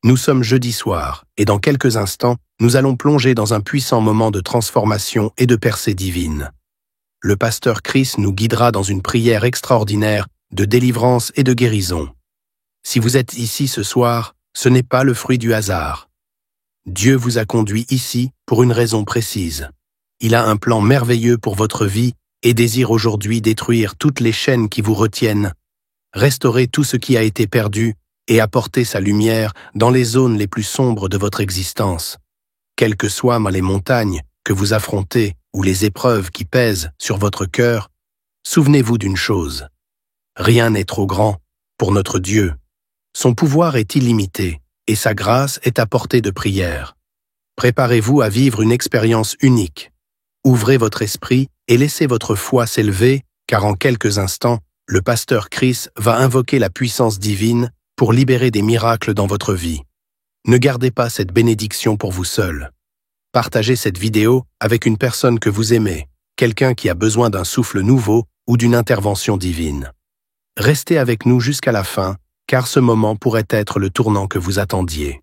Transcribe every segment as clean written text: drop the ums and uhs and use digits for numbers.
Nous sommes jeudi soir, et dans quelques instants, nous allons plonger dans un puissant moment de transformation et de percée divine. Le pasteur Chris nous guidera dans une prière extraordinaire de délivrance et de guérison. Si vous êtes ici ce soir, ce n'est pas le fruit du hasard. Dieu vous a conduit ici pour une raison précise. Il a un plan merveilleux pour votre vie et désire aujourd'hui détruire toutes les chaînes qui vous retiennent, restaurer tout ce qui a été perdu et apporter sa lumière dans les zones les plus sombres de votre existence. Quelles que soient les montagnes que vous affrontez ou les épreuves qui pèsent sur votre cœur, souvenez-vous d'une chose. Rien n'est trop grand pour notre Dieu. Son pouvoir est illimité et sa grâce est à portée de prière. Préparez-vous à vivre une expérience unique. Ouvrez votre esprit et laissez votre foi s'élever, car en quelques instants, le pasteur Chris va invoquer la puissance divine pour libérer des miracles dans votre vie. Ne gardez pas cette bénédiction pour vous seul. Partagez cette vidéo avec une personne que vous aimez, quelqu'un qui a besoin d'un souffle nouveau ou d'une intervention divine. Restez avec nous jusqu'à la fin, car ce moment pourrait être le tournant que vous attendiez.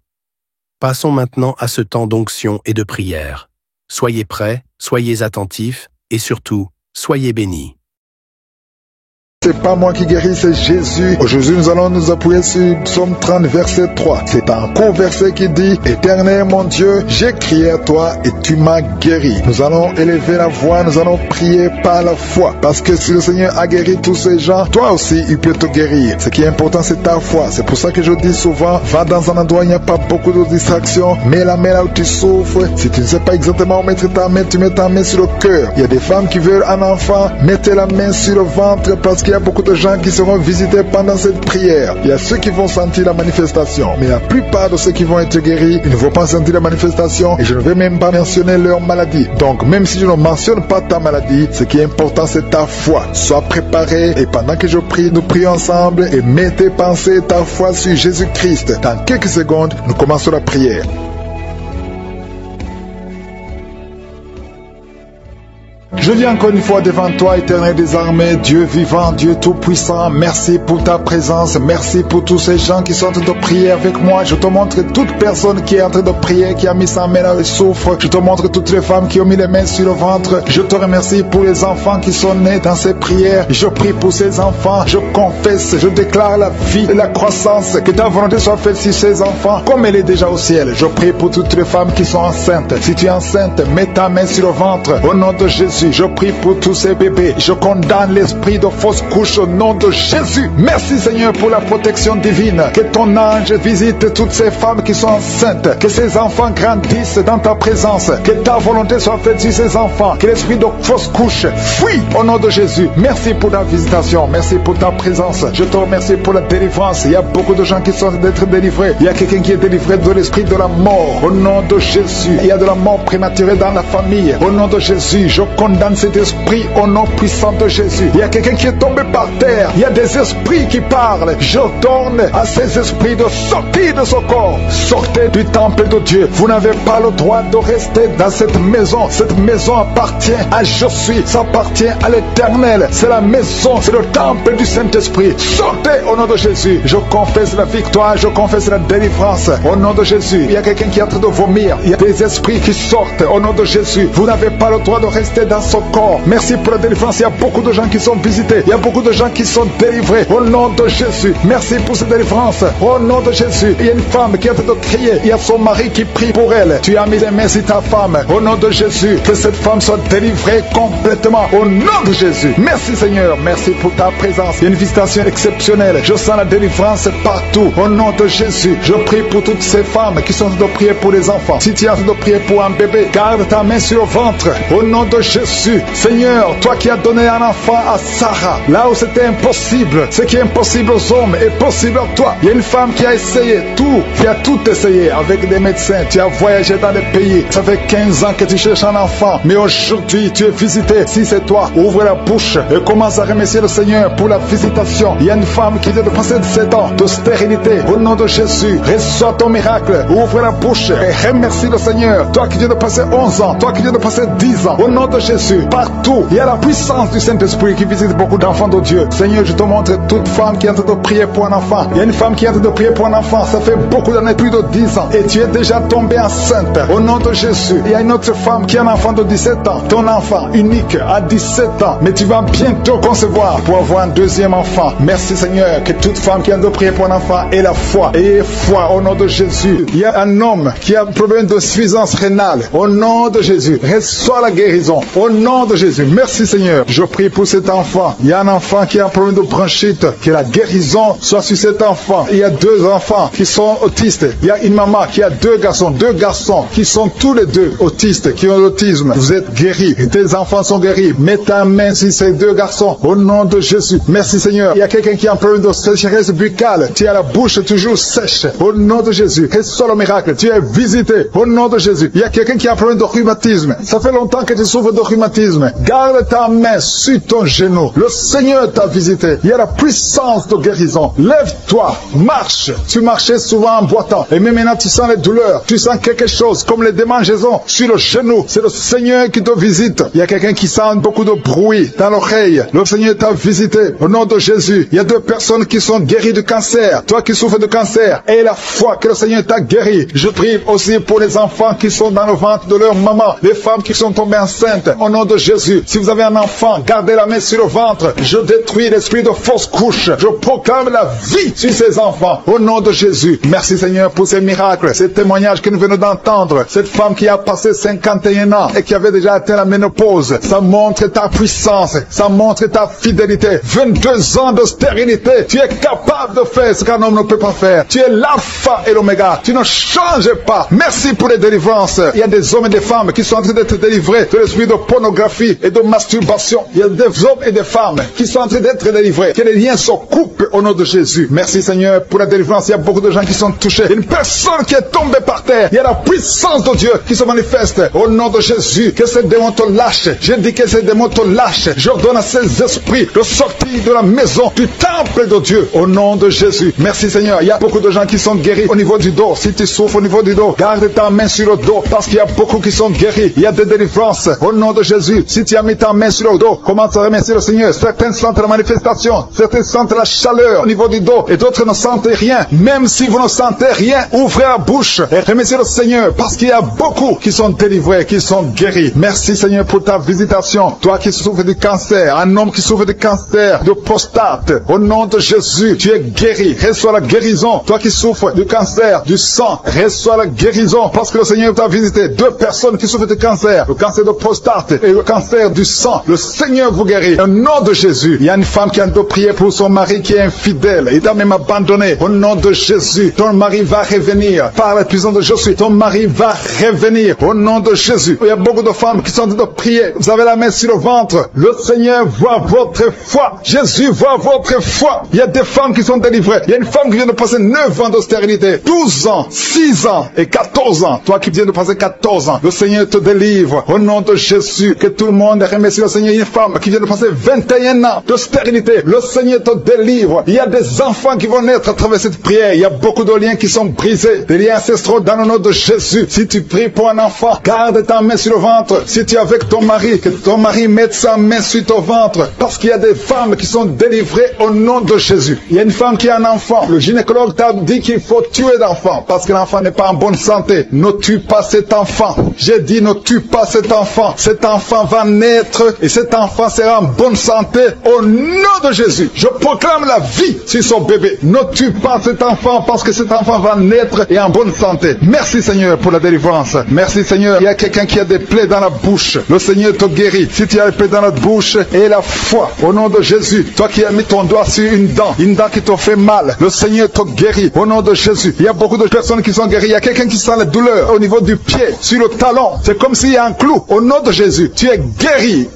Passons maintenant à ce temps d'onction et de prière. Soyez prêts, soyez attentifs et surtout, soyez bénis. C'est pas moi qui guéris, c'est Jésus. Aujourd'hui, nous allons nous appuyer sur Psaume 30, verset 3. C'est un court verset qui dit: Éternel mon Dieu, j'ai crié à toi et tu m'as guéri. Nous allons élever la voix, nous allons prier par la foi. Parce que si le Seigneur a guéri tous ces gens, toi aussi, il peut te guérir. Ce qui est important, c'est ta foi. C'est pour ça que je dis souvent, va dans un endroit où il n'y a pas beaucoup de distractions. Mets la main là où tu souffres. Si tu ne sais pas exactement où mettre ta main, tu mets ta main sur le cœur. Il y a des femmes qui veulent un enfant, mettez la main sur le ventre parce qu'il y a beaucoup de gens qui seront visités pendant cette prière. Il y a ceux qui vont sentir la manifestation, mais la plupart de ceux qui vont être guéris, ils ne vont pas sentir la manifestation et je ne vais même pas mentionner leur maladie. Donc même si je ne mentionne pas ta maladie, ce qui est important c'est ta foi. Sois préparé et pendant que je prie, nous prions ensemble et mets tes pensées et ta foi sur Jésus-Christ. Dans quelques secondes, nous commençons la prière. Je viens encore une fois devant toi, Éternel des armées, Dieu vivant, Dieu tout-puissant. Merci pour ta présence, merci pour tous ces gens qui sont en train de prier avec moi. Je te montre toute personne qui est en train de prier, qui a mis sa main là où elle souffre. Je te montre toutes les femmes qui ont mis les mains sur le ventre. Je te remercie pour les enfants qui sont nés dans ces prières. Je prie pour ces enfants, je confesse, je déclare la vie et la croissance. Que ta volonté soit faite sur ces enfants comme elle est déjà au ciel. Je prie pour toutes les femmes qui sont enceintes. Si tu es enceinte, mets ta main sur le ventre. Au nom de Jésus, je prie pour tous ces bébés. Je condamne l'esprit de fausse couche au nom de Jésus. Merci Seigneur pour la protection divine. Que ton ange visite toutes ces femmes qui sont enceintes. Que ces enfants grandissent dans ta présence. Que ta volonté soit faite sur ces enfants. Que l'esprit de fausse couche fuit au nom de Jésus. Merci pour ta visitation. Merci pour ta présence. Je te remercie pour la délivrance. Il y a beaucoup de gens qui sont d'être délivrés. Il y a quelqu'un qui est délivré de l'esprit de la mort. Au nom de Jésus. Il y a de la mort prématurée dans la famille. Au nom de Jésus, je condamne cet esprit au nom puissant de Jésus. Il y a quelqu'un qui est tombé par terre. Il y a des esprits qui parlent. Je donne à ces esprits de sortir de ce corps. Sortez du temple de Dieu. Vous n'avez pas le droit de rester dans cette maison. Cette maison appartient à Je suis. Ça appartient à l'Éternel. C'est la maison, c'est le temple du Saint-Esprit. Sortez au nom de Jésus. Je confesse la victoire, je confesse la délivrance. Au nom de Jésus. Il y a quelqu'un qui est en train de vomir. Il y a des esprits qui sortent. Au nom de Jésus. Vous n'avez pas le droit de rester dans ce corps. Merci pour la délivrance. Il y a beaucoup de gens qui sont visités. Il y a beaucoup de gens qui sont délivrés. Au nom de Jésus. Merci pour cette délivrance. Au nom de Jésus. Il y a une femme qui est en train de crier. Il y a son mari qui prie pour elle. Tu as mis les mains sur ta femme. Au nom de Jésus. Que cette femme soit délivrée complètement. Au nom de Jésus. Merci Seigneur. Merci pour ta présence. Il y a une visitation exceptionnelle. Je sens la délivrance partout. Au nom de Jésus. Je prie pour toutes ces femmes qui sont en train de prier pour les enfants. Si tu es en train de prier pour un bébé, garde ta main sur le ventre. Au nom de Jésus. Seigneur, toi qui as donné un enfant à Sarah, là où c'était impossible, ce qui est impossible aux hommes est possible à toi. Il y a une femme qui a essayé tout, qui a tout essayé avec des médecins. Tu as voyagé dans des pays. Ça fait 15 ans que tu cherches un enfant, mais aujourd'hui tu es visité. Si c'est toi, ouvre la bouche et commence à remercier le Seigneur pour la visitation. Il y a une femme qui vient de passer 7 ans de stérilité. Au nom de Jésus, reçois ton miracle. Ouvre la bouche et remercie le Seigneur. Toi qui viens de passer 11 ans, toi qui viens de passer 10 ans, au nom de Jésus. Jésus. Partout, il y a la puissance du Saint-Esprit qui visite beaucoup d'enfants de Dieu. Seigneur, je te montre toute femme qui est en train de prier pour un enfant. Il y a une femme qui est en train de prier pour un enfant. Ça fait beaucoup d'années, plus de 10 ans. Et tu es déjà tombée enceinte. Au nom de Jésus. Il y a une autre femme qui a un enfant de 17 ans. Ton enfant unique à 17 ans. Mais tu vas bientôt concevoir pour avoir un deuxième enfant. Merci Seigneur, que toute femme qui a de prier pour un enfant ait la foi. Ayez foi au nom de Jésus. Il y a un homme qui a un problème de suffisance rénale. Au nom de Jésus, reçois la guérison. Au nom de Jésus. Merci Seigneur. Je prie pour cet enfant. Il y a un enfant qui a un problème de bronchite. Que la guérison soit sur cet enfant. Il y a 2 enfants qui sont autistes. Il y a une maman qui a 2 garçons qui sont tous les 2 autistes, qui ont l'autisme. Vous êtes guéris. Tes enfants sont guéris. Mets ta main sur ces 2 garçons. Au nom de Jésus. Merci Seigneur. Il y a quelqu'un qui a un problème de sécheresse buccale. Tu as la bouche toujours sèche. Au nom de Jésus. Reçois le miracle. Tu es visité. Au nom de Jésus. Il y a quelqu'un qui a un problème de rhumatisme. Ça fait longtemps que tu souffres de rhumatisme. Garde ta main sur ton genou. Le Seigneur t'a visité. Il y a la puissance de guérison. Lève-toi. Marche. Tu marchais souvent en boitant. Et même maintenant tu sens les douleurs. Tu sens quelque chose comme les démangeaisons sur le genou. C'est le Seigneur qui te visite. Il y a quelqu'un qui sent beaucoup de bruit dans l'oreille. Le Seigneur t'a visité. Au nom de Jésus. Il y a 2 personnes qui sont guéries de cancer. Toi qui souffres de cancer, aie la foi que le Seigneur t'a guéri. Je prie aussi pour les enfants qui sont dans le ventre de leur maman. Les femmes qui sont tombées enceintes. Au nom de Jésus. Si vous avez un enfant, gardez la main sur le ventre. Je détruis l'esprit de fausse couche. Je proclame la vie sur ces enfants. Au nom de Jésus. Merci Seigneur pour ces miracles. Ces témoignages que nous venons d'entendre. Cette femme qui a passé 51 ans et qui avait déjà atteint la ménopause. Ça montre ta puissance. Ça montre ta fidélité. 22 ans de stérilité. Tu es capable de faire ce qu'un homme ne peut pas faire. Tu es l'alpha et l'oméga. Tu ne changes pas. Merci pour les délivrances. Il y a des hommes et des femmes qui sont en train d'être délivrés de l'esprit de pornographie et de masturbation. Il y a des hommes et des femmes qui sont en train d'être délivrés. Que les liens se coupent au nom de Jésus. Merci Seigneur pour la délivrance. Il y a beaucoup de gens qui sont touchés. Une personne qui est tombée par terre. Il y a la puissance de Dieu qui se manifeste au nom de Jésus. Que ces démons te lâchent. Je dis que ces démons te lâchent. J'ordonne à ces esprits de sortir de la maison du temple de Dieu au nom de Jésus. Merci Seigneur. Il y a beaucoup de gens qui sont guéris au niveau du dos. Si tu souffres au niveau du dos, garde ta main sur le dos parce qu'il y a beaucoup qui sont guéris. Il y a des délivrances au nom de Jésus. Si tu as mis ta main sur le dos, commence à remercier le Seigneur. Certains sentent la manifestation, certains sentent la chaleur au niveau du dos et d'autres ne sentent rien. Même si vous ne sentez rien, ouvrez la bouche et remerciez le Seigneur parce qu'il y a beaucoup qui sont délivrés, qui sont guéris. Merci Seigneur pour ta visitation. Toi qui souffres du cancer, un homme qui souffre du cancer de prostate, au nom de Jésus, tu es guéri. Reçois la guérison. Toi qui souffres du cancer du sang, reçois la guérison parce que le Seigneur t'a visité. 2 personnes qui souffrent du cancer, le cancer de prostate et le cancer du sang. Le Seigneur vous guérit. Au nom de Jésus, il y a une femme qui a de prier pour son mari qui est infidèle. Il t'a même abandonné. Au nom de Jésus, ton mari va revenir. Par la puissance de Jésus, ton mari va revenir. Au nom de Jésus. Il y a beaucoup de femmes qui sont en train de prier. Vous avez la main sur le ventre. Le Seigneur voit votre foi. Jésus voit votre foi. Il y a des femmes qui sont délivrées. Il y a une femme qui vient de passer 9 ans de stérilité. 12 ans, 6 ans et 14 ans. Toi qui viens de passer 14 ans. Le Seigneur te délivre. Au nom de Jésus. Que tout le monde remercie le Seigneur. Il y a une femme qui vient de passer 21 ans de stérilité. Le Seigneur te délivre. Il y a des enfants qui vont naître à travers cette prière. Il y a beaucoup de liens qui sont brisés. Des liens ancestraux dans le nom de Jésus. Si tu pries pour un enfant, garde ta main sur le ventre. Si tu es avec ton mari, que ton mari mette sa main sur ton ventre. Parce qu'il y a des femmes qui sont délivrées au nom de Jésus. Il y a une femme qui a un enfant. Le gynécologue t'a dit qu'il faut tuer l'enfant parce que l'enfant n'est pas en bonne santé. Ne tue pas cet enfant. J'ai dit ne tue pas cet enfant. Cet enfant va naître et cet enfant sera en bonne santé au nom de Jésus. Je proclame la vie sur son bébé. Ne tue pas cet enfant parce que cet enfant va naître et en bonne santé. Merci Seigneur pour la délivrance. Merci Seigneur. Il y a quelqu'un qui a des plaies dans la bouche. Le Seigneur te guérit. Si tu as des plaies dans la bouche, et la foi au nom de Jésus. Toi qui as mis ton doigt sur une dent qui te fait mal, le Seigneur te guérit au nom de Jésus. Il y a beaucoup de personnes qui sont guéries. Il y a quelqu'un qui sent la douleur au niveau du pied, sur le talon. C'est comme s'il y a un clou. Au nom de Jésus, tu es guéri.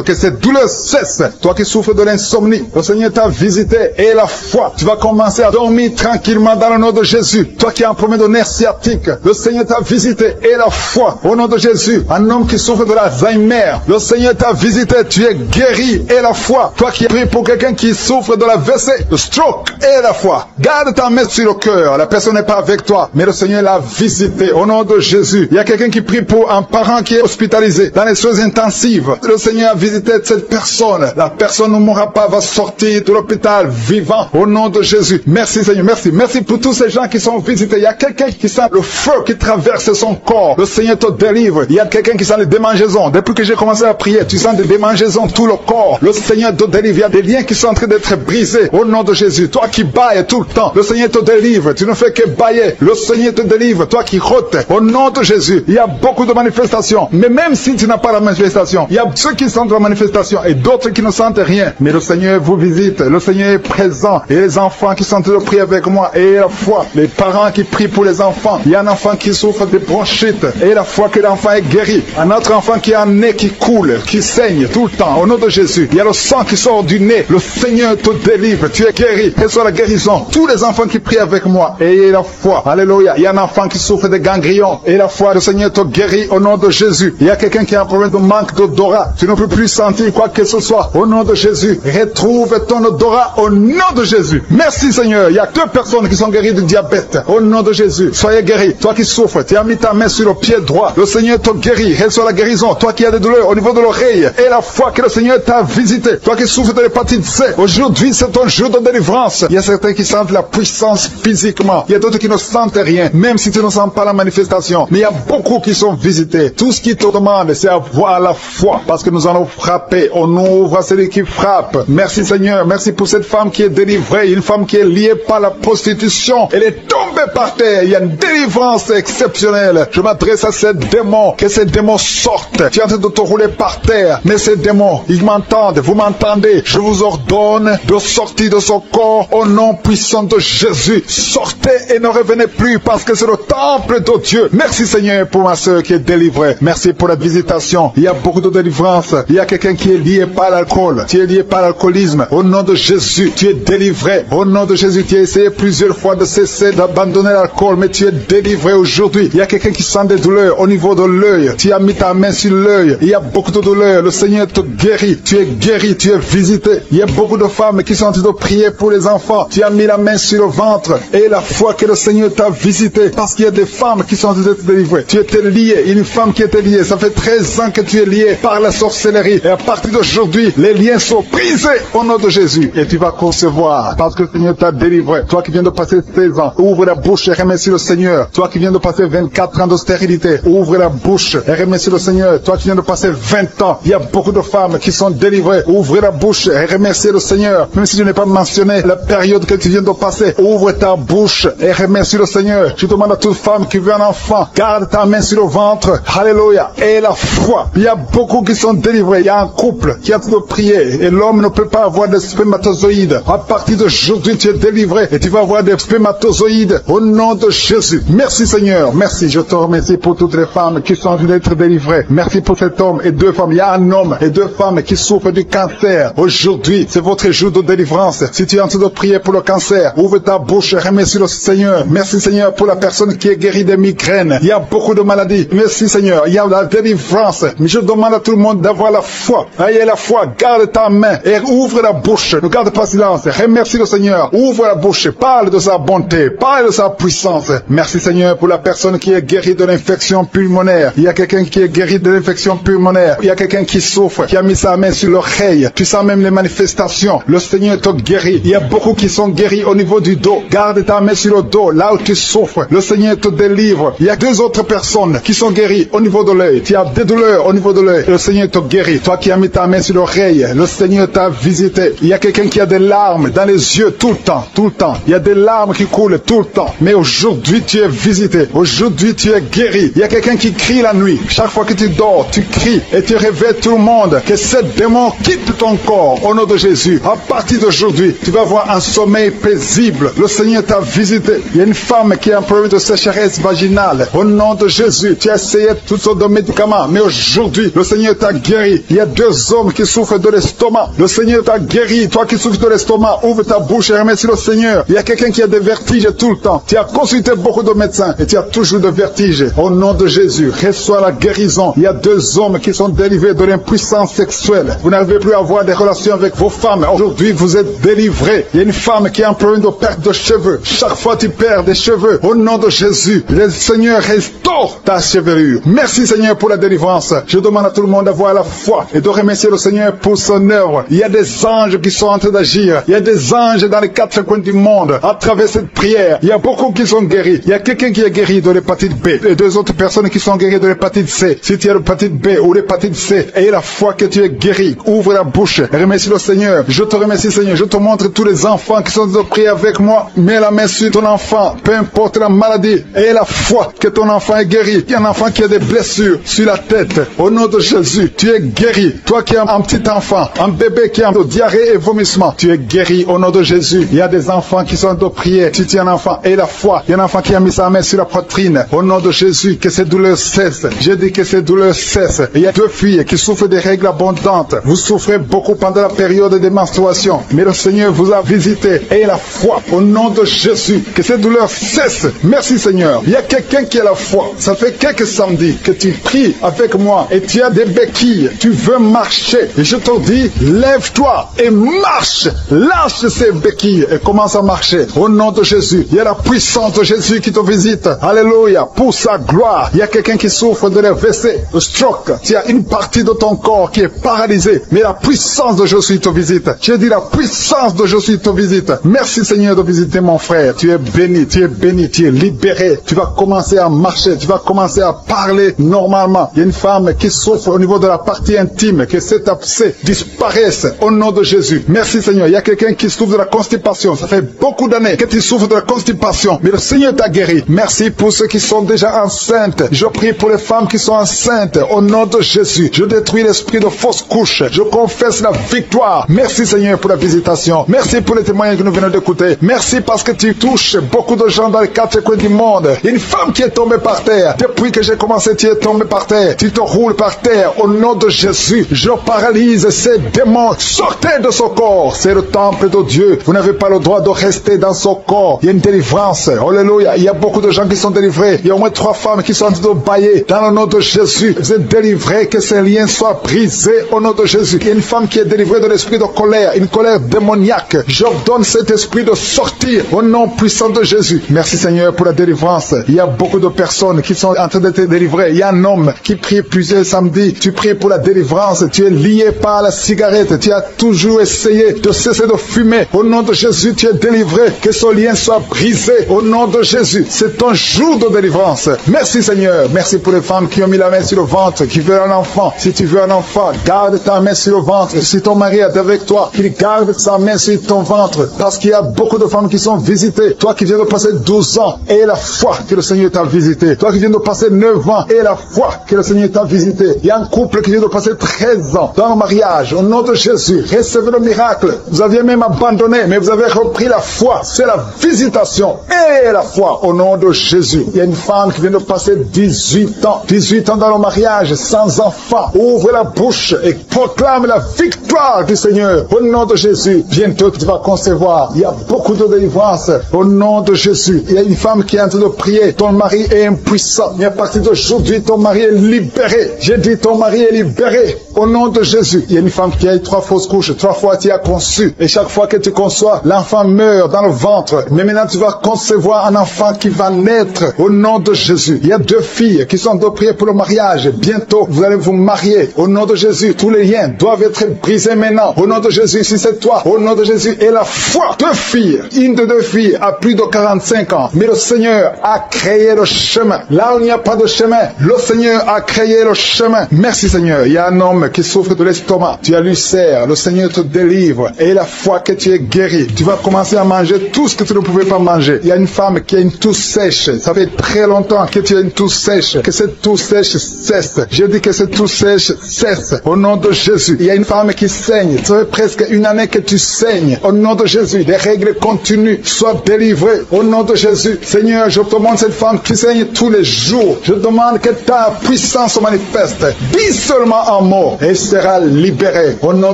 Que cette douleur cesse. Toi qui souffres de l'insomnie, le Seigneur t'a visité et la foi. Tu vas commencer à dormir tranquillement dans le nom de Jésus. Toi qui as un problème de nerf sciatique, le Seigneur t'a visité et la foi. Au nom de Jésus, un homme qui souffre de l'Alzheimer, le Seigneur t'a visité. Tu es guéri et la foi. Toi qui pries pour quelqu'un qui souffre de la WC, le stroke et la foi. Garde ta main sur le cœur. La personne n'est pas avec toi, mais le Seigneur l'a visité. Au nom de Jésus, il y a quelqu'un qui prie pour un parent qui est hospitalisé dans dans les soins intensifs. Le Seigneur a visité cette personne. La personne ne mourra pas, va sortir de l'hôpital vivant au nom de Jésus. Merci Seigneur, merci. Merci pour tous ces gens qui sont visités. Il y a quelqu'un qui sent le feu qui traverse son corps. Le Seigneur te délivre. Il y a quelqu'un qui sent les démangeaisons. Depuis que j'ai commencé à prier, tu sens des démangeaisons tout le corps. Le Seigneur te délivre. Il y a des liens qui sont en train d'être brisés au nom de Jésus. Toi qui bailles tout le temps, le Seigneur te délivre. Tu ne fais que bailler. Le Seigneur te délivre. Toi qui rôtes au nom de Jésus. Il y a beaucoup de manifestations. Mais même si tu n'as pas la manifestation, il y a ceux qui sentent la manifestation et d'autres qui ne sentent rien. Mais le Seigneur vous visite. Le Seigneur est présent. Et les enfants qui sont en train de prier avec moi, et la foi, les parents qui prient pour les enfants. Il y a un enfant qui souffre de bronchite et la foi que l'enfant est guéri. Un autre enfant qui a un nez qui coule, qui saigne tout le temps. Au nom de Jésus, il y a le sang qui sort du nez. Le Seigneur te délivre. Tu es guéri. Reçois la guérison. Tous les enfants qui prient avec moi, ayez la foi. Alléluia. Il y a un enfant qui souffre de ganglions et la foi, le Seigneur te guérit au nom de Jésus. Il y a quelqu'un qui a un problème de manque d'odorat. Tu ne peux plus sentir quoi que ce soit. Au nom de Jésus, retrouve ton odorat au nom de Jésus. Merci Seigneur. Il y a 2 personnes qui sont guéries du diabète. Au nom de Jésus, soyez guéris. Toi qui souffres, tu as mis ta main sur le pied droit. Le Seigneur te guérit. Reçois la guérison. Toi qui as des douleurs au niveau de l'oreille et la foi que le Seigneur t'a visité. Toi qui souffres de l'hépatite C. Aujourd'hui, c'est ton jour de délivrance. Il y a certains qui sentent la puissance physiquement. Il y a d'autres qui ne sentent rien, même si tu ne sens pas la manifestation. Mais il y a beaucoup qui sont visités. Tout ce qui te demande, c'est avoir la foi. Parce que nous allons frapper. On ouvre à celui qui frappe. Merci Seigneur. Merci pour cette femme qui est délivrée. Une femme qui est liée par la prostitution. Elle est tombée par terre. Il y a une délivrance exceptionnelle. Je m'adresse à ces démons. Que ces démons sortent. Tu es en train de te rouler par terre. Mais ces démons, ils m'entendent. Vous m'entendez. Je vous ordonne de sortir de son corps au nom puissant de Jésus. Sortez et ne revenez plus parce que c'est le temple de Dieu. Merci Seigneur pour ma soeur qui est délivrée. Merci pour la visitation. Il y a beaucoup de délivrance. Il y a quelqu'un qui est lié par l'alcool. Tu es lié par l'alcoolisme. Au nom de Jésus, tu es délivré. Au nom de Jésus, tu as essayé plusieurs fois de cesser d'abandonner l'alcool, mais tu es délivré aujourd'hui. Il y a quelqu'un qui sent des douleurs au niveau de l'œil. Tu as mis ta main sur l'œil. Il y a beaucoup de douleurs. Le Seigneur te guérit. Tu es guéri. Tu es visité. Il y a beaucoup de femmes qui sont en train de prier pour les enfants. Tu as mis la main sur le ventre et la foi que le Seigneur t'a visité. Parce qu'il y a des femmes qui sont en train d'être délivrées. Tu étais lié. Une femme qui était liée. Ça fait 13 ans que tu es lié par la sorcellerie. Et à partir d'aujourd'hui, les liens sont brisés au nom de Jésus. Et tu vas concevoir parce que le Seigneur t'a délivré. Toi qui viens de passer 16 ans, ouvre la bouche et remercie le Seigneur. Toi qui viens de passer 24 ans de stérilité, ouvre la bouche et remercie le Seigneur. Toi qui viens de passer 20 ans, il y a beaucoup de femmes qui sont délivrées. Ouvre la bouche et remercie le Seigneur. Même si je n'ai pas mentionné la période que tu viens de passer, ouvre ta bouche et remercie le Seigneur. Je demande à toute femme qui veut un enfant, garde ta main sur le ventre. Alléluia. Et la foi. Il y a beaucoup qui sont délivrés. Il y a un couple qui a tout prié et l'homme ne peut pas avoir de spermatozoïdes. À partir d'aujourd'hui, tu es délivré et tu vas avoir des spermatozoïdes au nom de Jésus. Merci Seigneur. Merci. Je te remercie pour toutes les femmes qui sont en train d'être délivrées. Merci pour cet homme et 2 femmes. Il y a un homme et 2 femmes qui souffrent du cancer. Aujourd'hui, c'est votre jour de délivrance. Si tu es en train de prier pour le cancer, ouvre ta bouche et remercie le Seigneur. Merci Seigneur pour la personne qui est guérie des migraines. Il y a beaucoup de maladies. Merci Seigneur. Il y a la délivrance. Mais je demande à tout le monde d'avoir la foi. Ayez la foi. Garde ta main et ouvre la bouche. Ne garde pas silence. Remercie le Seigneur. Ouvre la bouche. Parle de sa bonté. Parle de sa puissance. Merci Seigneur pour la personne qui est guérie de l'infection pulmonaire. Il y a quelqu'un qui est guéri de l'infection pulmonaire. Il y a quelqu'un qui souffre, qui a mis sa main sur l'oreille. Tu sens même les manifestations. Le Seigneur te guérit. Il y a beaucoup qui sont guéris au niveau du dos. Garde ta main sur le dos, là où tu souffres. Le Seigneur te délivre. Il y a 2 autres personnes qui sont guéries au niveau de l'œil. Tu as des douleurs au niveau de l'œil. Le Seigneur te guérit. Toi qui as mis ta main sur l'oreille, le Seigneur t'a visité. Il y a quelqu'un qui a des larmes dans les yeux tout le temps, tout le temps. Il y a des larmes qui coulent tout le temps. Mais aujourd'hui, tu es visité. Aujourd'hui, tu es guéri. Il y a quelqu'un qui crie la nuit. Chaque fois que tu dors, tu cries et tu réveilles tout le monde. Que ce démon quitte ton corps au nom de Jésus. À partir d'aujourd'hui, tu vas avoir un sommeil paisible. Le Seigneur t'a visité. Il y a une femme qui a un problème de sécheresse vaginale. Au nom de Jésus, tu as essayé toutes sortes de médicaments. Mais aujourd'hui, le Seigneur t'a guéri. Il y a 2 hommes qui souffrent de l'estomac. Le Seigneur t'a guéri. Toi qui souffres de l'estomac, ouvre ta bouche et remercie le Seigneur. Il y a quelqu'un qui a des vertiges tout le temps. ans, tu as consulté beaucoup de médecins et tu as toujours de vertige. Au nom de Jésus, reçois la guérison. Il y a 2 hommes qui sont délivrés de l'impuissance sexuelle. Vous n'arrivez plus à avoir des relations avec vos femmes. Aujourd'hui, vous êtes délivrés. Il y a une femme qui a un problème de perte de cheveux. Chaque fois tu perds des cheveux. Au nom de Jésus, le Seigneur restaure ta chevelure. Merci Seigneur pour la délivrance. Je demande à tout le monde d'avoir la foi et de remercier le Seigneur pour son œuvre. Il y a des anges qui sont en train d'agir. Il y a des anges dans les 4 coins du monde. À travers cette prière, il y a beaucoup qui sont guéris. Il y a quelqu'un qui est guéri de l'hépatite B et 2 autres personnes qui sont guéries de l'hépatite C. Si tu as l'hépatite B ou l'hépatite C, aie la foi que tu es guéri. Ouvre la bouche. Remercie le Seigneur. Je te remercie Seigneur. Je te montre tous les enfants qui sont de prier avec moi. Mets la main sur ton enfant. Peu importe la maladie. Aie la foi que ton enfant est guéri. Il y a un enfant qui a des blessures sur la tête. Au nom de Jésus, tu es guéri. Toi qui as un petit enfant, un bébé qui a de diarrhée et vomissement, tu es guéri au nom de Jésus. Il y a des enfants qui sont de prier. Si tu es un enfant, aie la foi. Il y a un enfant qui a mis sa main sur la poitrine. Au nom de Jésus, que ces douleurs cessent. Je dis que ces douleurs cessent. Il y a 2 filles qui souffrent des règles abondantes. Vous souffrez beaucoup pendant la période de menstruation. Mais le Seigneur vous a visité. Ayez la foi au nom de Jésus. Que ces douleurs cessent. Merci Seigneur. Il y a quelqu'un qui a la foi. Ça fait quelques samedis que tu pries avec moi et tu as des béquilles. Tu veux marcher. Et je te dis, lève-toi et marche. Lâche ces béquilles et commence à marcher. Au nom de Jésus. Il y a la puissance de Jésus qui te visite. Alléluia. Pour sa gloire. Il y a quelqu'un qui souffre de l'AVC, de stroke. Tu as une partie de ton corps qui est paralysée. Mais la puissance de Jésus te visite. J'ai dit la puissance de Jésus te visite. Merci Seigneur de visiter mon frère. Tu es béni, tu es béni, tu es libéré. Tu vas commencer à marcher. Tu vas commencer à parler normalement. Il y a une femme qui souffre au niveau de la partie intime. Que cet abcès disparaisse au nom de Jésus. Merci Seigneur. Il y a quelqu'un qui souffre de la constipation. Ça fait beaucoup d'années que tu souffres de la constipation. Mais le Seigneur t'a guéri. Merci pour ceux qui sont déjà enceintes. Je prie pour les femmes qui sont enceintes. Au nom de Jésus. Je détruis l'esprit de fausse couche. Je confesse la victoire. Merci Seigneur pour la visitation. Merci pour les témoignages que nous venons d'écouter. Merci parce que tu touches beaucoup de gens dans les 4 coins du monde. Une femme qui est tombée par terre. Depuis que j'ai commencé, tu es tombée par terre. Tu te roules par terre. Au nom de Jésus, je paralyse ces démons. Sortez de son corps. C'est le temple de Dieu. Vous n'avez pas le droit de rester dans son corps. Il y a une délivrance. Alléluia. Il y a beaucoup de gens qui sont délivrés. Il y a au moins 3 femmes qui sont en train de bailler. Dans le nom de Jésus, vous êtes délivrés. Que ces liens soient brisés au nom de Jésus. Il y a une femme qui est délivrée de l'esprit de colère. Une colère démoniaque. J'ordonne cet esprit de sortir au nom puissant de Jésus. Merci Seigneur pour la délivrance. Il y a beaucoup de personnes qui sont en train d'être délivrées. Il y a un homme qui prie plusieurs samedis. Tu pries pour la délivrance. Tu es lié par la cigarette. Tu as toujours essayé de cesser de fumer. Au nom de Jésus, tu es délivré. Que ce lien soit brisé. Au nom de Jésus. C'est ton jour de délivrance. Merci Seigneur. Merci pour les femmes qui ont mis la main sur le ventre, qui veulent un enfant. Si tu veux un enfant, garde ta main sur le ventre. Si ton mari est avec toi, qu'il garde sa main sur ton ventre. Parce qu'il y a beaucoup de femmes qui sont visitées. Toi qui viens de passer 12 ans, aie la foi que le Seigneur t'a visité. Toi qui viens de passer 9 ans, aie la foi que le Seigneur t'a visité. Il y a un couple qui vient de passer 13 ans dans le mariage. Au nom de Jésus, recevez le miracle. Vous aviez même abandonné, mais vous avez repris la foi. C'est la visitation. Et la foi au nom de Jésus. Il y a une femme qui vient de passer 18 ans. 18 ans dans le mariage, sans enfant. Ouvre la bouche et proclame la victoire du Seigneur. Au nom de Jésus, bientôt tu vas concevoir. Il y a beaucoup de délivrance. Au nom de Jésus, il y a une femme qui est en train de prier. Ton mari est impuissant. Mais à partir d'aujourd'hui, ton mari est libéré. J'ai dit ton mari est libéré. Au nom de Jésus, il y a une femme qui a eu 3 fausses couches. 3 fois tu as conçu. Et chaque fois que tu conçois, l'enfant meurt dans le ventre. Mais maintenant tu vas concevoir un enfant qui va naître. Au nom de Jésus. Il y a 2 filles qui sont de prier pour le mariage. Bientôt, vous allez vous marier. Au nom de Jésus, tous les liens doivent être brisés maintenant. Au nom de Jésus, si c'est toi, au nom de Jésus, et la foi. 2 filles. Une de 2 filles a plus de 45 ans. Mais le Seigneur a créé le chemin. Là où il n'y a pas de chemin, le Seigneur a créé le chemin. Merci Seigneur. Il y a un homme qui souffre de l'estomac. Tu as l'ulcère. Le Seigneur te délivre. Et la foi que tu es guéri. Tu vas commencer à manger tout ce que tu ne pouvais pas manger. Il y a une femme qui a une toux sèche. Ça fait très longtemps que tu as une toux sèche. Que cette toux sèche cesse. Je dis que cette toux sèche cesse. Au nom de Jésus. Il y a une femme qui saigne. Ça fait presque 1 année que tu saignes. Au nom de Jésus. Les règles continuent. Sois délivré. Au nom de Jésus. Seigneur, je te demande cette femme qui saigne tous les jours. Je demande que ta puissance se manifeste. Dis seulement un mot. et sera libéré. Au nom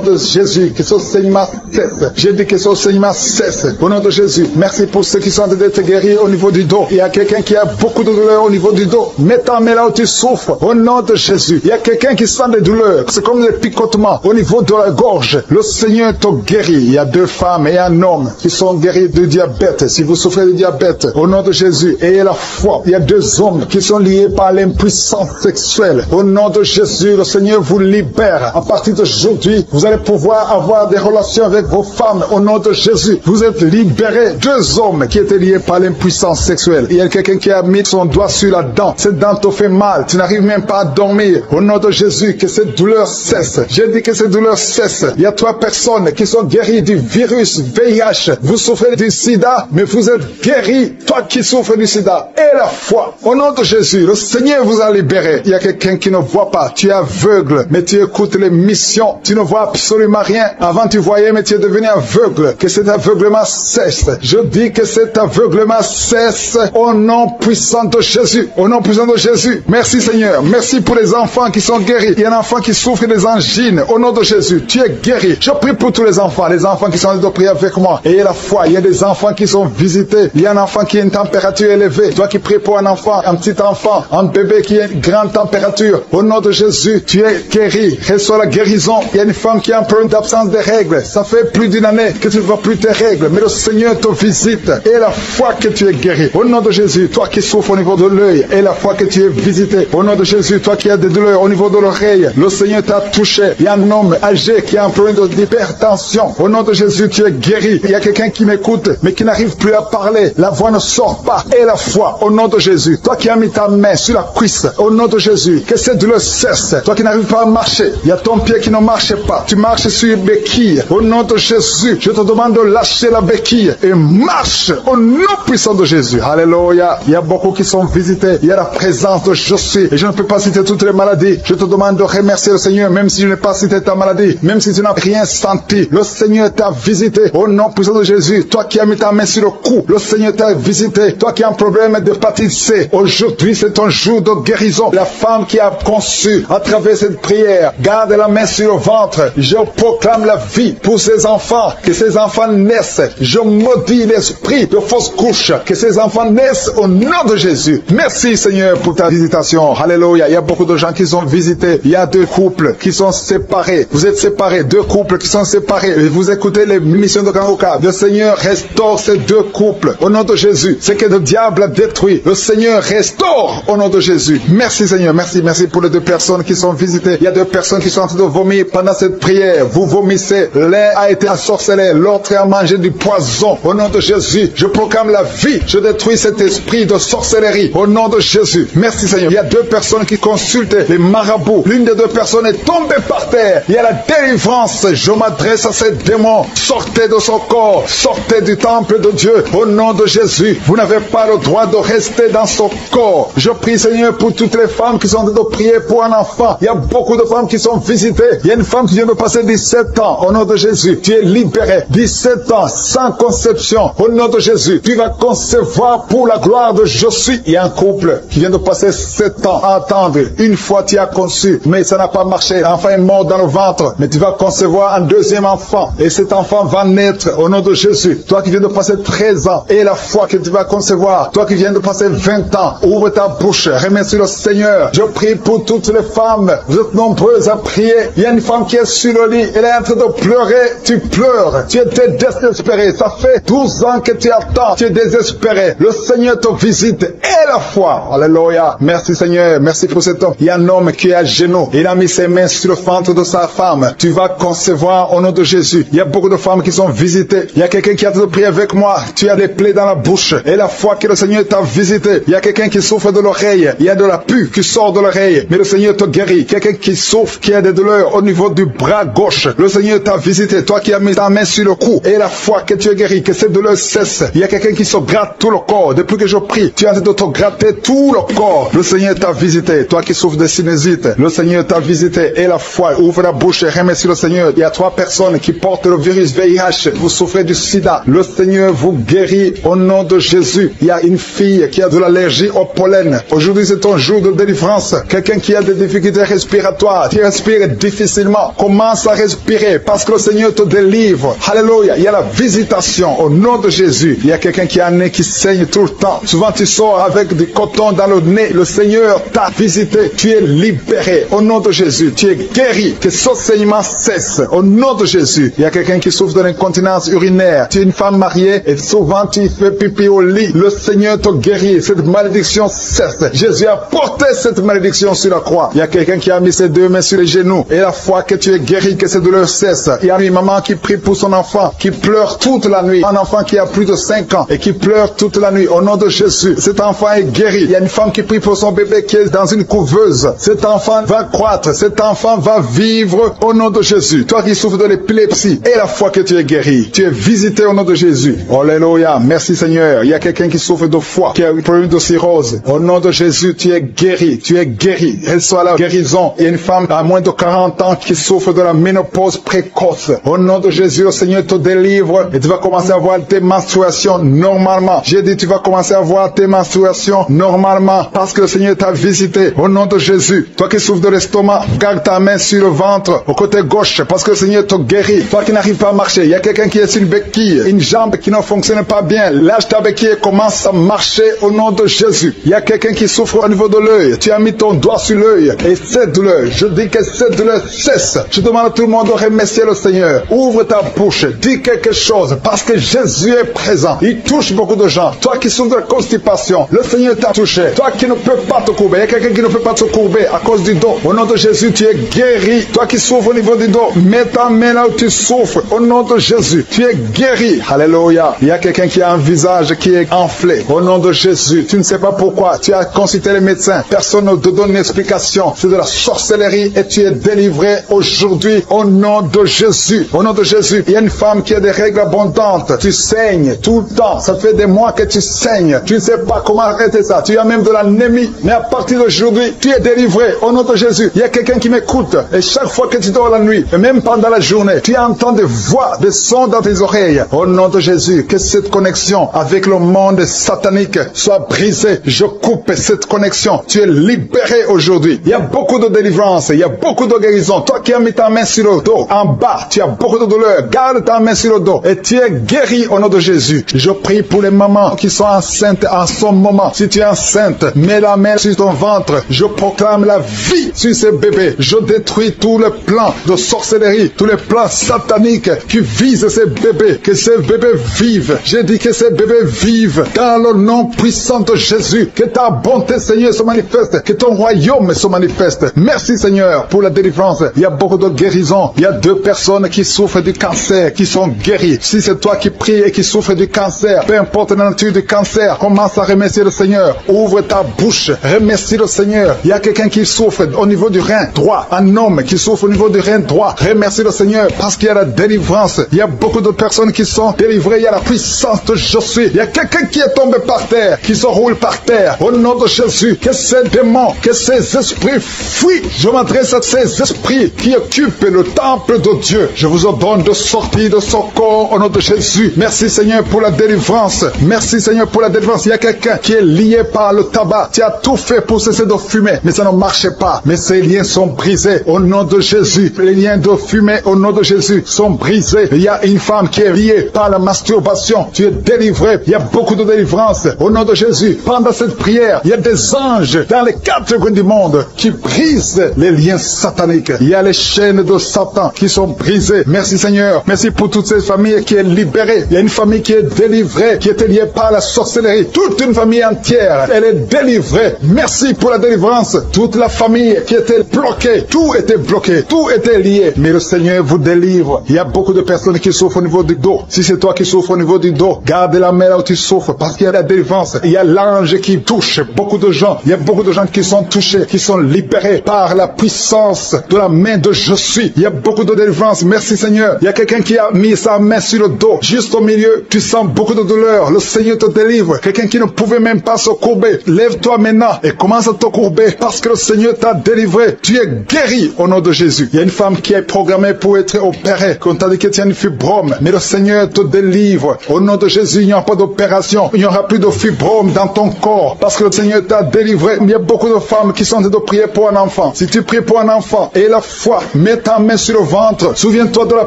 de Jésus, que ce saignement cesse. J'ai dit que ce saignement cesse. Au nom de Jésus, merci pour ceux qui sont en train d'être guéris au niveau du dos. Il y a quelqu'un qui a beaucoup de douleurs au niveau du dos. Mets ta main là où tu souffres. Au nom de Jésus, il y a quelqu'un qui sent des douleurs. C'est comme des picotements au niveau de la gorge. Le Seigneur te guérit. Il y a 2 femmes et un homme qui sont guéris de diabète. Si vous souffrez de diabète, au nom de Jésus, ayez la foi. Il y a 2 hommes qui sont liés par l'impuissance sexuelle. Au nom de Jésus, le Seigneur vous libère. À partir d'aujourd'hui, vous allez pouvoir avoir des relations avec vos femmes. Au nom de Jésus, vous êtes libérés. 2 hommes qui étaient liés par l'impuissance sexuelle. Il y a quelqu'un qui a mis son doigt sur la dent. Cette dent te fait mal. Tu n'arrives même pas à dormir. Au nom de Jésus, que cette douleur cesse. J'ai dit que cette douleur cesse. Il y a 3 personnes qui sont guéries du virus VIH. Vous souffrez du sida, mais vous êtes guéris. Toi qui souffres du sida, et la foi. Au nom de Jésus, le Seigneur vous a libéré. Il y a quelqu'un qui ne voit pas. Tu es aveugle, mais tu écoutes les missions. Tu ne vois absolument rien. Avant tu voyais, mais tu es devenu aveugle. Que cet aveuglement cesse. Je dis que cet aveuglement cesse au nom puissant de Jésus. Au nom puissant de Jésus. Merci Seigneur. Merci pour les enfants qui sont guéris. Il y a un enfant qui souffre des angines. Au nom de Jésus, tu es guéri. Je prie pour tous les enfants qui sont en train de prier avec moi. Ayez la foi. Il y a des enfants qui sont visités. Il y a un enfant qui a une température élevée. Toi qui pries pour un enfant, un petit enfant, un bébé qui a une grande température. Au nom de Jésus, tu es guéri. Reçois la guérison. Il y a une femme qui a un problème d'absence de règles. Ça fait plus d'une année que tu ne vois plus tes règles. Mais le Seigneur te visite. Et la foi que tu es guéri. Au nom de Jésus, toi qui souffres au niveau de l'œil. Et la foi que tu es visité. Au nom de Jésus, toi qui as des douleurs au niveau de l'oreille. Le Seigneur t'a touché. Il y a un homme âgé qui a un problème d'hypertension. Au nom de Jésus, tu es guéri. Il y a quelqu'un qui m'écoute, mais qui n'arrive plus à parler. La voix ne sort pas. Et la foi, au nom de Jésus. Toi qui as mis ta main sur la cuisse, au nom de Jésus, que cette douleur cesse. Toi qui n'arrives pas à marcher, il y a ton pied qui ne marche pas. Tu marches sur une béquille. Au nom de Jésus, je te demande de lâcher la béquille et marche au nom puissant de Jésus. Alléluia. Il y a beaucoup qui sont visités. Il y a la présence de je suis. Et je ne peux pas citer toutes les maladies. Je te demande de remercier le Seigneur, même si je n'ai pas cité ta maladie, même si tu n'as rien senti. Le Seigneur t'a visité. Au nom puissant de Jésus, toi qui as mis ta main sur le cou, le Seigneur t'a visité. Toi qui as un problème d'hépatite C, aujourd'hui c'est ton jour de guérison. La femme qui a conçu à travers cette prière, garde la main sur le ventre. Je proclame la vie pour ces enfants, que ces enfants naissent. Je maudis l'esprit de fausse couche, que ces enfants naissent au nom de Jésus. Merci Seigneur pour ta visitation. Alléluia. Il y a beaucoup de gens qui sont visités. Il y a 2 couples qui sont séparés. Vous êtes séparés. 2 couples qui sont séparés. Et vous écoutez les missions de Kangoka. Le Seigneur restaure ces 2 couples. Au nom de Jésus. Ce que le diable a détruit, le Seigneur restaure au nom de Jésus. Merci Seigneur. Merci pour les 2 personnes qui sont visitées. Il y a 2 personnes qui sont en train de vomir pendant cette prière. Vous vomissez. L'un a été ensorcelé. L'autre a mangé du poison. Au nom de Jésus. Je proclame la vie. Je détruis cet esprit de sorcellerie. Au nom de Jésus. Merci Seigneur. Il y a 2 personnes qui consultent les marabouts. L'une des 2 personnes est tombée par terre. Il y a la délivrance. Je m'adresse à ces démons. Sortez de son corps. Sortez du temple de Dieu. Au nom de Jésus. Vous n'avez pas le droit de rester dans son corps. Je prie Seigneur pour toutes les femmes qui sont en train de prier pour un enfant. Il y a beaucoup de femmes qui sont visitées. Il y a une femme qui vient de passer 17 ans. Au nom de Jésus. Tu es libéré. 17 ans sans conception. Au nom de Jésus. Tu vas concevoir pour la gloire de je suis. Il y a un couple qui vient de passer 7 ans à attendre. Une fois tu as conçu, mais ça n'a pas marché. L'enfant est mort dans le ventre. Mais tu vas concevoir un 2e enfant. Et cet enfant va naître au nom de Jésus. Toi qui viens de passer 13 ans. Et la foi que tu vas concevoir. Toi qui viens de passer 20 ans. Ouvre ta bouche. Remercie le Seigneur. Je prie pour toutes les femmes. Vous êtes nombreuses à prier. Il y a une femme qui est sur le lit. Elle est en train de pleurer. Tu pleures. Tu étais désespéré. Ça fait 12 ans que tu attends. Tu es désespéré. Le Seigneur te visite. Et la foi. Alléluia. Merci Seigneur. Merci pour cet homme. Il y a un homme qui est à genoux. Il a mis ses mains sur le ventre de sa femme. Tu vas concevoir au nom de Jésus. Il y a beaucoup de femmes qui sont visitées. Il y a quelqu'un qui a de prier avec moi. Tu as des plaies dans la bouche. Et la foi que le Seigneur t'a visité. Il y a quelqu'un qui souffre de l'oreille. Il y a de la pus qui sort de l'oreille. Mais le Seigneur te guérit. Quelqu'un qui souffre, qui a des douleurs au niveau du bras gauche. Le Seigneur t'a visité. Toi qui as mis ta main sur le cou. Et la foi que tu es guéri. Que cette douleur cesse. Il y a quelqu'un qui se gratte tout le corps. Depuis que je prie, tu es en train de te gratté tout le corps. Le Seigneur t'a visité. Toi qui souffres de sinusite, le Seigneur t'a visité. Et la foi, ouvre la bouche et remercie le Seigneur. Il y a 3 personnes qui portent le virus VIH. Vous souffrez du sida. Le Seigneur vous guérit au nom de Jésus. Il y a une fille qui a de l'allergie au pollen. Aujourd'hui, c'est ton jour de délivrance. Quelqu'un qui a des difficultés respiratoires, qui respire difficilement, commence à respirer parce que le Seigneur te délivre. Alléluia. Il y a la visitation au nom de Jésus. Il y a quelqu'un qui a un nez qui saigne tout le temps. Souvent, tu sors avec du coton dans le nez. Le Seigneur t'a visité. Tu es libéré au nom de Jésus. Tu es guéri. Que ce saignement cesse au nom de Jésus. Il y a quelqu'un qui souffre de l'incontinence urinaire. Tu es une femme mariée et souvent tu fais pipi au lit. Le Seigneur te guérit. Cette malédiction cesse. Jésus a porté cette malédiction sur la croix. Il y a quelqu'un qui a mis ses 2 mains sur les genoux et la foi que tu es guéri, que cette douleur cesse. Il y a une maman qui prie pour son enfant, qui pleure toute la nuit. Un enfant qui a plus de 5 ans et qui pleure toute la nuit. Au nom de Jésus, cet enfant est guéri. Il y a une femme qui prie pour son bébé qui est dans une couveuse. Cet enfant va croître. Cet enfant va vivre au nom de Jésus. Toi qui souffres de l'épilepsie et la foi que tu es guéri. Tu es visité au nom de Jésus. Alléluia. Merci Seigneur. Il y a quelqu'un qui souffre de foie, qui a un problème de cirrhose. Au nom de Jésus, tu es guéri. Tu es guéri. Reçois la guérison. Il y a une femme à moins de 40 ans qui souffre de la ménopause précoce. Au nom de Jésus, le Seigneur te délivre et tu vas commencer à voir tes menstruations normalement. J'ai dit, tu vas commencer à voir tes menstruations normalement parce que le Seigneur t'a visité. Au nom de Jésus, toi qui souffres de l'estomac, garde ta main sur le ventre, au côté gauche, parce que le Seigneur te guérit. Toi qui n'arrives pas à marcher, il y a quelqu'un qui est sur une béquille, une jambe qui ne fonctionne pas bien. Lâche ta béquille et commence à marcher au nom de Jésus. Il y a quelqu'un qui souffre au niveau de l'œil. Tu as mis ton doigt sur l'œil et cette douleur, je dis que cette douleur cesse. Je demande à tout le monde de remercier le Seigneur. Ouvre ta bouche, dis quelque chose parce que Jésus est présent. Il touche beaucoup de gens. Toi qui souffres de la constipation, le Seigneur t'a touché. Toi qui ne peux pas te courber, il y a quelqu'un qui ne peut pas te courber à cause du dos. Au nom de Jésus, tu es guéri. Toi qui souffres au niveau du dos, mets ta main là où tu souffres. Au nom de Jésus, tu es guéri. Alléluia. Il y a quelqu'un qui a un visage qui est enflé. Au nom de Jésus, tu ne sais pas pourquoi. Tu as consulté les médecins. Personne ne te donne une explication. C'est de la sorcellerie et tu es délivré aujourd'hui au nom de Jésus. Au nom de Jésus, il y a une femme qui a des règles abondantes. Tu saignes tout le temps. Ça fait des mois que tu saignes. Tu ne sais pas comment arrêter ça. Tu as même de l'anémie. Mais à partir d'aujourd'hui, tu es délivré au nom de Jésus. Il y a quelqu'un qui m'écoute. Et chaque fois que tu dors la nuit, et même pendant la journée, tu entends des voix, des sons dans tes oreilles. Au nom de Jésus, que cette connexion avec le monde satanique soit brisée. Je coupe cette connexion. Tu es libéré aujourd'hui. Il y a beaucoup de délivrance. Il y a beaucoup de guérison. Toi qui as mis ta main sur le dos, en bas, tu as beaucoup de douleur. Garde ta main sur le dos et tu es guéri au nom de Jésus. Je prie pour les mamans qui sont enceintes en ce moment. Si tu es enceinte, mets la main sur ton ventre. Je proclame la vie sur ces bébés. Je détruis tous les plans de sorcellerie, tous les plans sataniques qui visent ces bébés. Que ces bébés vivent. J'ai dit que ces bébés vivent dans le nom puissant de Jésus. Que ta bonté, Seigneur, se manifeste. Que ton royaume se manifeste. Merci, Seigneur, pour la délivrance. Il y a beaucoup de guérison. Il y a 2 personnes qui souffrent du cancer, qui sont guéries. Si c'est toi qui pries et qui souffres du cancer, peu importe la nature du cancer, commence à remercier le Seigneur. Ouvre ta bouche. Remercie le Seigneur. Il y a quelqu'un qui souffre au niveau du rein droit. Un homme qui souffre au niveau du rein droit. Remercie le Seigneur parce qu'il y a la délivrance. Il y a beaucoup de personnes qui sont délivrées. Il y a la puissance de je suis. Il y a quelqu'un qui est tombé par terre, qui se roule par terre. Au nom de Jésus, que ces démons, que ces esprits fuient. Je m'adresse à ces esprits qui occupent le temple de Dieu. Je vous ordonne de sortir de ce corps au nom de Jésus. Merci Seigneur pour la délivrance. Merci Seigneur pour la délivrance. Il y a quelqu'un qui est lié par le tabac. Tu as tout fait pour cesser de fumer, mais ça ne marchait pas. Mais ces liens sont brisés au nom de Jésus. Les liens de fumée au nom de Jésus sont brisés. Il y a une femme qui est liée par la masturbation. Tu es délivré. Il y a beaucoup de délivrance au nom de Jésus. Pendant cette prière, il y a des anges dans les 4 coins du monde qui brisent les liens sataniques. Il y a les chaînes de Satan qui sont brisées. Merci Seigneur. Merci pour toutes ces familles qui est libérée. Il y a une famille qui est délivrée, qui était liée par la sorcellerie. Toute une famille entière, elle est délivrée. Merci pour la délivrance. Toute la famille qui était bloquée, tout était bloqué, tout était lié. Mais le Seigneur vous délivre. Il y a beaucoup de personnes qui souffrent au niveau du dos. Si c'est toi qui souffres au niveau du dos, garde la main là où tu souffres parce qu'il y a la délivrance. Il y a l'ange qui touche beaucoup de gens. Il y a beaucoup de gens qui sont touchés, qui sont libérés par la puissance de la main de je suis. Il y a beaucoup de délivrance. Merci Seigneur. Il y a quelqu'un qui a mis sa main sur le dos. Juste au milieu, tu sens beaucoup de douleur. Le Seigneur te délivre. Quelqu'un qui ne pouvait même pas pas se courber. Lève-toi maintenant et commence à te courber parce que le Seigneur t'a délivré. Tu es guéri au nom de Jésus. Il y a une femme qui est programmée pour être opérée. Quand t'as dit que tu as une fibrome, mais le Seigneur te délivre. Au nom de Jésus, il n'y aura pas d'opération. Il n'y aura plus de fibrome dans ton corps parce que le Seigneur t'a délivré. Il y a beaucoup de femmes qui sont en train de prier pour un enfant. Si tu pries pour un enfant et la foi, mets ta main sur le ventre. Souviens-toi de la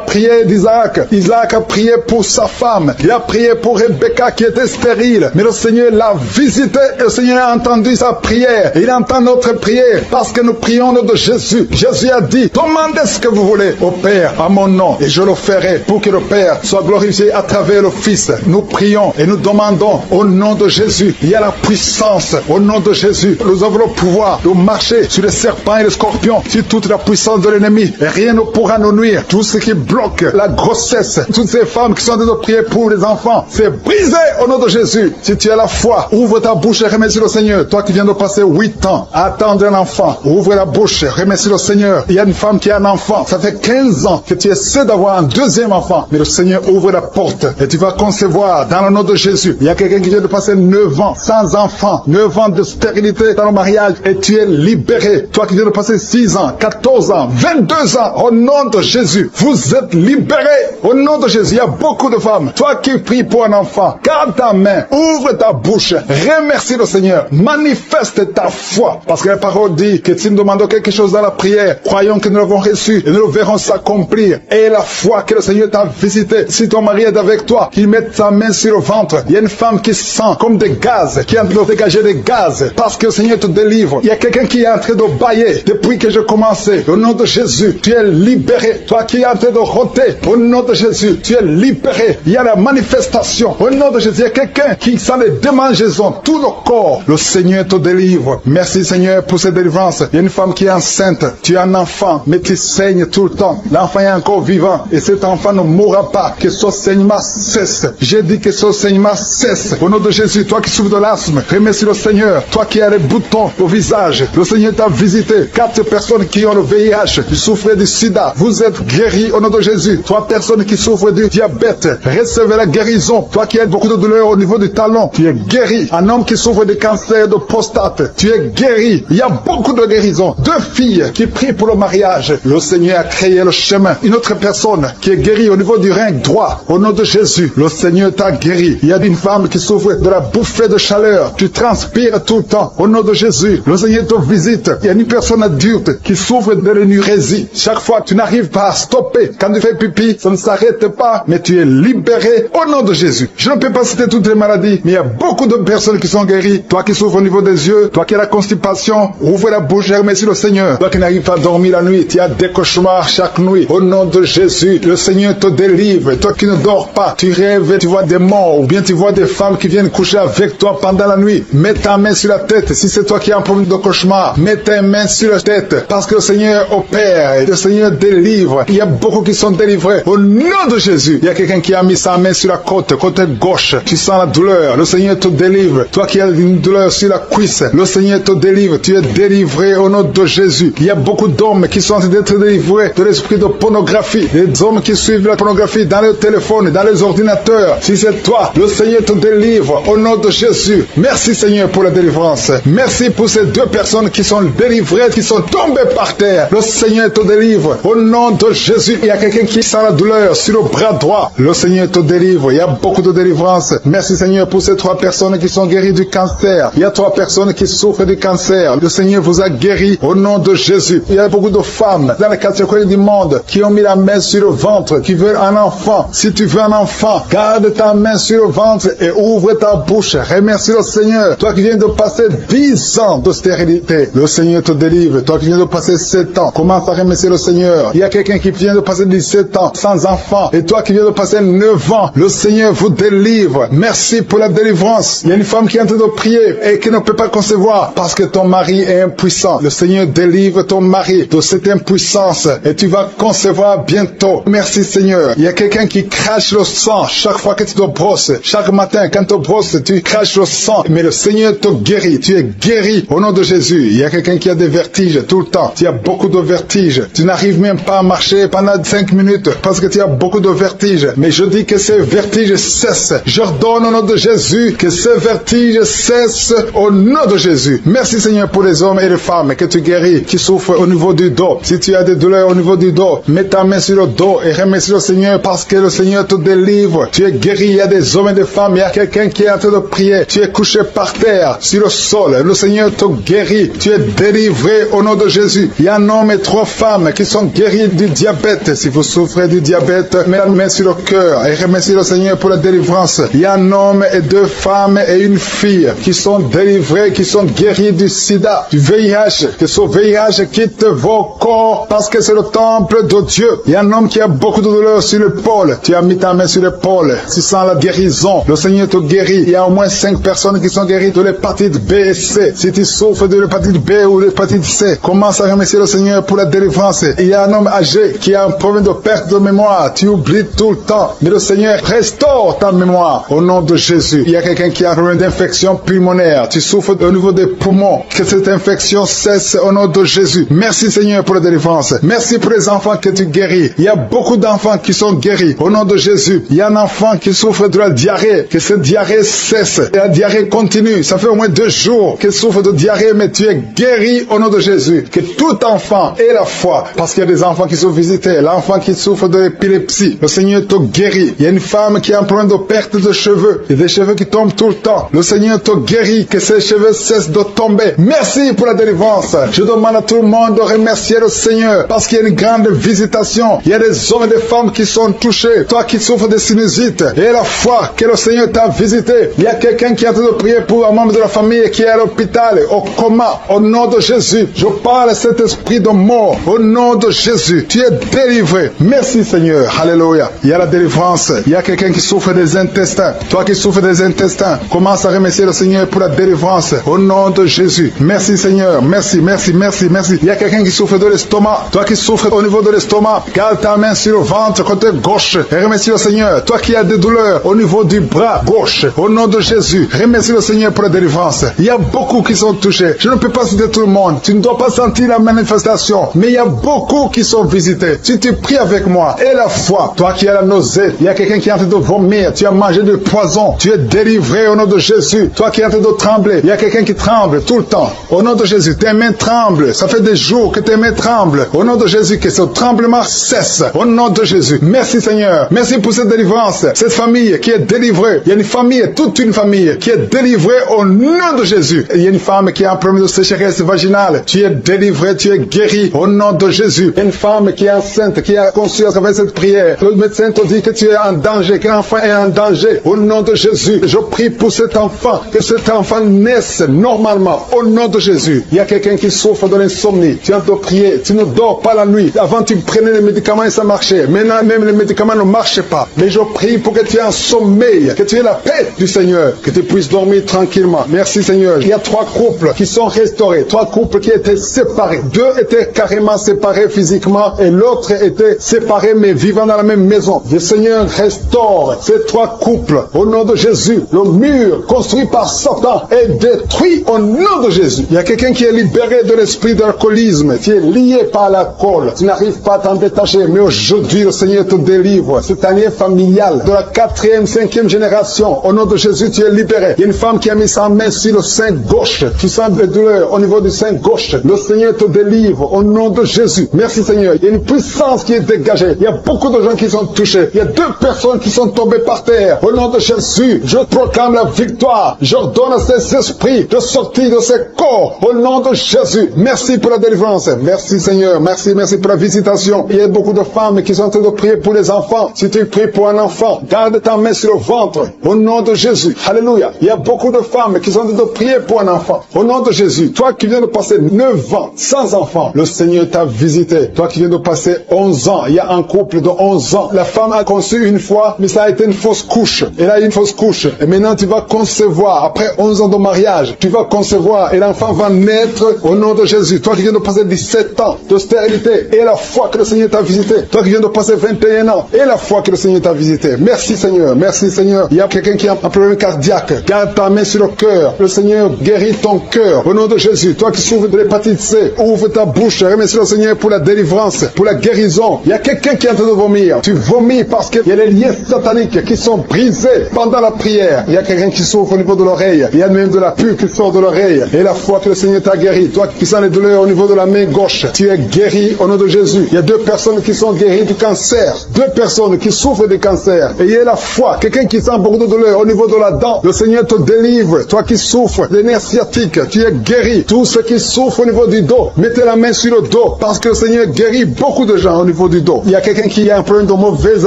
prière d'Isaac. Isaac a prié pour sa femme. Il a prié pour Rebecca qui était stérile. Mais le Seigneur l'a visité et le Seigneur a entendu sa prière. Et il entend notre prière parce que nous prions au nom de Jésus. Jésus a dit, demandez ce que vous voulez au Père à mon nom et je le ferai pour que le Père soit glorifié à travers le Fils. Nous prions et nous demandons au nom de Jésus. Il y a la puissance au nom de Jésus. Nous avons le pouvoir de marcher sur les serpents et les scorpions, sur toute la puissance de l'ennemi. Et rien ne pourra nous nuire. Tout ce qui bloque la grossesse, toutes ces femmes qui sont en train de prier pour les enfants, c'est brisé au nom de Jésus. Si tu as la foi, ouvre ta bouche et remercie le Seigneur. Toi qui viens de passer 8 ans à attendre un enfant, ouvre la bouche, remercie le Seigneur. Il y a une femme qui a un enfant, ça fait 15 ans que tu essaies d'avoir un deuxième enfant, mais le Seigneur ouvre la porte et tu vas concevoir dans le nom de Jésus. Il y a quelqu'un qui vient de passer 9 ans sans enfant, 9 ans de stérilité dans le mariage et tu es libéré. Toi qui viens de passer 6 ans, 14 ans, 22 ans, au nom de Jésus, vous êtes libérés au nom de Jésus. Il y a beaucoup de femmes. Toi qui pries pour un enfant, garde ta main, ouvre ta bouche, remercie le Seigneur, manifeste ta foi. Parce que la parole dit que si nous demandons quelque chose dans la prière, croyons que nous l'avons reçu et nous le verrons s'accomplir. Et la foi que le Seigneur t'a visité, si ton mari est avec toi, qu'il mette sa main sur le ventre. Il y a une femme qui sent comme des gaz, qui est en train de dégager des gaz, parce que le Seigneur te délivre. Il y a quelqu'un qui est en train de bailler depuis que j'ai commencé. Au nom de Jésus, tu es libéré. Toi qui es en train de rôter, au nom de Jésus, tu es libéré. Il y a la manifestation. Au nom de Jésus, il y a quelqu'un qui sent les démangeaisons, tout le corps. Le Seigneur te délivre. Merci Seigneur pour cette délivrance. Il y a une femme qui est enceinte. Tu as un enfant, mais tu saignes tout le temps. L'enfant est encore vivant et cet enfant ne mourra pas. Que ce saignement cesse. J'ai dit que ce saignement cesse. Au nom de Jésus, toi qui souffres de l'asthme, remercie le Seigneur. Toi qui as les boutons au visage, le Seigneur t'a visité. 4 personnes qui ont le VIH, qui souffrent du sida, vous êtes guéris au nom de Jésus. 3 personnes qui souffrent du diabète, recevez la guérison. Toi qui as beaucoup de douleurs au niveau du talon, tu es guéri. Un homme qui souffre de cancer de prostate, tu es guéri. Il y a beaucoup de guérisons. 2 filles qui prient pour le mariage, le Seigneur a créé le chemin. Une autre personne qui est guérie au niveau du rein droit, au nom de Jésus, le Seigneur t'a guéri. Il y a une femme qui souffre de la bouffée de chaleur, tu transpires tout le temps, au nom de Jésus, le Seigneur te visite. Il y a une personne adulte qui souffre de l'énurésie. Chaque fois tu n'arrives pas à stopper, quand tu fais pipi, ça ne s'arrête pas, mais tu es libéré au nom de Jésus. Je ne peux pas citer toutes les maladies, mais il y a beaucoup de personnes qui sont guéries. Toi qui souffres au niveau des yeux, toi qui as la constipation, ouvre la bouche et remercie le Seigneur. Toi qui n'arrives pas à dormir la nuit, tu as des cauchemars chaque nuit. Au nom de Jésus, le Seigneur te délivre. Toi qui ne dors pas, tu rêves, tu vois des morts, ou bien tu vois des femmes qui viennent coucher avec toi pendant la nuit. Mets ta main sur la tête. Si c'est toi qui as un problème de cauchemar, mets ta main sur la tête. Parce que le Seigneur opère et le Seigneur délivre. Il y a beaucoup qui sont délivrés. Au nom de Jésus, il y a quelqu'un qui a mis sa main sur la côte gauche. Tu sens la douleur. Le Seigneur te délivre. Toi qui as une douleur sur la cuisse, le Seigneur te délivre. Tu es délivré au nom de Jésus. Il y a beaucoup d'hommes qui sont en train d'être délivrés de l'esprit de pornographie. Les hommes qui suivent la pornographie dans les téléphones, dans les ordinateurs. Si c'est toi, le Seigneur te délivre au nom de Jésus. Merci Seigneur pour la délivrance. Merci pour ces 2 personnes qui sont délivrées, qui sont tombées par terre. Le Seigneur te délivre au nom de Jésus. Il y a quelqu'un qui sent la douleur sur le bras droit. Le Seigneur te délivre. Il y a beaucoup de délivrance. Merci Seigneur pour ces 3 personnes qui sont guéries du cancer. Il y a 3 personnes qui souffrent du cancer. Le Seigneur vous a guéri au nom de Jésus. Il y a beaucoup de femmes dans les 4 coins du monde qui ont mis la main sur le ventre, qui veulent un enfant. Si tu veux un enfant, garde ta main sur le ventre et ouvre ta bouche. Remercie le Seigneur. Toi qui viens de passer 10 ans de stérilité, le Seigneur te délivre. Toi qui viens de passer 7 ans, commence à remercier le Seigneur. Il y a quelqu'un qui vient de passer 17 ans sans enfant. Et toi qui viens de passer 9 ans, le Seigneur vous délivre. Merci pour la délivrance. Il y a une femme qui est en train de prier et qui ne peut pas concevoir parce que ton mari est impuissant. Le Seigneur délivre ton mari de cette impuissance et tu vas concevoir bientôt. Merci Seigneur. Il y a quelqu'un qui crache le sang chaque fois que tu te brosses. Chaque matin quand tu te brosses, tu craches le sang. Mais le Seigneur te guérit. Tu es guéri au nom de Jésus. Il y a quelqu'un qui a des vertiges tout le temps. Tu as beaucoup de vertiges. Tu n'arrives même pas à marcher pendant 5 minutes parce que tu as beaucoup de vertiges. Mais je dis que ces vertiges cessent. Je ordonne au nom de Jésus que ces vertiges vertiges cessent au nom de Jésus. Merci Seigneur pour les hommes et les femmes que tu guéris, qui souffrent au niveau du dos. Si tu as des douleurs au niveau du dos, mets ta main sur le dos et remercie le Seigneur parce que le Seigneur te délivre. Tu es guéri. Il y a des hommes et des femmes. Il y a quelqu'un qui est en train de prier. Tu es couché par terre, sur le sol. Le Seigneur te guérit. Tu es délivré au nom de Jésus. Il y a un homme et 3 femmes qui sont guéris du diabète. Si vous souffrez du diabète, mets la main sur le cœur et remercie le Seigneur pour la délivrance. Il y a un homme et 2 femmes et une fille qui sont délivrés, qui sont guéris du sida, du VIH. Que ce VIH quitte vos corps parce que c'est le temple de Dieu. Il y a un homme qui a beaucoup de douleur sur l'épaule. Tu as mis ta main sur l'épaule. Tu sens la guérison. Le Seigneur te guérit. Il y a au moins 5 personnes qui sont guéries de l'hépatite B et C. Si tu souffres de l'hépatite B ou de l'hépatite C, commence à remercier le Seigneur pour la délivrance. Il y a un homme âgé qui a un problème de perte de mémoire. Tu oublies tout le temps. Mais le Seigneur restaure ta mémoire au nom de Jésus. Il y a quelqu'un qui a un problème d'infection pulmonaire. Tu souffres au niveau des poumons. Que cette infection cesse au nom de Jésus. Merci Seigneur pour la délivrance. Merci pour les enfants que tu guéris. Il y a beaucoup d'enfants qui sont guéris au nom de Jésus. Il y a un enfant qui souffre de la diarrhée. Que cette diarrhée cesse. Et la diarrhée continue. Ça fait au moins 2 jours qu'il souffre de diarrhée, mais tu es guéri au nom de Jésus. Que tout enfant ait la foi. Parce qu'il y a des enfants qui sont visités. L'enfant qui souffre de l'épilepsie. Le Seigneur te guérit. Il y a une femme qui a un problème de perte de cheveux. Il y a des cheveux qui tombent tout le temps. Le Seigneur te guérit. Que ces cheveux cessent de tomber. Merci pour la délivrance. Je demande à tout le monde de remercier le Seigneur. Parce qu'il y a une grande visitation. Il y a des hommes et des femmes qui sont touchés. Toi qui souffres de sinusite. Et la foi que le Seigneur t'a visité. Il y a quelqu'un qui est en train de prier pour un membre de la famille qui est à l'hôpital, au coma. Au nom de Jésus. Je parle à cet esprit de mort. Au nom de Jésus. Tu es délivré. Merci Seigneur. Alléluia. Il y a la délivrance. Il y a quelqu'un qui souffre des intestins. Toi qui souffres des intestins, commence à remercier le Seigneur pour la délivrance. Au nom de Jésus. Merci Seigneur. Merci, merci, merci, merci. Il y a quelqu'un qui souffre de l'estomac. Toi qui souffres au niveau de l'estomac, garde ta main sur le ventre côté gauche et remercie le Seigneur. Toi qui as des douleurs au niveau du bras gauche, au nom de Jésus, remercie le Seigneur pour la délivrance. Il y a beaucoup qui sont touchés. Je ne peux pas citer tout le monde. Tu ne dois pas sentir la manifestation, mais il y a beaucoup qui sont visités. Si tu pries avec moi, et la foi, toi qui as la nausée, il y a quelqu'un qui est en train de vomir, tu as mangé du poison, tu es délivré au nom de Jésus. Toi qui es en train de trembler, il y a quelqu'un qui tremble tout le temps. Au nom de Jésus, tes mains tremblent. Ça fait des jours que tes mains tremblent. Au nom de Jésus, que ce tremblement cesse. Au nom de Jésus. Merci Seigneur. Merci pour cette délivrance. Cette famille qui est délivrée. Il y a une famille, toute une famille qui est délivrée au nom de Jésus. Il y a une femme qui a un problème de sécheresse vaginale. Tu es délivré, tu es guéri au nom de Jésus. Une femme qui est enceinte, qui a conçu à travers cette prière. Le médecin te dit que tu es en danger, que l'enfant est en danger. Au nom de Jésus, je prie pour cet enfant, que cet enfant naisse normalement. Au nom de Jésus. Il y a quelqu'un qui souffre de l'insomnie. Tu as de prier, tu ne dors pas la nuit. Avant, tu prenais les médicaments et ça marchait. Maintenant, même les médicaments ne marchent pas. Mais je prie pour que tu aies un sommeil, que tu aies la paix du Seigneur, que tu puisses dormir tranquillement. Merci Seigneur. Il y a 3 couples qui sont restaurés, 3 couples qui étaient séparés. 2 étaient carrément séparés physiquement et l'autre était séparé mais vivant dans la même maison. Le Seigneur restaure ces 3 couples au nom de Jésus. Le mur construit par Satan est détruit au nom de Jésus. Il y a quelqu'un qui est libéré de l'esprit d'alcoolisme. Tu es lié par l'alcool. Tu n'arrives pas à t'en détacher. Mais aujourd'hui, le Seigneur te délivre. Cette année familiale de la 4e, 5e génération. Au nom de Jésus, tu es libéré. Il y a une femme qui a mis sa main sur le sein gauche. Tu sens des douleurs au niveau du sein gauche. Le Seigneur te délivre au nom de Jésus. Merci Seigneur. Il y a une puissance qui est dégagée. Il y a beaucoup de gens qui sont touchés. Il y a 2 personnes qui sont tombées par terre. Au nom de Jésus, je proclame la victoire. J'ordonne à ces esprits de sortir de ces corps. Au nom de Jésus. Merci pour la délivrance. Merci Seigneur. Merci, merci pour la visitation. Il y a beaucoup de femmes qui sont en train de prier pour les enfants. Si tu pries pour un enfant, garde ta main sur le ventre. Au nom de Jésus. Alléluia. Il y a beaucoup de femmes qui sont en train de prier pour un enfant. Au nom de Jésus. Toi qui viens de passer 9 ans sans enfant, le Seigneur t'a visité. Toi qui viens de passer 11 ans, il y a un couple de 11 ans. La femme a conçu une fois, mais ça a été une fausse couche. Elle a eu une fausse couche. Et maintenant tu vas concevoir. Après 11 ans de mariage, tu vas concevoir et l'enfant va naître au nom de Jésus. Toi qui viens de passer 17 ans de stérilité et la foi que le Seigneur t'a visité. Toi qui viens de passer 21 ans et la foi que le Seigneur t'a visité. Merci Seigneur. Merci Seigneur. Il y a quelqu'un qui a un problème cardiaque. Garde ta main sur le cœur. Le Seigneur guérit ton cœur au nom de Jésus. Toi qui souffres de l'hépatite C, ouvre ta bouche. Remercie le Seigneur pour la délivrance, pour la guérison. Il y a quelqu'un qui est en train de vomir. Tu vomis parce qu'il y a les liens sataniques qui sont brisés pendant la prière. Il y a quelqu'un qui souffre souffre au niveau de l'oreille. Il y a même de la pus qui sort de l'oreille. Et la foi que le Seigneur t'a guéri. Toi qui sens les douleurs au niveau de la main gauche, tu es guéri au nom de Jésus. Il y a 2 personnes qui sont guéries du cancer. 2 personnes qui souffrent du cancer. Et il y a la foi. Quelqu'un qui sent beaucoup de douleur au niveau de la dent. Le Seigneur te délivre. Toi qui souffres des nerfs sciatiques, tu es guéri. Tous ceux qui souffrent au niveau du dos, mettez la main sur le dos. Parce que le Seigneur guérit beaucoup de gens au niveau du dos. Il y a quelqu'un qui a un problème de mauvaise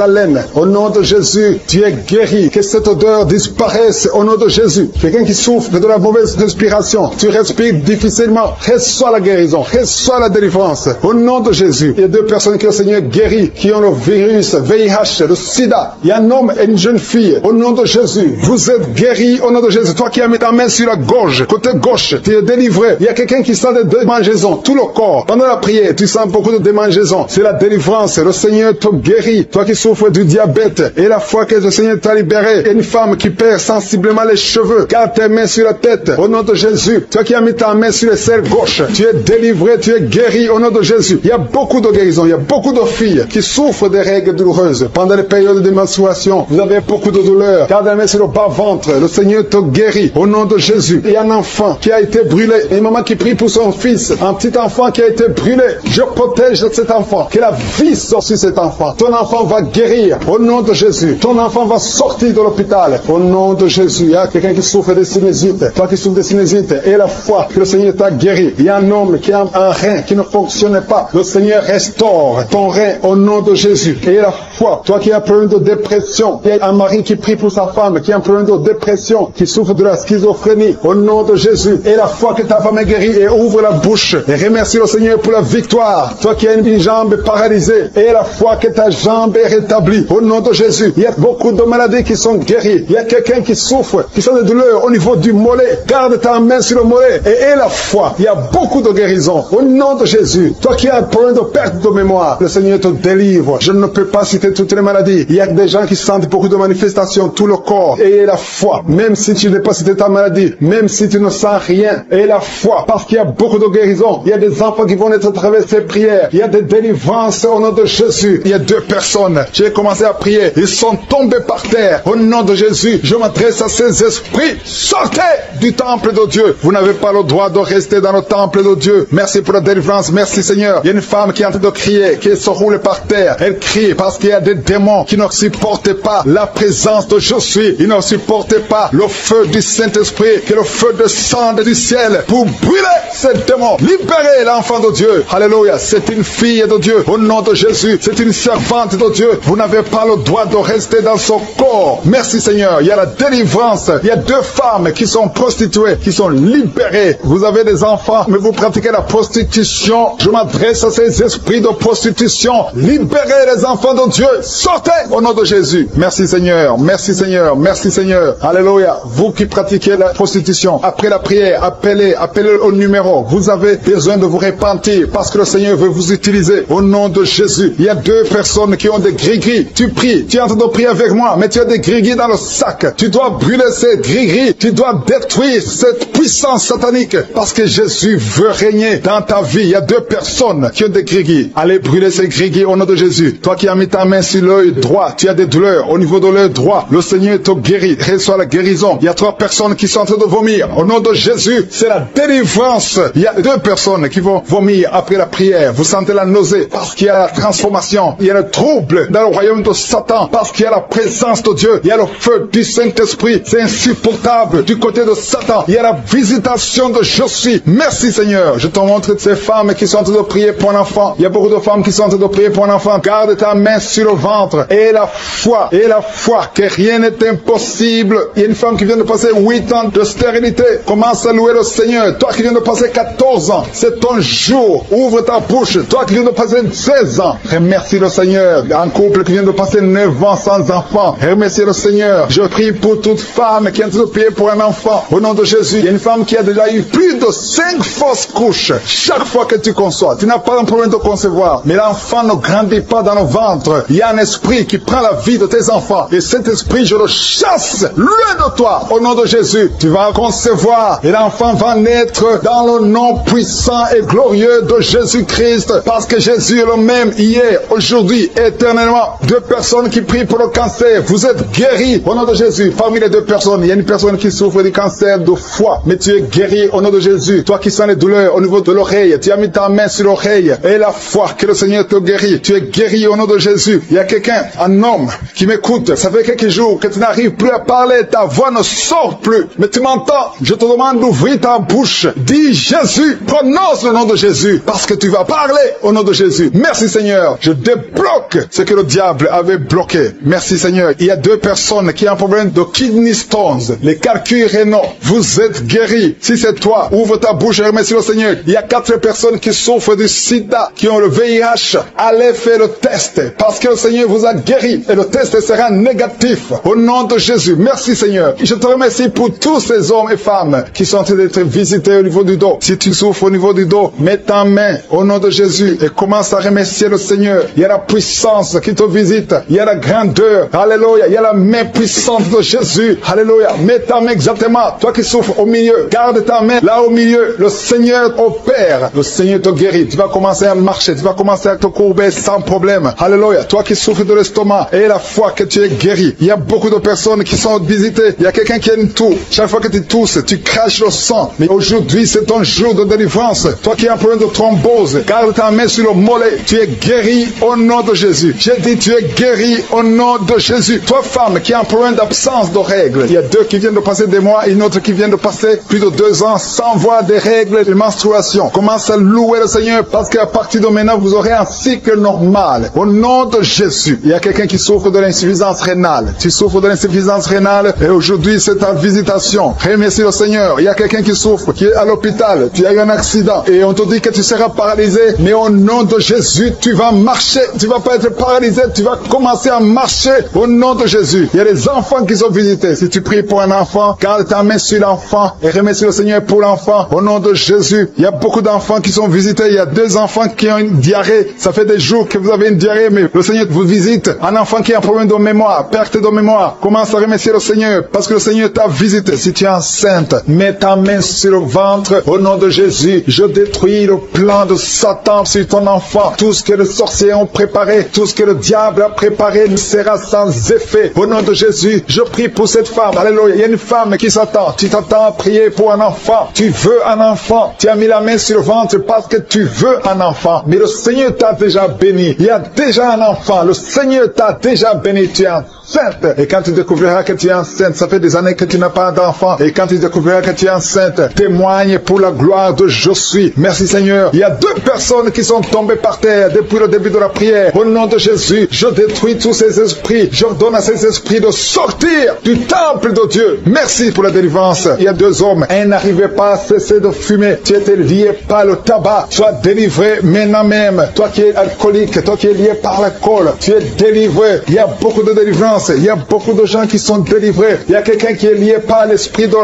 haleine. Au nom de Jésus, tu es guéri. Que cette odeur disparaisse au nom de Jésus. Quelqu'un qui souffre de la mauvaise respiration, tu respires difficilement, reçois la guérison, reçois la délivrance. Au nom de Jésus, il y a 2 personnes que le Seigneur guérit, qui ont le virus VIH, le sida. Il y a un homme et une jeune fille. Au nom de Jésus, vous êtes guéris au nom de Jésus. Toi qui as mis ta main sur la gorge, côté gauche, tu es délivré. Il y a quelqu'un qui sent des démangeaisons, tout le corps. Pendant la prière, tu sens beaucoup de démangeaisons. C'est la délivrance. Le Seigneur te guérit. Toi qui souffres du diabète, et la fois que le Seigneur t'a libéré, et une femme qui perd sensiblement les cheveux, garde tes mains sur la tête. Au nom de Jésus, toi qui as mis ta main sur le cerveau gauche, tu es délivré, tu es guéri au nom de Jésus. Il y a beaucoup de guérisons. Il y a beaucoup de filles qui souffrent des règles douloureuses. Pendant les périodes de menstruation, vous avez beaucoup de douleurs. Garde la main sur le bas-ventre. Le Seigneur te guérit au nom de Jésus. Il y a un enfant qui a été brûlé. Et une maman qui prie pour son fils. Un petit enfant qui a été brûlé. Je protège cet enfant. Que la vie sorte sur cet enfant. Ton enfant va guérir au nom de Jésus. Ton enfant va sortir de l'hôpital au nom de Jésus. Il y a quelqu'un qui souffre de sinusite. Toi qui souffres de sinusite, et la foi que le Seigneur t'a guéri. Il y a un homme qui a un rein qui ne fonctionne pas. Le Seigneur restaure ton rein au nom de Jésus. Et la foi, toi qui as un problème de dépression, il y a un mari qui prie pour sa femme, qui a un problème de dépression, qui souffre de la schizophrénie, au nom de Jésus. Et la foi que ta femme est guérie, et ouvre la bouche et remercie le Seigneur pour la victoire. Toi qui as une jambe paralysée, et la foi que ta jambe est rétablie, au nom de Jésus. Il y a beaucoup de maladies qui sont guéries. Il y a quelqu'un qui souffre, qui sent des douleurs au niveau du mollet. Garde ta main sur le mollet et aie la foi. Il y a beaucoup de guérisons au nom de Jésus. Toi qui as un problème de perte de mémoire, le Seigneur te délivre. Je ne peux pas citer toutes les maladies. Il y a des gens qui sentent beaucoup de manifestations, tout le corps. Et aie la foi. Même si tu n'es pas cité ta maladie, même si tu ne sens rien, aie la foi. Parce qu'il y a beaucoup de guérisons. Il y a des enfants qui vont être à travers ces prières. Il y a des délivrances au nom de Jésus. Il y a 2 personnes. J'ai commencé à prier. Ils sont tombés par terre. Au nom de Jésus, je m'adresse à ces esprits. Sortez du temple de Dieu. Vous n'avez pas le droit de rester dans le temple de Dieu. Merci pour la délivrance. Merci Seigneur. Il y a une femme qui est en train de crier, qui se roule par terre. Elle crie parce qu'il y a des démons qui ne supportent pas la présence de Je suis. Ils ne supportent pas le feu du Saint-Esprit, qui est le feu de sang du ciel pour brûler ces démons. Libérez l'enfant de Dieu. Alléluia. C'est une fille de Dieu. Au nom de Jésus. C'est une servante de Dieu. Vous n'avez pas le droit de rester dans son corps. Merci Seigneur. Il y a la délivrance. Il y a 2 femmes qui sont prostituées, qui sont libérées. Vous avez des enfants, mais vous pratiquez la prostitution. Je m'adresse à ces esprits de prostitution. Libérez les enfants de Dieu. Sortez au nom de Jésus. Merci Seigneur. Merci Seigneur. Merci Seigneur. Alléluia. Vous qui pratiquez la prostitution, après la prière, appelez au numéro. Vous avez besoin de vous repentir parce que le Seigneur veut vous utiliser. Au nom de Jésus. Il y a 2 personnes qui ont des gris-gris. Tu pries. Tu es en train de prier avec moi, mais tu as des gris-gris dans le sac. Tu dois brûler ces gris-gris. Tu dois détruire cette puissance satanique parce que Jésus veut régner dans ta vie. Il y a 2 personnes qui ont des gris-gris. Allez brûler ces gris-gris au nom de Jésus. Toi qui as mis ta main sur l'œil droit, tu as des douleurs au niveau de l'œil droit. Le Seigneur te guérit. Reçois la guérison. Il y a 3 personnes qui sont en train de vomir. Au nom de Jésus, c'est la délivrance. Il y a 2 personnes qui vont vomir après la prière. Vous sentez la nausée parce qu'il y a la transformation. Il y a le trouble dans le royaume de Satan parce qu'il y a la présence de Dieu. Il y a le feu du Saint-Esprit. C'est insupportable du côté de Satan. Il y a la visitation de Je suis. Merci Seigneur. Je te montre ces femmes qui sont en train de prier pour un enfant. Il y a beaucoup de femmes qui sont en train de prier pour un enfant. Garde ta main sur le ventre. Et la foi que rien n'est impossible. Il y a une femme qui vient de passer 8 ans de stérilité. Commence à louer le Seigneur. Toi qui viens de passer 14 ans, c'est ton jour. Ouvre ta bouche. Toi qui viens de passer 16 ans, remercie le Seigneur. Un couple qui vient de passer 9 ans sans enfant, remercie le Seigneur. Je prie pour toute femme qui est en train de prier pour un enfant. Au nom de Jésus, il y a une femme qui a déjà eu plus de 5 fausses couches. Chaque fois que tu conçois, tu n'as pas un problème de concevoir, mais l'enfant ne grandit pas dans le ventre. Il y a un esprit qui prend la vie de tes enfants. Et cet esprit, je le chasse loin de toi. Au nom de Jésus, tu vas concevoir et l'enfant va naître dans le nom puissant et glorieux de Jésus-Christ. Parce que Jésus est le même hier, aujourd'hui, éternellement. 2 personnes qui prient pour le cancer. Vous êtes guéris au nom de Jésus. Parmi les 2 personnes, personnes. Il y a une personne qui souffre du cancer de foie, mais tu es guéri au nom de Jésus. Toi qui sens les douleurs au niveau de l'oreille, tu as mis ta main sur l'oreille et la foi que le Seigneur te guérit. Tu es guéri au nom de Jésus. Il y a quelqu'un, un homme qui m'écoute. Ça fait quelques jours que tu n'arrives plus à parler, ta voix ne sort plus. Mais tu m'entends? Je te demande d'ouvrir ta bouche. Dis Jésus, prononce le nom de Jésus, parce que tu vas parler au nom de Jésus. Merci Seigneur. Je débloque ce que le diable avait bloqué. Merci Seigneur. Il y a 2 personnes qui ont un problème de kidney stones, les calculs rénaux. Vous êtes guéris. Si c'est toi, ouvre ta bouche et remercie le Seigneur. Il y a 4 personnes qui souffrent du sida, qui ont le VIH. Allez faire le test, parce que le Seigneur vous a guéri et le test sera négatif au nom de Jésus. Merci Seigneur. Je te remercie pour tous ces hommes et femmes qui sont en train d'être visités au niveau du dos. Si tu souffres au niveau du dos, mets ta main au nom de Jésus et commence à remercier le Seigneur. Il y a la puissance qui te visite. Il y a la grandeur. Alléluia. Il y a la main puissante de Jésus. Alléluia. Mets ta main exactement. Toi qui souffres au milieu, garde ta main là au milieu. Le Seigneur opère. Le Seigneur te guérit. Tu vas commencer à marcher. Tu vas commencer à te courber sans problème. Alléluia. Toi qui souffres de l'estomac et la foi que tu es guéri. Il y a beaucoup de personnes qui sont visitées. Il y a quelqu'un qui a une toux. Chaque fois que tu tousses, tu craches le sang. Mais aujourd'hui, c'est ton jour de délivrance. Toi qui as un problème de thrombose, garde ta main sur le mollet. Tu es guéri au nom de Jésus. J'ai dit, tu es guéri au nom de Jésus. Toi, femme qui a un problème d'absence de règles. Il y a 2 qui viennent de passer des mois, une autre qui vient de passer plus de 2 ans sans voir des règles de menstruation. Commence à louer le Seigneur, parce qu'à partir de maintenant, vous aurez un cycle normal. Au nom de Jésus. Il y a quelqu'un qui souffre de l'insuffisance rénale. Tu souffres de l'insuffisance rénale et aujourd'hui, c'est ta visitation. Remercie le Seigneur. Il y a quelqu'un qui souffre, qui est à l'hôpital. Tu as eu un accident et on te dit que tu seras paralysé. Mais au nom de Jésus, tu vas marcher. Tu vas pas être paralysé. Tu vas commencer à marcher au nom de Jésus. Il y a des enfants qui sont visités. Si tu pries pour un enfant, garde ta main sur l'enfant et remercie le Seigneur pour l'enfant. Au nom de Jésus, il y a beaucoup d'enfants qui sont visités. Il y a 2 enfants qui ont une diarrhée. Ça fait des jours que vous avez une diarrhée, mais le Seigneur vous visite. Un enfant qui a un problème de mémoire, perte de mémoire. Commence à remercier le Seigneur parce que le Seigneur t'a visité. Si tu es enceinte, mets ta main sur le ventre. Au nom de Jésus, je détruis le plan de Satan sur ton enfant. Tout ce que les sorciers ont préparé, tout ce que le diable a préparé ne sera sans effet. Au nom de Jésus, je prie pour cette femme. Alléluia. Il y a une femme qui s'attend. Tu t'attends à prier pour un enfant. Tu veux un enfant. Tu as mis la main sur le ventre parce que tu veux un enfant. Mais le Seigneur t'a déjà béni. Il y a déjà un enfant. Le Seigneur t'a déjà béni. Tu es enceinte. Et quand tu découvriras que tu es enceinte, ça fait des années que tu n'as pas d'enfant. Et quand tu découvriras que tu es enceinte, témoigne pour la gloire de Je suis. Merci Seigneur. Il y a 2 personnes qui sont tombées par terre depuis le début de la prière. Au nom de Jésus, je détruis tous ces esprits. J'ordonne à ces esprits de sortir du temple de Dieu. Merci pour la délivrance. Il y a 2 hommes. Un n'arrivait pas à cesser de fumer. Tu étais lié par le tabac. Sois délivré maintenant même. Toi qui es alcoolique, toi qui es lié par l'alcool, tu es délivré. Il y a beaucoup de délivrance. Il y a beaucoup de gens qui sont délivrés. Il y a quelqu'un qui est lié par l'esprit de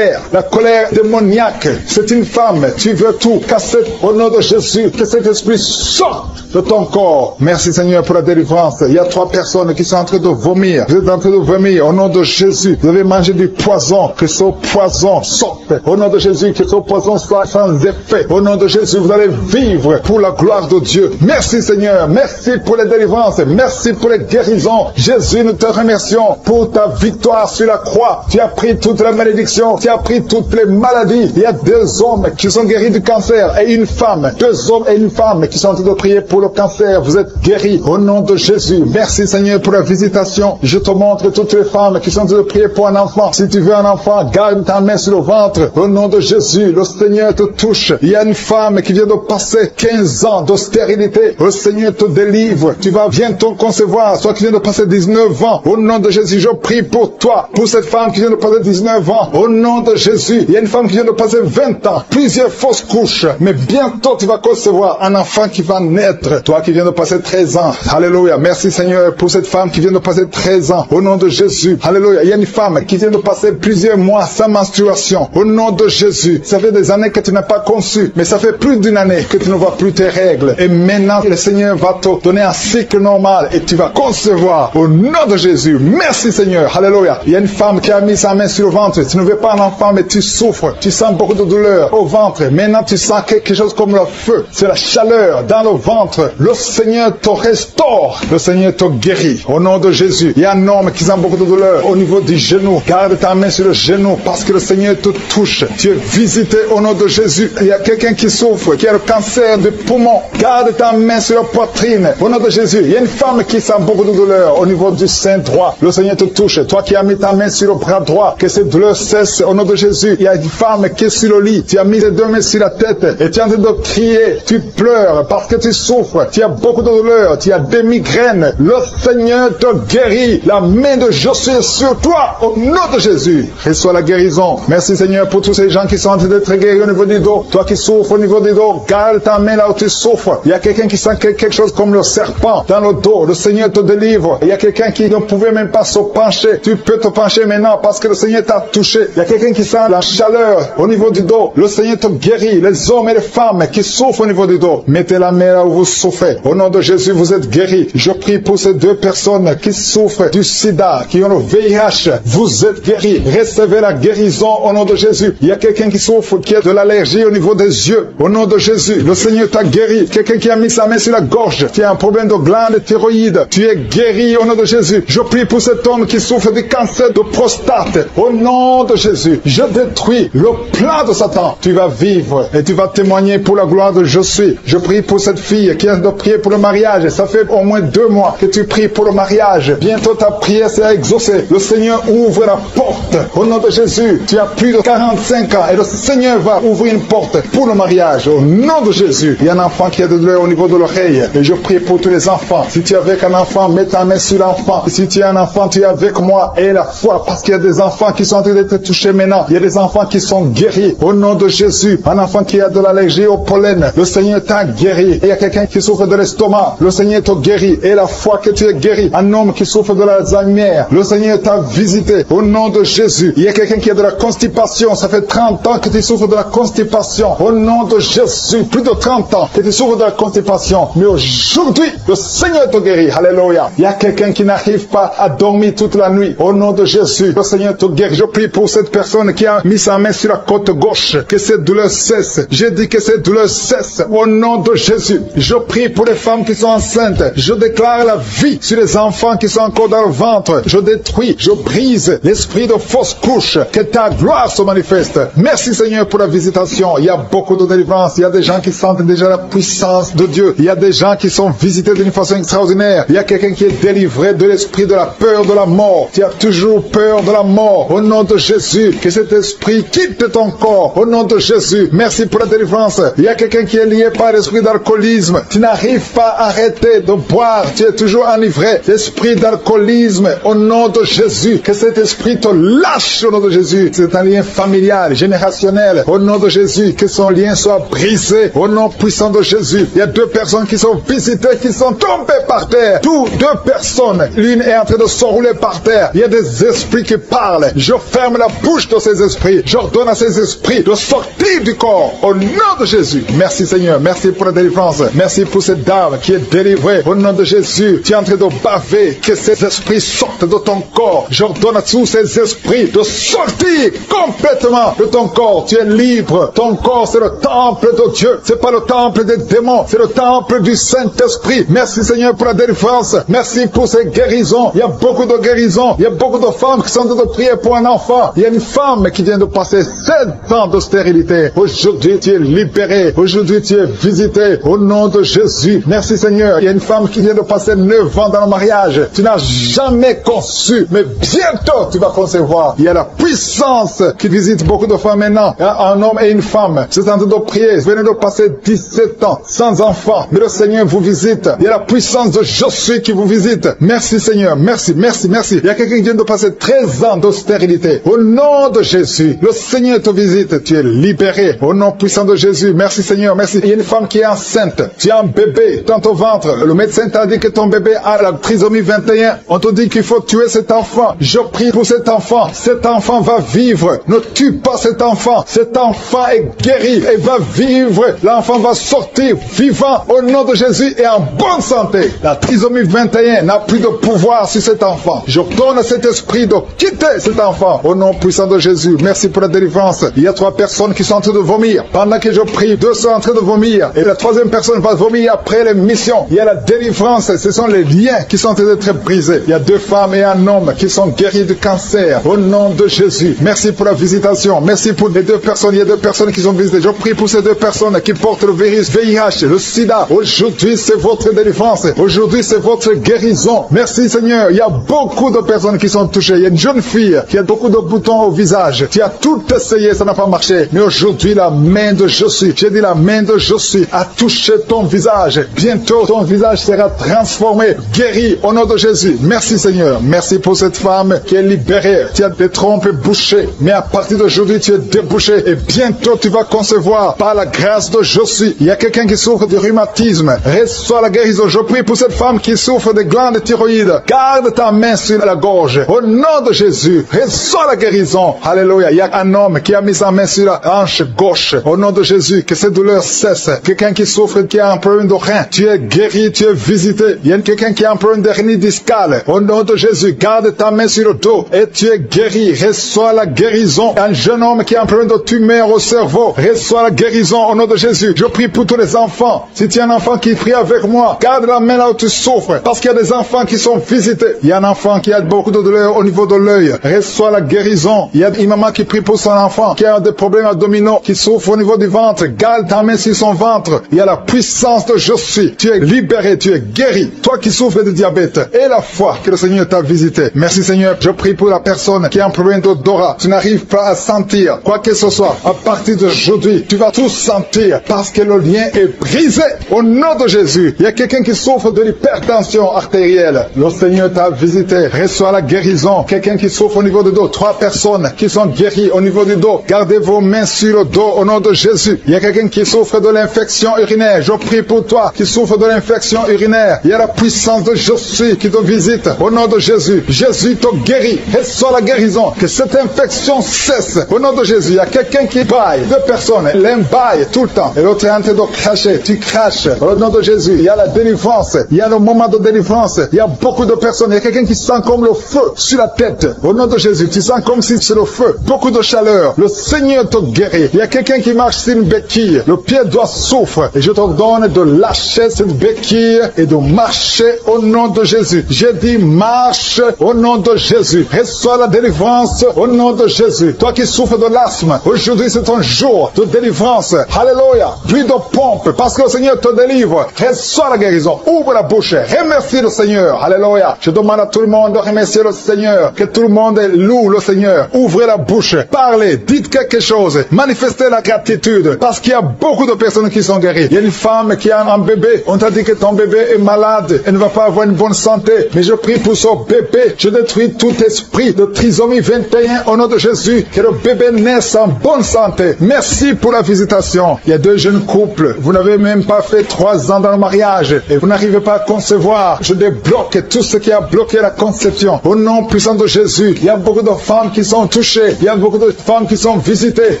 la colère démoniaque. C'est une femme. Tu veux tout casser au nom de Jésus. Que cet esprit sorte de ton corps. Merci Seigneur pour la délivrance. Il y a 3 personnes qui sont en train de vomir. Vous êtes en train de vomir au nom de Jésus. Vous avez mangé du poison. Que ce poison sorte. Au nom de Jésus, que ce poison soit sans effet. Au nom de Jésus, vous allez vivre pour la gloire de Dieu. Merci Seigneur. Merci pour les délivrances. Merci pour les guérisons. Jésus, nous te remercions pour ta victoire sur la croix. Tu as pris toute la malédiction. Tu as pris toutes les maladies. Il y a 2 hommes qui sont guéris du cancer et une femme. 2 hommes et une femme qui sont en train de prier pour le cancer. Vous êtes guéris au nom de Jésus. Merci Seigneur pour la visitation. Je te montre toutes les femmes qui sont en train de prier pour un enfant. Si tu veux un enfant, garde ta main sur le ventre. Au nom de Jésus, le Seigneur te touche. Il y a une femme qui vient de passer 15 ans de stérilité. Le Seigneur te délivre. Tu vas bientôt concevoir. Toi qui viens de passer 19 ans. Au nom de Jésus, je prie pour toi. Pour cette femme qui vient de passer 19 ans. Au nom de Jésus. Il y a une femme qui vient de passer 20 ans. Plusieurs fausses couches. Mais bientôt tu vas concevoir un enfant qui va naître. Toi qui viens de passer 13 ans. Alléluia. Merci Seigneur pour cette femme qui vient de passer 13 ans. Au nom de Jésus. Alléluia. Il y a une femme qui vient de passer plusieurs mois sans menstruation. Au nom de Jésus. Ça fait des années que tu n'as pas conçu. Mais ça fait plus d'une année que tu ne vois plus tes règles. Et maintenant, le Seigneur va te donner un cycle normal. Et tu vas concevoir. Au nom de Jésus. Merci Seigneur. Alléluia. Il y a une femme qui a mis sa main sur le ventre. Tu ne veux pas un enfant, mais tu souffres. Tu sens beaucoup de douleur au ventre. Maintenant, tu sens quelque chose comme le feu. C'est la chaleur dans le ventre. Le Seigneur te restaure. Le Seigneur te guérit. Au nom de Jésus. Il y a un homme qui sent beaucoup de douleur au niveau du genou. Garde ta main sur le genou parce que le Seigneur te touche. Tu es visité au nom de Jésus. Il y a quelqu'un qui souffre, qui a le cancer du poumon. Garde ta main sur la poitrine au nom de Jésus. Il y a une femme qui sent beaucoup de douleur au niveau du sein droit. Le Seigneur te touche. Toi qui as mis ta main sur le bras droit, que cette douleur cesse au nom de Jésus. Il y a une femme qui est sur le lit. Tu as mis tes deux mains sur la tête et tu es en train de crier. Tu pleures parce que tu souffres. Tu as beaucoup de douleur. Tu as des migraines. Le Seigneur te guérit. La main de Josué est sur toi au nom de Jésus. Reçois la guérison. Merci Seigneur pour tous ces gens qui sont en train d'être guéris au niveau du dos. Toi qui souffres au niveau du dos, garde ta main là où tu souffres. Il y a quelqu'un qui sent quelque chose comme le serpent dans le dos. Le Seigneur te délivre. Il y a quelqu'un qui ne pouvait même pas se pencher. Tu peux te pencher maintenant parce que le Seigneur t'a touché. Il y a quelqu'un qui sent la chaleur au niveau du dos. Le Seigneur te guérit. Les hommes et les femmes qui souffrent au niveau du dos, mettez la main là où vous souffrez. Au nom de Jésus, vous êtes guéris. Je prie pour ces deux personnes qui souffrent du sida, qui ont le VIH. Vous êtes guéris. Recevez la guérison au nom de Jésus. Il y a quelqu'un qui souffre, qui a de l'allergie au niveau des yeux. Au nom de Jésus, le Seigneur t'a guéri. Quelqu'un qui a mis sa main sur la gorge, qui a un problème de glande thyroïde. Tu es guéri au nom de Jésus. Je prie pour cet homme qui souffre du cancer de prostate. Au nom de Jésus, je détruis le plan de Satan. Tu vas vivre et tu vas témoigner pour la gloire de Je suis. Je prie pour cette fille qui a de prier pour le mariage. Ça fait au moins 2 mois que tu pries pour le mariage. Bientôt ta prière sera exaucée. Le Seigneur ouvre la porte. Au nom de Jésus, tu as plus de 45 ans et le Seigneur va ouvrir une porte pour le mariage. Au nom de Jésus, il y a un enfant qui a de douleur au niveau de l'oreille. Et je prie pour tous les enfants. Si tu es avec un enfant, mets ta main sur l'enfant. Si tu es un enfant, tu es avec moi. Et la foi, parce qu'il y a des enfants qui sont en train d'être touchés maintenant. Il y a des enfants qui sont guéris. Au nom de Jésus, un enfant qui a de l'allergie au pollen, le Seigneur t'a guéri. Et il y a quelqu'un qui souffre de l'estomac, le Seigneur t'a guéri. Et la foi que tu es guéri. Un homme qui souffre de l'Alzheimer, le Seigneur t'a visité. Au nom de Jésus, il y a quelqu'un qui a de la constipation. Ça fait 30 ans que tu souffres de la constipation. Au nom de Jésus, plus de 30 ans que tu souffres de la constipation. Mais aujourd'hui, le Seigneur te guérit. Alléluia. Il y a quelqu'un qui n'arrive pas à dormir toute la nuit. Au nom de Jésus, le Seigneur te guérit. Je prie pour cette personne qui a mis sa main sur la côte gauche. Que cette douleur cesse. J'ai dit que cette douleur cesse. Au nom de Jésus, je prie pour les femmes qui sont enceintes. Je déclare la vie sur les enfants qui sont encore dans le ventre. Je détruis, je brise l'esprit de fausse couche. Que ta gloire se manifeste. Merci Seigneur pour la visitation. Il y a beaucoup de délivrance. Il y a des gens qui sentent déjà la puissance de Dieu. Il y a des gens qui sont visités d'une façon extraordinaire. Il y a quelqu'un qui est délivré de l'esprit de la peur de la mort. Tu as toujours peur de la mort. Au nom de Jésus, que cet esprit quitte ton corps. Au nom de Jésus, merci pour la délivrance. Il y a quelqu'un qui est lié par l'esprit d'alcoolisme. Tu n'arrives pas à arrêter de boire. Tu es toujours enivré. L'esprit d'alcoolisme, au nom de Jésus, que cet esprit te lâche au nom de Jésus. C'est un lien familial, générationnel. Au nom de Jésus, que son lien soit brisé. Au nom puissant de Jésus. Il y a 2 personnes qui sont visitées, qui sont tombées par terre. Toutes 2 personnes. L'une est en train de s'enrouler par terre. Il y a des esprits qui parlent. Je ferme la bouche de ces esprits. J'ordonne à ces esprits de sortir du corps. Au nom de Jésus. Merci Seigneur. Merci pour la délivrance. Merci pour cette dame qui est délivrée. Au nom de Jésus. Tu es en train de baver. Que ces esprits sortent de ton corps. J'ordonne à tous ces esprits de sortir complètement de ton corps. Tu es libre. Ton corps, c'est le temple de Dieu. C'est pas le temple des démons. C'est le temple du Saint-Esprit. Merci Seigneur pour la délivrance. Merci pour ces guérisons. Il y a beaucoup de guérisons. Il y a beaucoup de femmes qui sont en train de prier pour un enfant. Il y a une femme qui vient de passer 7 ans de stérilité. Aujourd'hui, tu es libéré. Aujourd'hui, tu es visité. Au nom de Jésus. Merci Seigneur. Il y a une femme qui vient de passer 9 ans dans le mariage. Tu n'as jamais conçu, mais bientôt tu vas concevoir. Il y a la puissance qui visite beaucoup de femmes maintenant. Un homme et une femme. C'est en train de prier. Vous venez de passer 17 ans sans enfant. Mais le Seigneur vous visite. Il y a la puissance de Je suis qui vous visite. Merci Seigneur. Merci, merci, merci. Il y a quelqu'un qui vient de passer 13 ans de stérilité. Au nom de Jésus, le Seigneur te visite. Tu es libéré. Au nom puissant de Jésus. Merci Seigneur. Merci. Il y a une femme qui est enceinte. Tu as un bébé dans ton ventre. Le médecin t'a dit que ton bébé a la trisomie 21. On te dit qu'il faut tuer cet enfant. Je prie pour cet enfant. Cet enfant va vivre. Ne tue pas cet enfant. Cet enfant est guéri et va vivre. L'enfant va sortir vivant au nom de Jésus et en bonne santé. La trisomie 21 n'a plus de pouvoir sur cet enfant. Je donne à cet esprit de quitter cet enfant au nom puissant de Jésus. Merci pour la délivrance. Il y a 3 personnes qui sont en train de vomir. Pendant que je prie, 2 sont en train de vomir. Et la 3e personne va vomir après l'émission. Il y a la délivrance. Ce sont les liens qui sont en train d'être brisés. Il y a 2 femmes et un homme qui sont guéris. guéris du cancer. Au nom de Jésus. Merci pour la visitation. Merci pour les deux personnes. Il y a deux personnes qui sont visitées. Je prie pour ces deux personnes qui portent le virus VIH, le sida. Aujourd'hui, c'est votre délivrance. Aujourd'hui, c'est votre guérison. Merci Seigneur. Il y a beaucoup de personnes qui sont touchées. Il y a une jeune fille qui a beaucoup de boutons au visage. Tu as tout essayé, ça n'a pas marché. Mais aujourd'hui, la main de Jésus, j'ai dit la main de Jésus a touché ton visage. Bientôt, ton visage sera transformé, guéri au nom de Jésus. Merci Seigneur. Merci pour cette femme qui est libérée. Tu as des trompes bouchées. Mais à partir d'aujourd'hui, tu es débouché. Et bientôt, tu vas concevoir par la grâce de Jésus. Il y a quelqu'un qui souffre de rhumatisme. Reçois la guérison. Je prie pour cette femme qui souffre de glandes thyroïdes. Garde ta main sur la gorge. Au nom de Jésus, reçois la guérison. Alléluia. Il y a un homme qui a mis sa main sur la hanche gauche. Au nom de Jésus, que cette douleur cesse. Quelqu'un qui souffre, qui a un problème de rein. Tu es guéri, tu es visité. Il y a quelqu'un qui a un problème de hernie discale. Au nom de Jésus, garde ta main sur le dos et tu es guéri. Reçois la guérison. Un jeune homme qui a un problème de tumeur au cerveau. Reçois la guérison au nom de Jésus. Je prie pour tous les enfants. Si tu as un enfant qui prie avec moi, garde la main là où tu souffres. Parce qu'il y a des enfants qui sont visités. Il y a un enfant qui a beaucoup de douleur au niveau de l'œil. Reçois la guérison. Il y a une maman qui prie pour son enfant qui a des problèmes abdominaux, qui souffre au niveau du ventre. Garde ta main sur son ventre. Il y a la puissance de Jésus. Tu es libéré, tu es guéri. Toi qui souffres de diabète et la foi que le Seigneur t'a visité. Merci Seigneur. Je prie pour la personne qui a un problème d'odorat. Tu n'arrives pas à sentir quoi que ce soit. À partir d'aujourd'hui, tu vas tout sentir parce que le lien est brisé. Au nom de Jésus, il y a quelqu'un qui souffre de l'hypertension artérielle. Le Seigneur t'a visité. Reçois la guérison. Quelqu'un qui souffre au niveau du dos. 3 personnes qui sont guéries au niveau du dos. Gardez vos mains sur le dos au nom de Jésus. Il y a quelqu'un qui souffre de l'infection urinaire. Je prie pour toi qui souffre de l'infection urinaire. Il y a la puissance de Jésus qui te visite au nom de Jésus. Jésus te guérit. Reçois la guérison. Que cette infection cesse au nom de Jésus. Il y a quelqu'un qui baille. 2 personnes. L'un baille tout le temps. Et l'autre est en train de cracher. Tu craches au nom de Jésus. Il y a la délivrance. Il y a le moment de délivrance. Il y a beaucoup de personnes. Il y a quelqu'un qui sent comme le feu sur la tête. Au nom de Jésus. Tu sens comme si c'est le feu. Beaucoup de chaleur. Le Seigneur te guérit. Il y a quelqu'un qui marche sur une béquille. Le pied doit souffrir. Et je te donne de lâcher cette béquille et de marcher au nom de Jésus. J'ai dit marche au nom de Jésus. Reçois la délivrance au nom de Jésus. Toi qui souffres de l'asthme, aujourd'hui c'est ton jour de délivrance. Alléluia. Plus de pompe parce que le Seigneur te délivre. Reçois la guérison. Ouvre la bouche. Remercie le Seigneur. Alléluia. Je demande à tout le monde de remercier le Seigneur. Que tout le monde loue le Seigneur. Ouvrez la bouche. Parlez. Dites quelque chose. Manifestez la gratitude. Parce qu'il y a beaucoup de personnes qui sont guéries. Il y a une femme qui a un bébé. On t'a dit que ton bébé est malade. Elle ne va pas avoir une bonne santé. Mais je prie pour son bébé. Je détruis tout esprit de trisomie 21 au nom de Jésus. Que le bébé naisse en bonne santé. Merci pour la visitation. Il y a 2 jeunes couples. Vous n'avez même pas fait 3 ans dans le mariage. Et vous n'arrivez pas à concevoir. Je débloque tout ce qui a bloqué la conception. Au nom puissant de Jésus. Il y a beaucoup de femmes qui sont touchées. Il y a beaucoup de femmes qui sont visitées.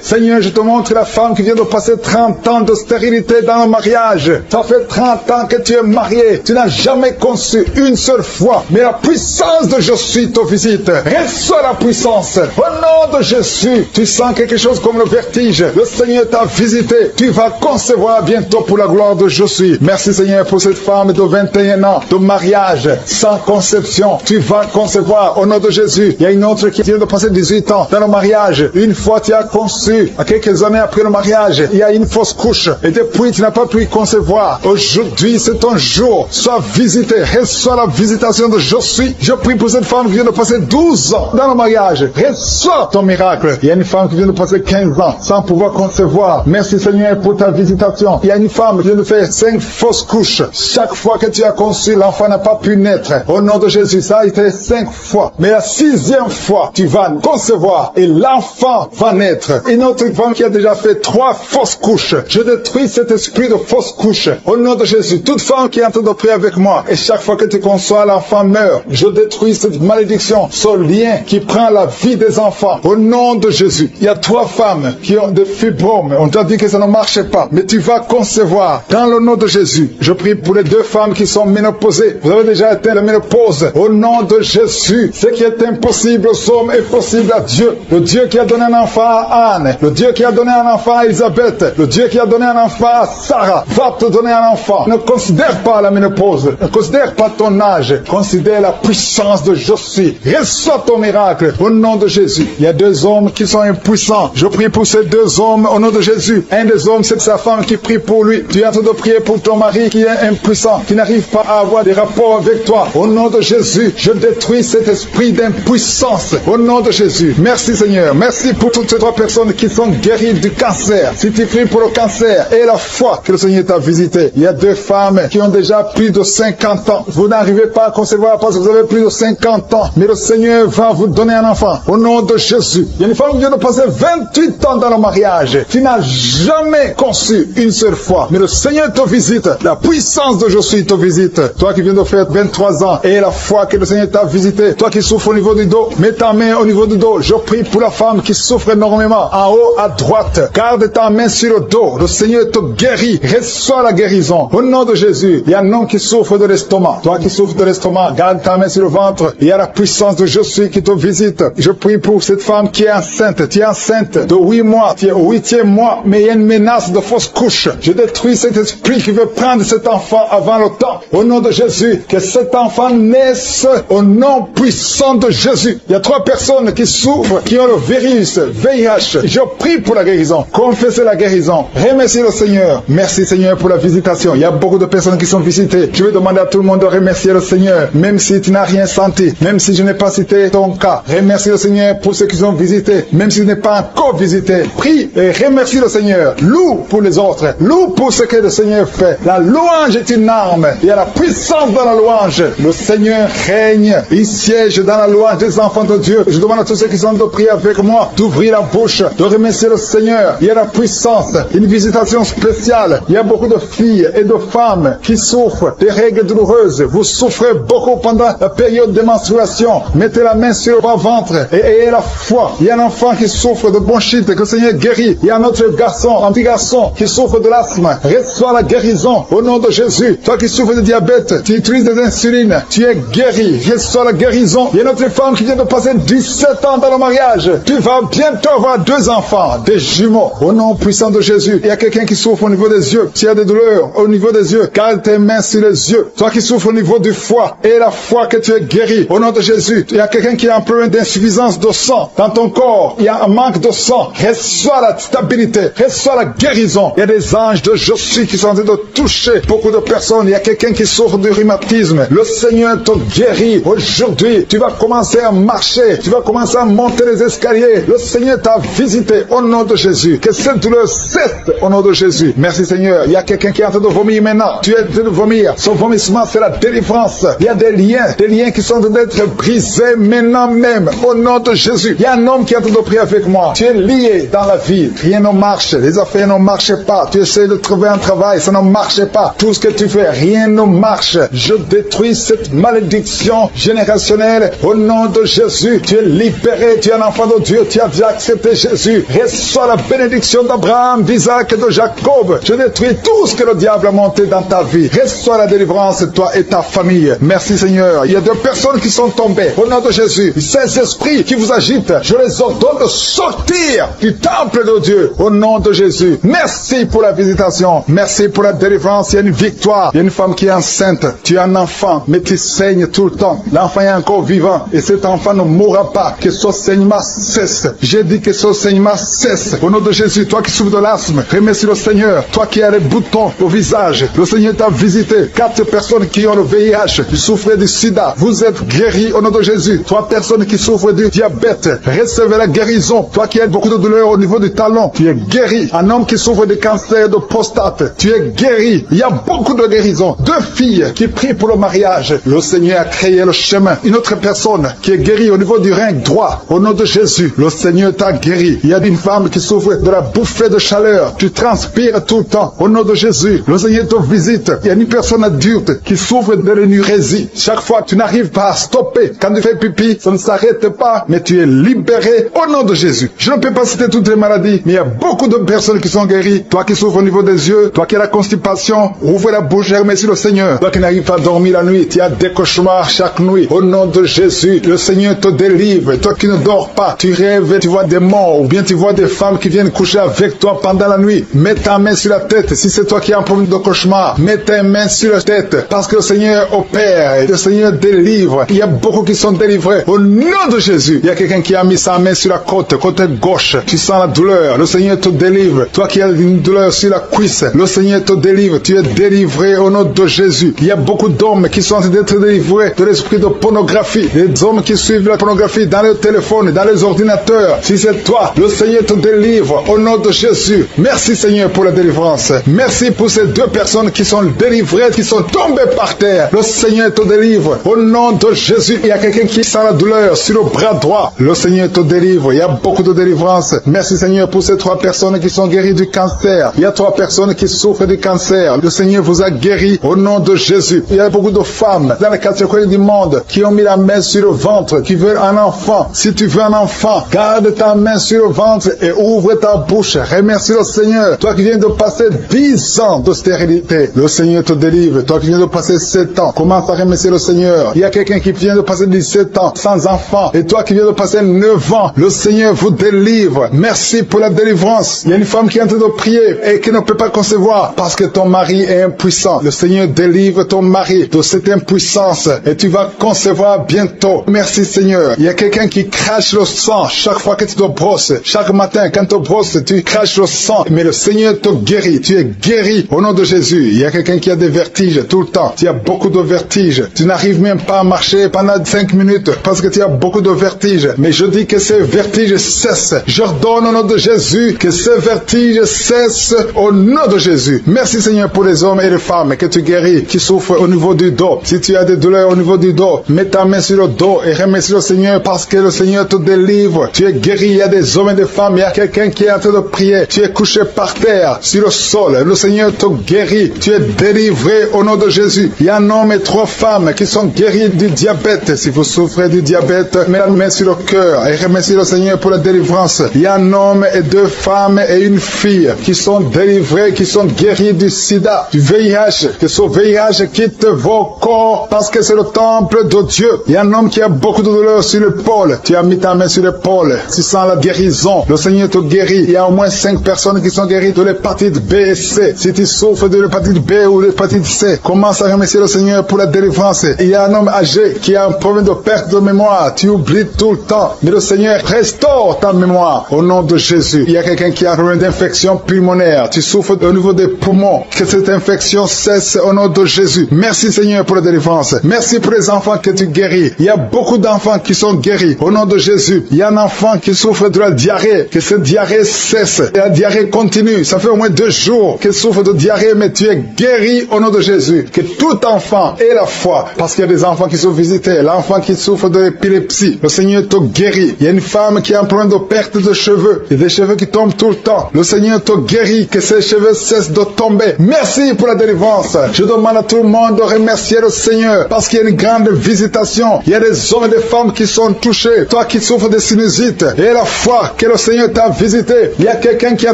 Seigneur, je te montre la femme qui vient de passer 30 ans de stérilité dans le mariage. Ça fait 30 ans que tu es marié. Tu n'as jamais conçu une seule fois. Mais la puissance de Jésus te visite. Reçois la puissance. Au nom de Jésus, tu sens quelque chose comme le vertige. Le Seigneur t'a visité. Tu vas concevoir bientôt pour la gloire de Jésus. Merci Seigneur pour cette femme de 21 ans de mariage sans conception. Tu vas concevoir au nom de Jésus. Il y a une autre qui vient de passer 18 ans dans le mariage. Une fois tu as conçu, à quelques années après le mariage, il y a une fausse couche. Et depuis tu n'as pas pu concevoir. Aujourd'hui c'est ton jour. Sois visité. Reçois la visitation de Jésus. Je prie pour cette femme qui vient de passer 12 ans dans le mariage. Reçois ton miracle. Il y a une femme qui vient de passer 15 ans sans pouvoir concevoir. Merci Seigneur pour ta visitation. Il y a une femme qui vient de faire 5 fausses couches. Chaque fois que tu as conçu, l'enfant n'a pas pu naître. Au nom de Jésus, ça a été 5 fois. Mais la 6e fois, tu vas concevoir et l'enfant va naître. Une autre femme qui a déjà fait 3 fausses couches. Je détruis cet esprit de fausses couches. Au nom de Jésus, toute femme qui est en train de prier avec moi, et chaque fois que tu conçois, l'enfant meurt. Je détruis cette malédiction, ce lien qui prend la vie des enfants. Au nom de Jésus, il y a 3 femmes qui ont des fibromes. On t'a dit que ça ne marchait pas, mais tu vas concevoir. Dans le nom de Jésus, je prie pour les 2 femmes qui sont ménopausées. Vous avez déjà atteint la ménopause. Au nom de Jésus, ce qui est impossible aux hommes est possible à Dieu. Le Dieu qui a donné un enfant à Anne, le Dieu qui a donné un enfant à Elisabeth, le Dieu qui a donné un enfant à Sarah, va te donner un enfant. Ne considère pas la ménopause, ne considère pas ton âge, considère la puissance de Jésus. reçois ton miracle au nom de Jésus. Il y a 2 hommes qui sont impuissants. Je prie pour ces 2 hommes au nom de Jésus. Un des hommes, c'est sa femme qui prie pour lui. Tu es en train de prier pour ton mari qui est impuissant, qui n'arrive pas à avoir des rapports avec toi. Au nom de Jésus, je détruis cet esprit d'impuissance. Au nom de Jésus. Merci Seigneur. Merci pour toutes ces 3 personnes qui sont guéries du cancer. Si tu pries pour le cancer et la foi que le Seigneur t'a visité. Il y a 2 femmes qui ont déjà plus de 50 ans. Vous n'arrivez pas à concevoir parce que vous avez plus de 50 ans. Mais le Seigneur va vous donner un enfant. Au nom de Jésus. Il y a une femme qui vient de passer 28 ans dans le mariage. Tu n'as jamais conçu une seule fois. Mais le Seigneur te visite. La puissance de Jésus te visite. Toi qui viens de faire 23 ans et la foi que le Seigneur t'a visité. Toi qui souffres au niveau du dos. Mets ta main au niveau du dos. Je prie pour la femme qui souffre énormément. En haut à droite. Garde ta main sur le dos. Le Seigneur te guérit. Reçois la guérison. Au nom de Jésus. Il y a un homme qui souffre de l'estomac. Toi qui souffres de l'estomac. Garde ta main sur le ventre. Il y a la puissance de Jésus qui te visite. Je prie pour cette femme qui est enceinte. Tu es enceinte de 8 mois. Tu es au 8e mois. Mais il y a une menace de fausse couche. Je détruis cet esprit qui veut prendre cet enfant avant le temps. Au nom de Jésus. Que cet enfant naisse au nom puissant de Jésus. Il y a 3 personnes qui souffrent, qui ont le virus, VIH. Je prie pour la guérison. Confessez la guérison. Remerciez le Seigneur. Merci Seigneur pour la visitation. Il y a beaucoup de personnes qui sont visitées. Je vais demander à tout le monde de remercier le Seigneur. Même si tu n'as rien senti. Même si je n'ai pas cité ton cas. Remercie le Seigneur pour ceux qui sont visités. Même si tu n'es pas encore visité. Prie et remercie le Seigneur. Loue pour les autres. Loue pour ce que le Seigneur fait. La louange est une arme. Il y a la puissance dans la louange. Le Seigneur règne. Il siège dans la louange des enfants de Dieu. Je demande à tous ceux qui sont de prier avec moi d'ouvrir la bouche, de remercier le Seigneur. Il y a la puissance. Une visitation spéciale. Il y a beaucoup de filles et de femmes qui souffrent des règles douloureuses. Vous souffrez beaucoup pendant la période de menstruation. Mettez la main sur le ventre et ayez la foi. Il y a un enfant qui souffre de bronchite, que le Seigneur guérit. Il y a un autre garçon, un petit garçon qui souffre de l'asthme. Reçois la guérison au nom de Jésus. Toi qui souffres de diabète, tu utilises des insulines, tu es guéri. Reçois la guérison. Il y a une autre femme qui vient de passer 17 ans dans le mariage. Tu vas bientôt avoir 2 enfants, des jumeaux. Au nom puissant de Jésus. Il y a quelqu'un qui souffre au niveau des yeux. Tu as des douleurs au niveau des yeux. Garde tes mains sur les yeux. Toi qui souffres au niveau du foie et la foi que tu es guéri. Au nom de Jésus. Il y a quelqu'un qui a un problème d'insuffisance de sang dans ton corps. Il y a un manque de sang. Reçois la stabilité. Reçois la guérison. Il y a des anges de Jésus qui sont en train de toucher beaucoup de personnes. Il y a quelqu'un qui souffre du rhumatisme. Le Seigneur te guérit. Aujourd'hui, tu vas commencer à marcher. Tu vas commencer à monter les escaliers. Le Seigneur t'a visité au nom de Jésus. Que cette douleur cesse au nom de Jésus. Merci Seigneur. Il y a quelqu'un qui est en train de vomir maintenant. Tu es en train de vomir. Son vomissement, c'est la délivrance. Il y a des liens qui sont en train d'être brisés maintenant même. Au nom de Jésus. Il y a un homme qui est en train de prier avec moi. Tu es lié dans la vie. Rien ne marche. Les affaires ne marchent pas. Tu essaies de trouver un travail. Ça ne marche pas. Tout ce que tu fais, rien ne marche. Je détruis cette malédiction générationnelle au nom de Jésus. Tu es libéré. Tu es un enfant de Dieu. Tu as déjà accepté Jésus. Reçois la bénédiction d'Abraham, d'Isaac et de Jacob. Je détruis tout ce que le diable a monté dans ta vie. Reçois la délivrance, toi et ta famille. Merci Seigneur. Il y a 2 personnes qui sont tombées. Au nom de Jésus. Ces esprits qui vous agitent, je les ordonne de sortir du temple de Dieu. Au nom de Jésus. Merci pour la visitation. Merci pour la délivrance. Il y a une victoire. Il y a une femme qui est enceinte. Tu as un enfant, mais tu saignes tout le temps. L'enfant est encore vivant. Et cet enfant ne mourra pas. Que ce saignement cesse. J'ai dit que ce saignement cesse. Au nom de Jésus, toi qui souffres de l'asthme, remercie le Seigneur. Toi qui as les boutons au visage, le Seigneur t'a visité. 4 personnes qui ont le VIH, qui souffrent du sida, vous êtes guéris au nom de Jésus. 3 personnes qui souffrent du diabète, recevez la guérison. Toi qui as beaucoup de douleurs au niveau du talon, tu es guéri. Un homme qui souffre de cancer de prostate, tu es guéri. Il y a beaucoup de guérisons. 2 filles qui prient pour le mariage. Le Seigneur a créé le chemin. Une autre personne qui est guérie au niveau du rein droit, au nom de Jésus. Le Seigneur t'a guéri. Il y a une femme qui souffre de la bouffée de chaleur. Tu transpires tout le temps. Au nom de Jésus, le Seigneur te visite. Il y a une personne adulte qui souffre de l'énurésie. Chaque fois, tu n'arrives pas à stopper. Quand tu fais pipi, ça ne s'arrête pas, mais tu es libéré au nom de Jésus. Je ne peux pas citer toutes les maladies, mais il y a beaucoup de personnes qui sont guéries. Toi qui souffres au niveau des yeux, toi qui as la constipation, ouvre la bouche et remercie le Seigneur. Toi qui n'arrives pas à dormir la nuit, tu as des cauchemars chaque nuit. Au nom de Jésus, le Seigneur te délivre. Toi qui ne dors pas, tu rêves, tu vois des morts, ou bien tu vois des femmes qui viennent coucher avec toi pendant la nuit. Mets ta main sur la tête. Si c'est toi qui as un problème de cauchemar, mets ta main sur la tête, parce que le Seigneur opère, le Seigneur délivre. Il y a beaucoup beaucoup qui sont délivrés. Au nom de Jésus, il y a quelqu'un qui a mis sa main sur la côte gauche. Tu sens la douleur. Le Seigneur te délivre. Toi qui as une douleur sur la cuisse, le Seigneur te délivre. Tu es délivré au nom de Jésus. Il y a beaucoup d'hommes qui sont en train d'être délivrés de l'esprit de pornographie. Les hommes qui suivent la pornographie dans les téléphones, dans les ordinateurs. Si c'est toi, le Seigneur te délivre au nom de Jésus. Merci Seigneur pour la délivrance. Merci pour ces deux personnes qui sont délivrées, qui sont tombées par terre. Le Seigneur te délivre au nom de Jésus. Il y a quelqu'un qui sent la douleur sur le bras droit. Le Seigneur te délivre. Il y a beaucoup de délivrance. Merci Seigneur pour ces 3 personnes qui sont guéries du cancer. Il y a 3 personnes qui souffrent du cancer. Le Seigneur vous a guéri au nom de Jésus. Il y a beaucoup de femmes dans les 4 coins du monde qui ont mis la main sur le ventre, qui veulent un enfant. Si tu veux un enfant, garde ta main sur le ventre et ouvre ta bouche. Remercie le Seigneur. Toi qui viens de passer 10 ans de stérilité, le Seigneur te délivre. Toi qui viens de passer 7 ans, commence à remercier le Seigneur. Il y a quelqu'un qui vient de passer 17 ans sans enfant. Et toi qui viens de passer 9 ans, le Seigneur vous délivre. Merci pour la délivrance. Il y a une femme qui est en train de prier et qui ne peut pas concevoir parce que ton mari est impuissant. Le Seigneur délivre ton mari de cette impuissance et tu vas concevoir bientôt. Merci Seigneur. Il y a quelqu'un qui crache le sang chaque fois que tu te brosses. Chaque matin quand tu te brosses, tu craches le sang. Mais le Seigneur te guérit. Tu es guéri au nom de Jésus. Il y a quelqu'un qui a des vertiges tout le temps. Tu as beaucoup de vertiges. Tu n'arrives même pas à marcher pendant 5 minutes parce que tu as beaucoup de vertiges. Mais je dis que ces vertiges cessent. J'ordonne au nom de Jésus que ces vertiges cessent au nom de Jésus. Merci Seigneur pour les hommes et les femmes que tu guéris, qui souffrent au niveau du dos. Si tu as des douleurs au niveau du dos, mets ta main sur le dos et remercie le Seigneur parce que le Seigneur te délivre. Tu es guéri. Il y a des hommes et des femmes. Il y a quelqu'un qui est en train de prier. Tu es couché par terre, sur le sol. Le Seigneur te guérit. Tu es délivré au nom de Jésus. Il y a un homme et 3 femmes qui sont guéris du diabète. Si vous souffrez du diabète, mets la main sur le cœur et remercie le Seigneur pour la délivrance. Il y a un homme et 2 femmes et une fille qui sont délivrés, qui sont guéris du sida, du VIH. Que ce VIH quitte vos corps parce que c'est le temple de Dieu. Il y a un homme qui a beaucoup de douleur sur l'épaule. Tu as mis ta main sur l'épaule. Tu sens la guérison. Le Seigneur te guérit. Il y a au moins 5 personnes qui sont guéries de l'hépatite B et C. Si tu souffres de l'hépatite B ou de l'hépatite C, commence à remercier le Seigneur pour la délivrance. Il y a un homme âgé qui a un problème de perte de mémoire. Tu oublies tout le temps. Mais le Seigneur restaure ta mémoire au nom de Jésus. Il y a quelqu'un qui a un problème d'infection pulmonaire. Tu souffres au niveau des poumons. Que cette infection cesse au nom de Jésus. Merci Seigneur pour la délivrance. Merci pour les enfants que tu guéris. Il y a beaucoup d'enfants qui sont guéris au nom de Jésus. Il y a un enfant qui souffre de la diarrhée. Que cette diarrhée cesse. Et la diarrhée continue. Ça fait au moins 2 jours qu'il souffre de diarrhée, mais tu es guéri au nom de Jésus. Que tout enfant ait la foi. Parce qu'il y a des enfants qui sont visités. L'enfant qui souffre de l'épilepsie, le Seigneur te guérit. Il y a une femme qui a un problème de perte de cheveux. Il y a des cheveux qui tombent tout le temps. Le Seigneur te guérit. Que ces cheveux cessent de tomber. Merci pour la délivrance. Je demande à tout le monde de remercier le Seigneur parce qu'il y a une grande visitation. Il y a des hommes et des femmes qui sont touchés. Toi qui souffres de sinusite et la foi que le Seigneur t'a visité. Il y a quelqu'un qui est en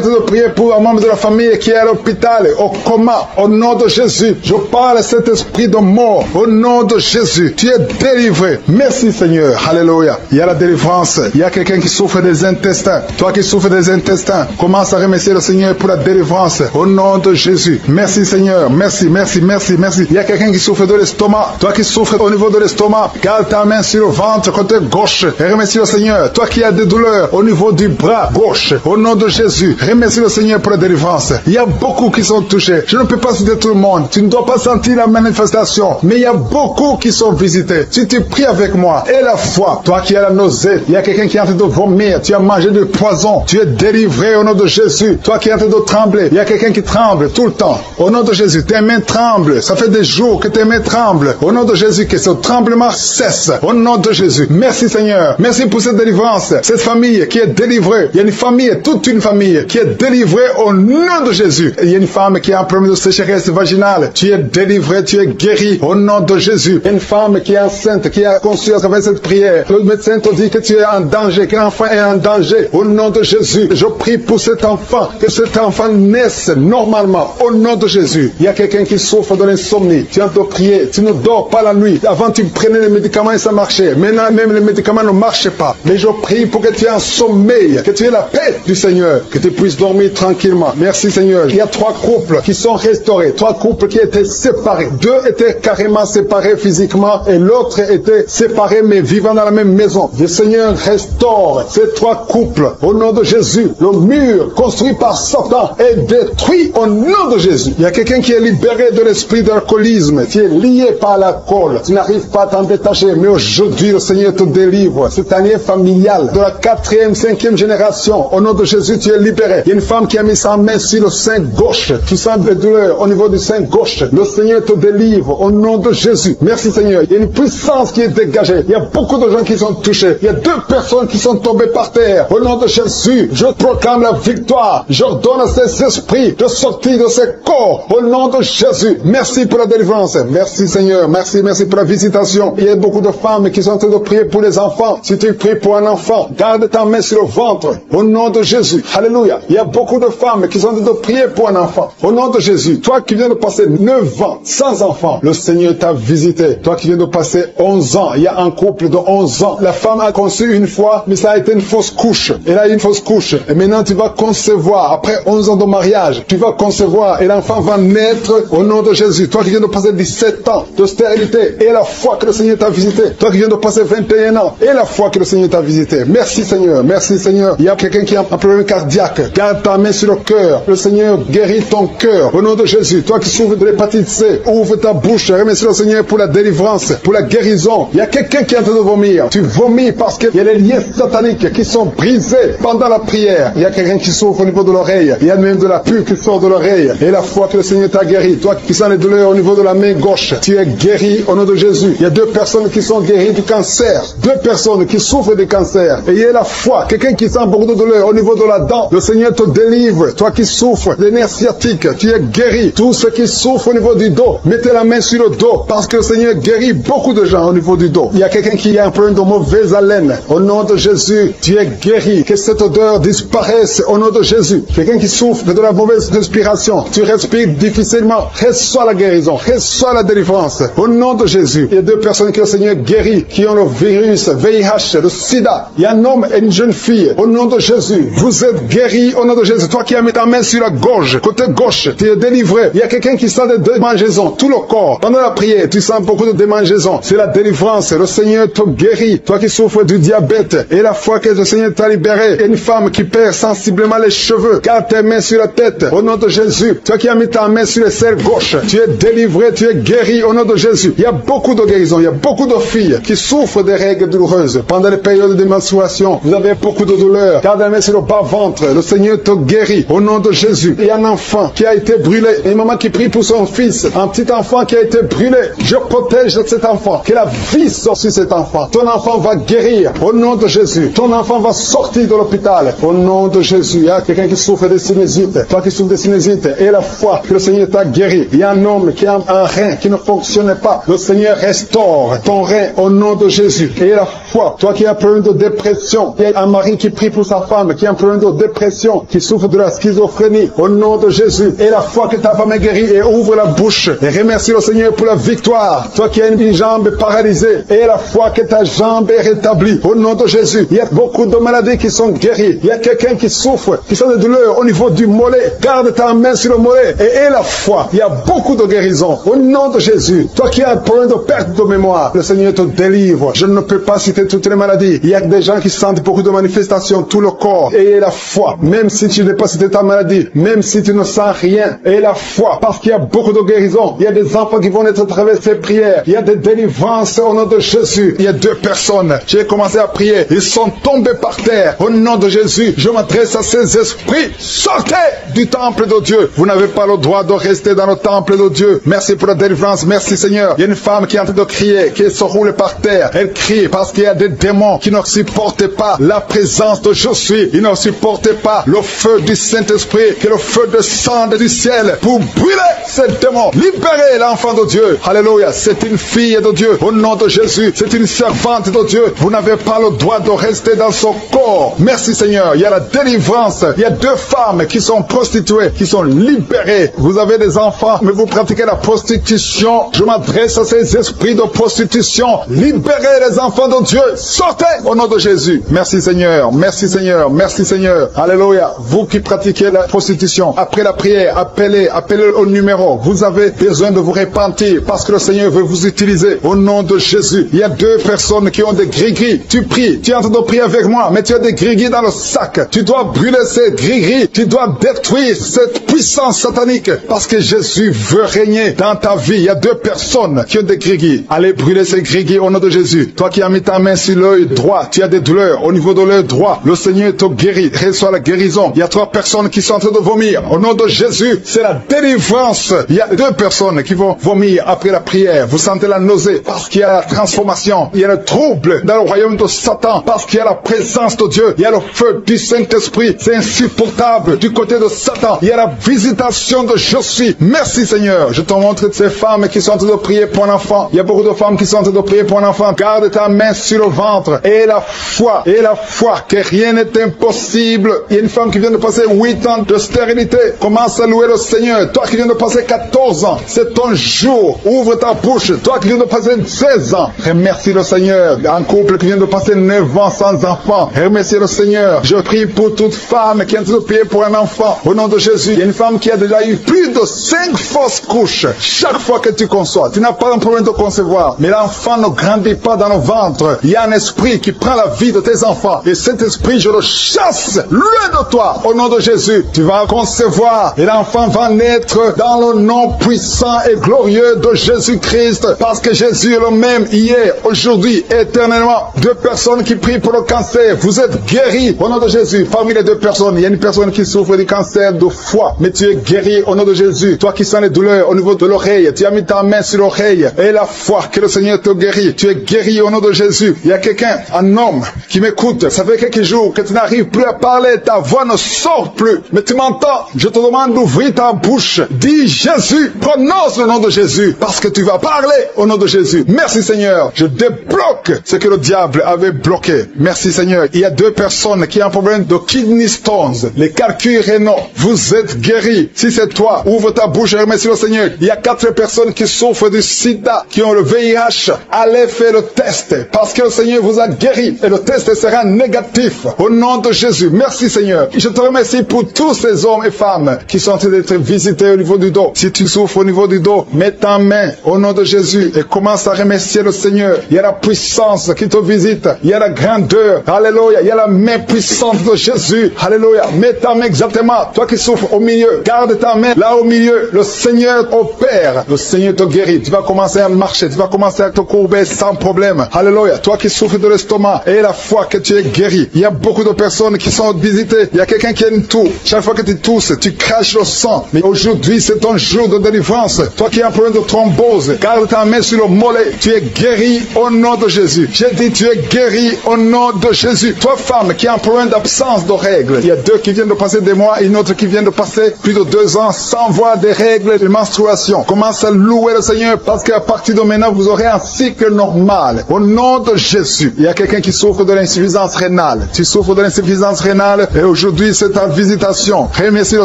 train de prier pour un membre de la famille qui est à l'hôpital, au coma. Au nom de Jésus, je parle à cet esprit de mort. Au nom de Jésus, tu es délivré. Merci Seigneur. Alléluia. Il y a la délivrance. Il y a quelqu'un qui souffre des intestins. Toi qui souffres des intestins, commence à remercier le Seigneur pour la délivrance. Au nom de Jésus. Merci Seigneur. Merci, merci, merci, merci. Il y a quelqu'un qui souffre de l'estomac. Toi qui souffres au niveau de l'estomac, garde ta main sur le ventre côté gauche et remercie le Seigneur. Toi qui as des douleurs au niveau du bras gauche, au nom de Jésus, remercie le Seigneur pour la délivrance. Il y a beaucoup qui sont touchés. Je ne peux pas citer tout le monde. Tu ne dois pas sentir la manifestation, mais il y a beaucoup qui sont visités. Si tu pries avec moi et la foi, toi qui as la nausée, il y a quelqu'un qui est en train de vomir, tu as mangé du poison, tu es délivré au nom de Jésus. Toi qui es en train de trembler, il y a quelqu'un qui tremble tout le temps. Au nom de Jésus, tes mains tremblent. Ça fait des jours que tes mains tremblent. Au nom de Jésus, que ce tremblement cesse. Au nom de Jésus. Merci Seigneur. Merci pour cette délivrance. Cette famille qui est délivrée. Il y a une famille, toute une famille qui est délivrée au nom de Jésus. Il y a une femme qui a un problème de sécheresse vaginale. Tu es délivré, tu es guéri au nom de Jésus. Il y a une femme qui est enceinte, qui a conçu à travers cette prière. Le médecin te dit que tu es en danger, que l'enfant est en danger. Au nom de Jésus, je prie pour cet enfant, que cet enfant naisse normalement. Au nom de Jésus. Il y a quelqu'un qui souffre de l'insomnie. Tu as de prier, tu ne dors pas la nuit. Avant, tu prenais les médicaments et ça marchait. Maintenant, même les médicaments ne marchent pas. Mais je prie pour que tu aies un sommeil, que tu aies la paix du Seigneur, que tu puisses dormir tranquillement. Merci Seigneur. Il y a 3 couples qui sont restaurés, 3 couples qui étaient séparés. 2 étaient carrément séparés physiquement et l'autre été séparés mais vivant dans la même maison. Le Seigneur restaure ces 3 couples au nom de Jésus. Le mur construit par Satan est détruit au nom de Jésus. Il y a quelqu'un qui est libéré de l'esprit d'alcoolisme, qui est lié par l'alcool. Tu n'arrives pas à t'en détacher, mais aujourd'hui le Seigneur te délivre. Cette année familiale de la 4e, 5e génération, au nom de Jésus, tu es libéré. Il y a une femme qui a mis sa main sur le sein gauche. Tu sens des douleurs au niveau du sein gauche. Le Seigneur te délivre au nom de Jésus. Merci Seigneur. Il y a une puissance qui est dégagée. Il y a beaucoup de gens qui sont touchés. Il y a 2 personnes qui sont tombées par terre. Au nom de Jésus, je proclame la victoire. J'ordonne à ces esprits de sortir de ces corps. Au nom de Jésus. Merci pour la délivrance. Merci Seigneur. Merci pour la visitation. Il y a beaucoup de femmes qui sont en train de prier pour les enfants. Si tu pries pour un enfant, garde ta main sur le ventre. Au nom de Jésus. Alléluia. Il y a beaucoup de femmes qui sont en train de prier pour un enfant. Au nom de Jésus. Toi qui viens de passer 9 ans sans enfant, le Seigneur t'a visité. Toi qui viens de passer 11 ans, il y a un couple de 11 ans. La femme a conçu une fois, mais ça a été une fausse couche. Elle a eu une fausse couche. Et maintenant tu vas concevoir. Après 11 ans de mariage, tu vas concevoir et l'enfant va naître au nom de Jésus. Toi qui viens de passer 17 ans de stérilité et la foi que le Seigneur t'a visité. Toi qui viens de passer 21 ans et la foi que le Seigneur t'a visité. Merci Seigneur. Merci Seigneur. Il y a quelqu'un qui a un problème cardiaque. Garde ta main sur le cœur. Le Seigneur guérit ton cœur au nom de Jésus. Toi qui souffres de l'hépatite C, ouvre ta bouche. Remercie le Seigneur pour la délivrance, pour la guérison. Il y a quelqu'un qui est en train de vomir. Tu vomis parce qu'il y a les liens sataniques qui sont brisés pendant la prière. Il y a quelqu'un qui souffre au niveau de l'oreille. Il y a même de la pus qui sort de l'oreille. Et la foi que le Seigneur t'a guéri. Toi qui sens les douleurs au niveau de la main gauche, tu es guéri au nom de Jésus. Il y a 2 personnes qui sont guéries du cancer. 2 personnes qui souffrent du cancer. Et il y a la foi. Quelqu'un qui sent beaucoup de douleur au niveau de la dent. Le Seigneur te délivre. Toi qui souffres des nerfs sciatiques, tu es guéri. Tous ceux qui souffrent au niveau du dos, mettez la main sur le dos parce que le Seigneur guérit beaucoup de gens au niveau du dos. Il y a quelqu'un qui a un problème de mauvaise haleine. Au nom de Jésus, tu es guéri. Que cette odeur disparaisse au nom de Jésus. Quelqu'un qui souffre de la mauvaise respiration, tu respires difficilement, reçois la guérison, reçois la délivrance. Au nom de Jésus, il y a 2 personnes que le Seigneur guérit, qui ont le virus VIH, le sida. Il y a un homme et une jeune fille. Au nom de Jésus, vous êtes guéris au nom de Jésus. Toi qui as mis ta main sur la gorge, côté gauche, tu es délivré. Il y a quelqu'un qui sent des démangeaisons, tout le corps. Pendant la prière, tu sens beaucoup de démangeaisons. C'est la délivrance. Le Seigneur te guérit. Toi qui souffres du diabète, et la fois que le Seigneur t'a libéré, et une femme qui perd sensiblement les cheveux, garde tes mains sur la tête. Au nom de Jésus, toi qui as mis ta main sur le cerveau gauche, tu es délivré, tu es guéri au nom de Jésus. Il y a beaucoup de guérisons. Il y a beaucoup de filles qui souffrent des règles douloureuses. Pendant les périodes de menstruation, vous avez beaucoup de douleurs. Garde la main sur le bas-ventre. Le Seigneur te guérit au nom de Jésus. Il y a un enfant qui a été brûlé. Et une maman qui prie pour son fils. Un petit enfant qui a été brûlé. Je protège cet enfant. Que la vie sorte sur cet enfant. Ton enfant va guérir au nom de Jésus. Ton enfant va sortir de l'hôpital au nom de Jésus. Il y a quelqu'un qui souffre de sinusite. Toi qui souffres de sinusite et la foi que le Seigneur t'a guéri. Il y a un homme qui a un rein qui ne fonctionnait pas. Le Seigneur restaure ton rein au nom de Jésus. Et la foi, toi qui as un problème de dépression. Il y a un mari qui prie pour sa femme qui a un problème de dépression, qui souffre de la schizophrénie au nom de Jésus. Et la foi que ta femme est guérie et ouvre la bouche et remercie le Seigneur pour la victoire. Toi qui as une jambe paralysée et la foi que ta jambe est rétablie au nom de Jésus. Il y a beaucoup de maladies qui sont guéries. Il y a quelqu'un qui souffre, qui sent des douleurs au niveau du mollet. Garde ta main sur le mollet et aie la foi. Il y a beaucoup de guérisons au nom de Jésus. Toi qui as un problème de perte de mémoire, le Seigneur te délivre. Je ne peux pas citer toutes les maladies. Il y a des gens qui sentent beaucoup de manifestations, tout le corps. Et la foi, même si tu n'es pas cité ta maladie, même si tu ne sens rien, et la foi, parce qu'il y a beaucoup de guérisons. Il y a des enfants qui vont être à travers ces prières. Il y a des délivrances au nom de Jésus. Il y a 2 personnes. J'ai commencé à prier. Ils sont tombés par terre. Au nom de Jésus, je m'adresse à ces esprits. Sortez du temple de Dieu. Vous n'avez pas le droit de rester dans le temple de Dieu. Merci pour la délivrance. Merci Seigneur. Il y a une femme qui est en train de crier, qui se roule par terre. Elle crie parce qu'il y a des démons qui ne supportent pas la présence de Je suis. Ils ne supportent pas le feu du Saint-Esprit, qui est le feu de sang du ciel pour brûler ces démons. Libérez l'enfant de Dieu. Alléluia. C'est une fille de Dieu. Au nom de Jésus. C'est une servante de Dieu. Vous n'avez pas le droit de rester dans son corps. Merci Seigneur. Il y a la délivrance. Il y a 2 femmes qui sont prostituées, qui sont libérées. Vous avez des enfants, mais vous pratiquez la prostitution. Je m'adresse à ces esprits de prostitution. Libérez les enfants de Dieu. Sortez au nom de Jésus. Merci Seigneur. Merci Seigneur. Merci Seigneur. Alléluia. Vous qui pratiquez la prostitution, après la prière, appelez au numéro. Vous avez besoin de vous repentir parce que le Seigneur veut vous utiliser. Au nom de Jésus. Il y a 2 personnes qui ont des gris-gris. Tu pries, tu es en train de prier avec moi, mais tu as des gris-gris dans le sac. Tu dois brûler ces gris-gris. Tu dois détruire cette puissance satanique parce que Jésus veut régner dans ta vie. Il y a 2 personnes qui ont des gris-gris. Allez brûler ces gris-gris au nom de Jésus. Toi qui as mis ta main sur l'œil droit, tu as des douleurs au niveau de l'œil droit. Le Seigneur te guérit. Reçois la guérison. Il y a 3 personnes qui sont en train de vomir. Au nom de Jésus, c'est la délivrance. Il y a 2 personnes qui vont vomir après la prière. Vous sentez la nausée parce qu'il y a la transformation. Il y a le trouble dans le royaume de Satan parce qu'il y a la présence de Dieu. Il y a le feu du Saint-Esprit. C'est insupportable du côté de Satan. Il y a la visitation de je suis. Merci Seigneur. Je te montre ces femmes qui sont en train de prier pour un enfant. Il y a beaucoup de femmes qui sont en train de prier pour un enfant. Garde ta main sur le ventre et la foi que rien n'est impossible. Il y a une femme qui vient de passer 8 ans de stérilité. Commence à louer le Seigneur. Toi qui viens de passer 14 ans, c'est ton jour. Ouvre ta bouche. Toi qui viens de passer 16 ans, remercie le Seigneur. Un couple qui vient de passer 9 ans sans enfant, remercie le Seigneur. Je prie pour toute femme qui est en train de prier pour un enfant. Au nom de Jésus, il y a une femme qui a déjà eu plus de 5 fausses couches. Chaque fois que tu conçois, tu n'as pas un problème de concevoir, mais l'enfant ne grandit pas dans le ventre. Il y a un esprit qui prend la vie de tes enfants. Et cet esprit, je le chasse loin de toi. Au nom de Jésus, tu vas concevoir et l'enfant va naître dans le nom puissant et glorieux de Jésus-Christ. Parce que Jésus est le même hier, aujourd'hui, éternellement. 2 personnes qui prient pour le cancer. Vous êtes guéris au nom de Jésus. Parmi les 2 personnes, il y a une personne qui souffre du cancer de foie. Mais tu es guéri au nom de Jésus. Toi qui sens les douleurs au niveau de l'oreille, tu as mis ta main sur l'oreille. Et la foi que le Seigneur te guérit. Tu es guéri au nom de Jésus. Il y a quelqu'un, un homme, qui m'écoute. Ça fait quelques jours que tu n'arrives plus à parler. Ta voix ne sort plus. Mais tu m'entends. Je te demande d'ouvrir ta bouche. Dis Jésus. Prononce le nom de Jésus. Parce que tu vas parler au nom de Jésus. Merci Seigneur. Je débloque ce que le diable avait bloqué. Merci Seigneur. Il y a 2 personnes qui ont un problème de kidney stones. Les calculs rénaux. Vous êtes guéris. Si c'est toi, ouvre ta bouche et remercie le Seigneur. Il y a 4 personnes qui souffrent du sida, qui ont le VIH. Allez faire le test. Parce que le Seigneur vous a guéri. Et le test sera négatif. Au nom de Jésus. Merci Seigneur. Je te remercie pour tous ces hommes et femmes qui sont en train d'être visités au niveau du dos. Si tu souffres au niveau du dos, mets ta main au nom de Jésus et commence à remercier le Seigneur. Il y a la puissance qui te visite. Il y a la grandeur. Alléluia. Il y a la main puissante de Jésus. Alléluia. Mets ta main exactement. Toi qui souffres au milieu, garde ta main là au milieu. Le Seigneur opère. Le Seigneur te guérit. Tu vas commencer à marcher. Tu vas commencer à te courber sans problème. Alléluia. Toi qui souffres de l'estomac et la foi que tu es guéri. Il y a beaucoup de personnes qui sont visitées. Il y a quelqu'un qui a une toux. Chaque fois que tu tousses, tu craches le sang. Mais aujourd'hui, c'est ton jour de délivrance. Toi qui as un problème de thrombose, garde ta main sur le mollet. Tu es guéri au nom de Jésus. J'ai dit, tu es guéri au nom de Jésus. Toi, femme, qui a un problème d'absence de règles. Il y a 2 qui viennent de passer des mois, une autre qui vient de passer plus de 2 ans sans voir des règles de menstruation. Commence à louer le Seigneur parce qu'à partir de maintenant, vous aurez un cycle normal. Au nom de Jésus. Il y a quelqu'un qui souffre de l'insuffisance rénale. Tu souffres de l'insuffisance rénale et aujourd'hui, c'est ta visitation. Remercie le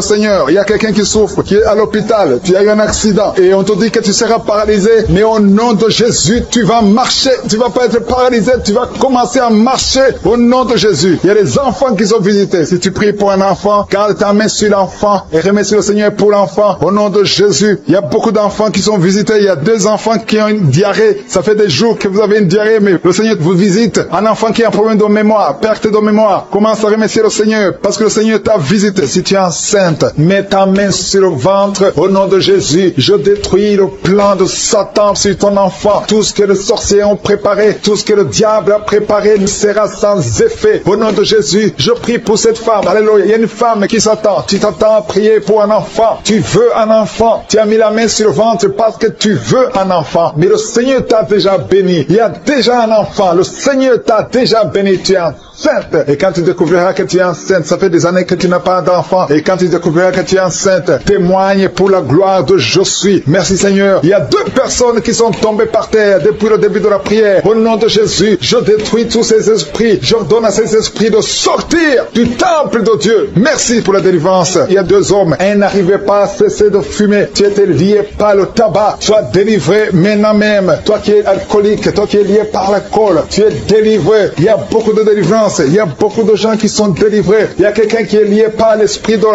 Seigneur. Il y a quelqu'un qui souffre, qui est à l'hôpital. Tu as eu un accident et on te dit que tu seras paralysé. Mais au nom de Jésus, tu vas marcher. Tu vas pas être paralysé. Tu vas commencer à marcher au nom de Jésus. Il y a des enfants qui sont visités. Si tu pries pour un enfant, garde ta main sur l'enfant et remercie le Seigneur pour l'enfant. Au nom de Jésus, il y a beaucoup d'enfants qui sont visités. Il y a 2 enfants qui ont une diarrhée. Ça fait des jours que vous avez une diarrhée, mais le Seigneur vous visite. Un enfant qui a un problème de mémoire, perte de mémoire. Commence à remercier le Seigneur parce que le Seigneur t'a visité. Si tu es enceinte, mets ta main sur le ventre. Au nom de Jésus, je détruis le plan de Satan sur ton enfant. Tout ce que les sorciers ont préparé, tout ce que le diable a préparé ne sera sans effet. Au nom de Jésus, je prie pour cette femme. Alléluia. Il y a une femme qui s'attend. Tu t'attends à prier pour un enfant. Tu veux un enfant. Tu as mis la main sur le ventre parce que tu veux un enfant. Mais le Seigneur t'a déjà béni. Il y a déjà un enfant. Le Seigneur t'a déjà béni. Tu es enceinte. Et quand tu découvriras que tu es enceinte, ça fait des années que tu n'as pas d'enfant. Et quand tu découvriras que tu es enceinte, témoigne pour la gloire de je suis. Merci Seigneur. Il y a 2 personnes qui sont tombées par terre depuis le début de la prière. Au nom de Jésus, je détruis tous ces esprits. J'ordonne à ces esprits de sortir du temple de Dieu. Merci pour la délivrance. Il y a 2 hommes. Un n'arrivait pas à cesser de fumer. Tu étais lié par le tabac. Sois délivré maintenant même. Toi qui es alcoolique, toi qui es lié par l'alcool, tu es délivré. Il y a beaucoup de délivrance. Il y a beaucoup de gens qui sont délivrés. Il y a quelqu'un qui est lié par l'esprit de